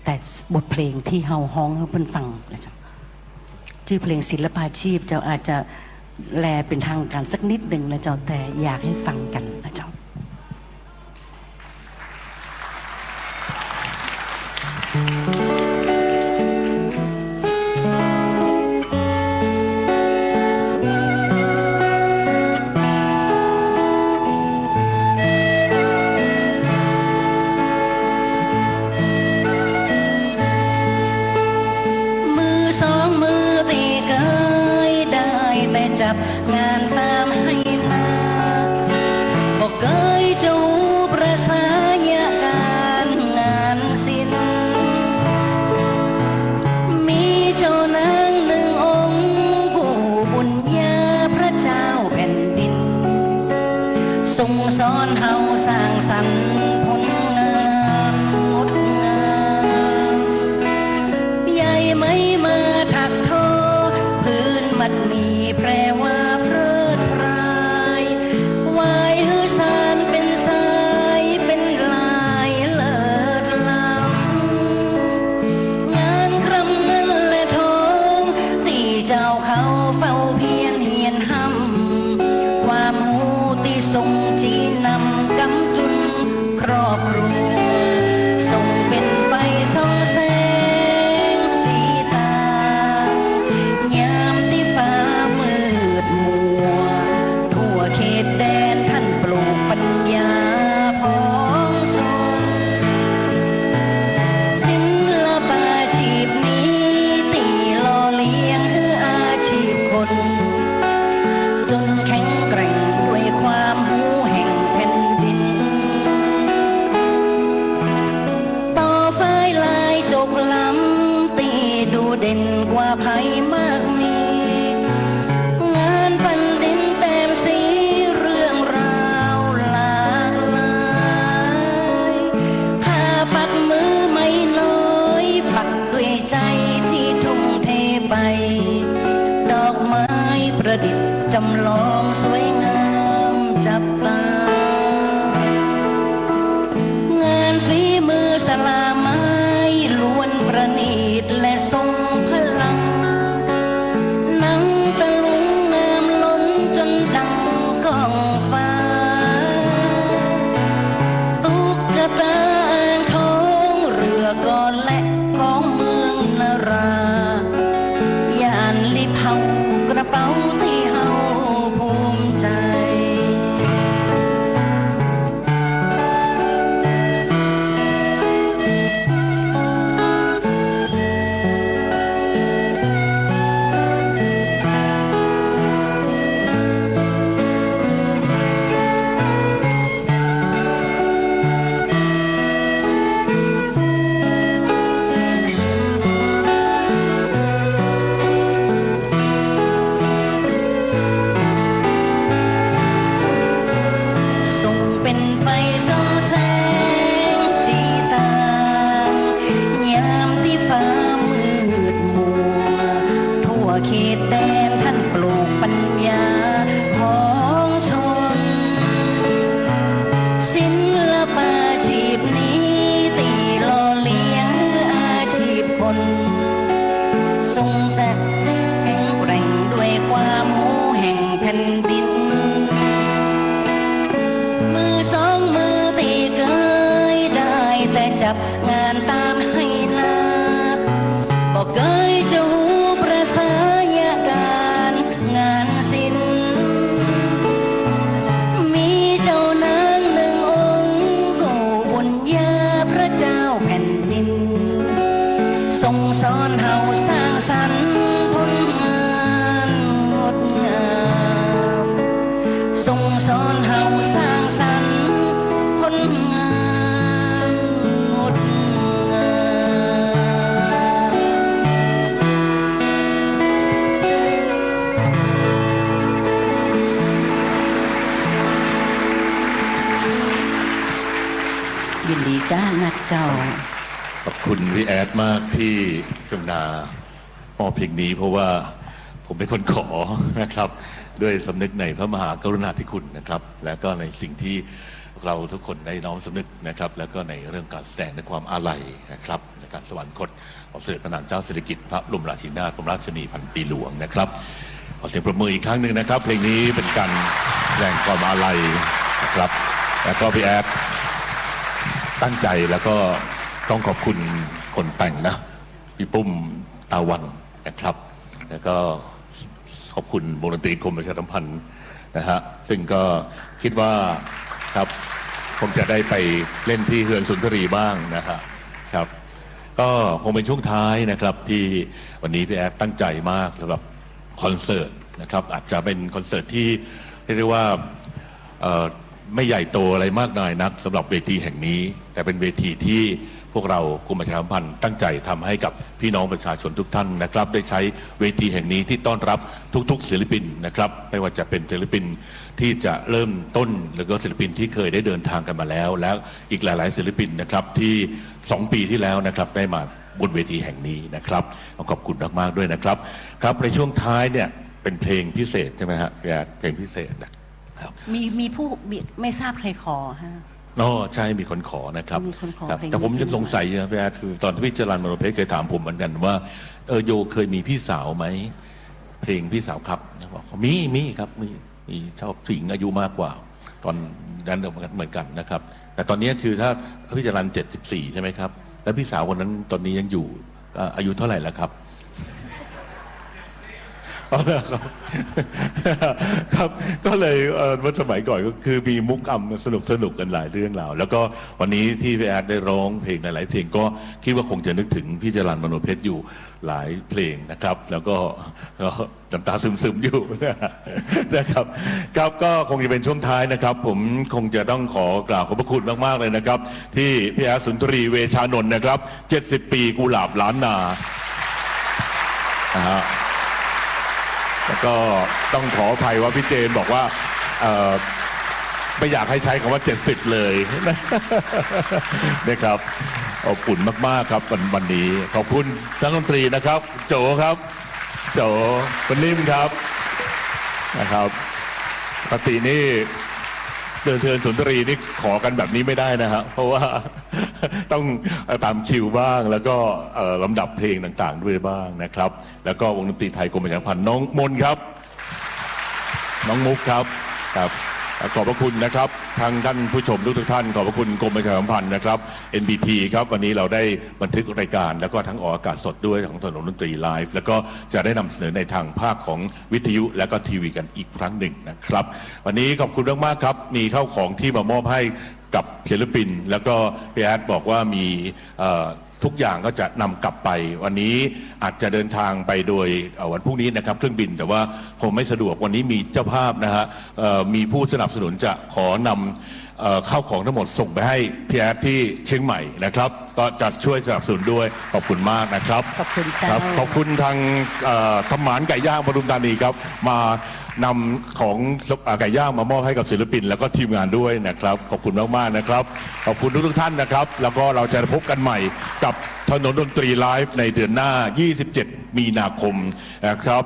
แต่บทเพลงที่เฮาฮ้องให้เพิ่นฟังนะเจ้าชื่อเพลงศิลปาชีพเจ้าอาจจะแลเป็นทางการสักนิดหนึ่งนะเจ้าแต่อยากให้ฟังกันนะเจ้า ส่งสอนเฮาสร้างสรรค์ผลงานงดงามใหญ่ไม่มาถักทอพื้นมัดมีแปรว่าเพลิดเพลายวายฮือสารเป็นสายเป็นลายเลิศ จีนำกำจุนครอบครัวส่งเป็นไฟส่องแสงจีตายามที่ฟ้ามืดมัวทั่วเขตแดนท่านปลูกปัญญาพ้องชนศิลปาชีพนี้ตีหล่อเลี้ยงอาชีพคนจนแข็งแกร่งด้วยความหูแห่งแผ่นดินต่อฝ้ายลายจกล้ำตีดูเด่นกว่าภัยมากมีงานปันดินแต้มสีเรื่องราวหลากหลายผ้าปักมือไม่น้อยปักด้วยใจที่ทุ่มเทไปดอกไม้ประดิษฐ์จำลองสวยงามจับตางานฝีมือสลาไม้ล้วนประณีตและทรงพลังหนังตะลุงงามล้นจนดังก้องฟ้าตุ๊กตาอ่างทองเรือกรและของเมืองนารา ยานลิเผากระเป๋าที่เฮาภูมิใจส่งเป็นไฟส่องแสงจีตายามที่ฟ้ามืดมัวทั่วเขตแดนท่านปลูกปัญญาของชนศิลปาชีพนี้ตีหล่อเลี้ยงอาชีพคนทรงแสดแข็งแกร่งด้วยความหูแห่งแผ่นดินมือสองมือตีเกยได้แต่จับงานตามให้นาบอกเกยจะหูประสายการงานศิลป์มีเจ้านางหนึ่งองค์ก็บุญญาพระเจ้าแผ่นดินทรงสอนเฮาสร้างสรรค์ผลงานงดงามทรงสอนเฮาสร้างสรรค์ผลงานงดงามยินดีจ้านักเจ้า ขอบคุณพี่แอดมากที่กรุณามอบเพลงนี้เพราะว่าผมเป็นคนขอนะครับด้วยสำนึกในพระมหากรุณาธิคุณนะครับและก็ในสิ่งที่เราทุกคนได้น้อมสำนึกนะครับแล้วก็ในเรื่องการแสดงในความอาลัยนะครับในการสวรรคตของเสด็จพระนางเจ้าสิริกิติ์พระบรมราชินีนาถบรมราชินีพันปีหลวงนะครับขอเสียงปรบมืออีกครั้งหนึ่งนะครับเพลงนี้เป็นการแสดงความอาลัยนะครับแล้วก็พี่แอดตั้งใจแล้วก็ต้องขอบคุณคนแต่งนะพี่ปุ้มตาวันนะครับแล้วก็ขอบคุณวงดนตรีกรมประชาสัมพันธ์นะฮะซึ่งก็คิดว่าครับคงจะได้ไปเล่นที่เฮือนสุนทรีบ้างนะฮะครับก็คงเป็นช่วงท้ายนะครับที่วันนี้พี่แอดตั้งใจมากสำหรับคอนเสิร์ตนะครับอาจจะเป็นคอนเสิร์ตที่เรียกว่าไม่ใหญ่โตอะไรมากมายนักสำหรับเวทีแห่งนี้แต่เป็นเวทีที่พวกเรากรมประชาสัมพันธ์ตั้งใจทำให้กับพี่น้องประชาชนทุกท่านนะครับได้ใช้เวทีแห่งนี้ที่ต้อนรับทุกๆศิลปินนะครับไม่ว่าจะเป็นศิลปินที่จะเริ่มต้นหรือก็ศิลปินที่เคยได้เดินทางกันมาแล้วแล้วอีกหลายๆศิลปินนะครับที่2 ปีที่แล้วนะครับได้มาบนเวทีแห่งนี้นะครับขอบคุณมากๆด้วยนะครับครับในช่วงท้ายเนี่ยเป็นเพลงพิเศษใช่ไหมฮะเพลงพิเศษมีผู้ไม่ทราบใครขอฮะอ๋อใช่มีคนขอนะครับแต่ผมยังสงสัยนะพี่แอดคือตอนที่พี่จรัญมโนเพชรเคยถามผมเหมือนกันว่าโยเคยมีพี่สาวไหมเพลงพี่สาวครับบอกมีครับมีชอบผู้หญิงอายุมากกว่า ตอนนั้นเหมือนกันนะครับแต่ตอนนี้คือถ้าพี่จรัญ74ใช่ไหมครับแล้วพี่สาวคนนั้นตอนนี้ยังอยู่อายุเท่าไหร่แล้วครับครับก็เลยเมื่อสมัยก่อนก็คือมีมุกอำสนุกกันหลายเรื่องราวแล้วก็วันนี้ที่พี่แอดได้ร้องเพลงหลายเพลงก็คิดว่าคงจะนึกถึงพี่จรัญ มโนเพชรอยู่หลายเพลงนะครับแล้วก็น้ำตาซึมๆอยู่นะครับครับก็คงจะเป็นช่วงท้ายนะครับผมคงจะต้องขอกราบขอบพระคุณมากๆเลยนะครับที่พี่แอดสุนทรีเวชานนท์นะครับ70 ปีกุหลาบล้านนานะฮะแล้วก็ต้องขออภัยว่าพี่เจนบอกว่าไม่อยากให้ใช้คำว่า70เลยนะครับอบอุ่นมากๆครับวันนี้ขอบคุณนักดนตรีนะครับโจครับโจคุณนิ่มครับนะครับปกตินี่เดินเทินสุนทรีนี่ขอกันแบบนี้ไม่ได้นะครับเพราะว่าต้องตามคิวบ้างแล้วก็ลำดับเพลงต่างๆด้วยบ้างนะครับแล้วก็วงดนตรีไทยกรมประชาสัมพันธ์น้องมนครับน้องมุกครับขอบพระคุณนะครับทางท่านผู้ชมทุกท่านขอบพระคุณกรมประชาสัมพันธ์นะครับ NBT ครับวันนี้เราได้บันทึกรายการแล้วก็ทั้งออกอากาศสดด้วยของถนนดนตรีไลฟ์แล้วก็จะได้นำเสนอในทางภาคของวิทยุและก็ทีวีกันอีกครั้งหนึ่งนะครับวันนี้ขอบคุณมากๆครับมีข้าวของที่มามอบให้กับศิลปินแล้วก็พี่แอดบอกว่ามีทุกอย่างก็จะนำกลับไปวันนี้อาจจะเดินทางไปโดยวันพรุ่งนี้นะครับเครื่องบินแต่ว่าคงไม่สะดวกวันนี้มีเจ้าภาพนะฮะมีผู้สนับสนุนจะขอนำข้าวของทั้งหมดส่งไปให้พี่แอดที่เชียงใหม่นะครับก็จะช่วยสนับสนุนด้วยขอบคุณมากนะครับขอบคุณจ้าขอบคุณทางสมานไก่ย่างปทุมธานีครับมานำของไก่ย่างมามอบให้กับศิลปินแล้วก็ทีมงานด้วยนะครับขอบคุณมากๆนะครับขอบคุณทุกท่านนะครับแล้วก็เราจะพบกันใหม่กับถนนดนตรีไลฟ์ในเดือนหน้า27 มีนาคมนะครับ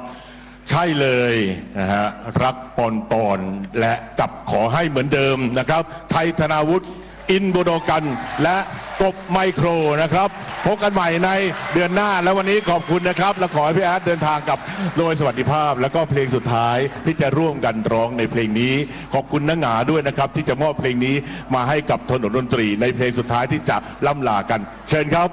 ใช่เลยนะฮะรักปอนและกับขอให้เหมือนเดิมนะครับไทยธนาวุฒิอินโบโดกันและกบไมโครนะครับพบกันใหม่ในเดือนหน้าแล้ววันนี้ขอบคุณนะครับและขอให้พี่แอดเดินทางกับโดยสวัสดิภาพแล้วก็เพลงสุดท้ายที่จะร่วมกันร้องในเพลงนี้ขอบคุณนักหงาด้วยนะครับที่จะมอบเพลงนี้มาให้กับถนนดนตรีในเพลงสุดท้ายที่จะล่ำลากันเชิญครับ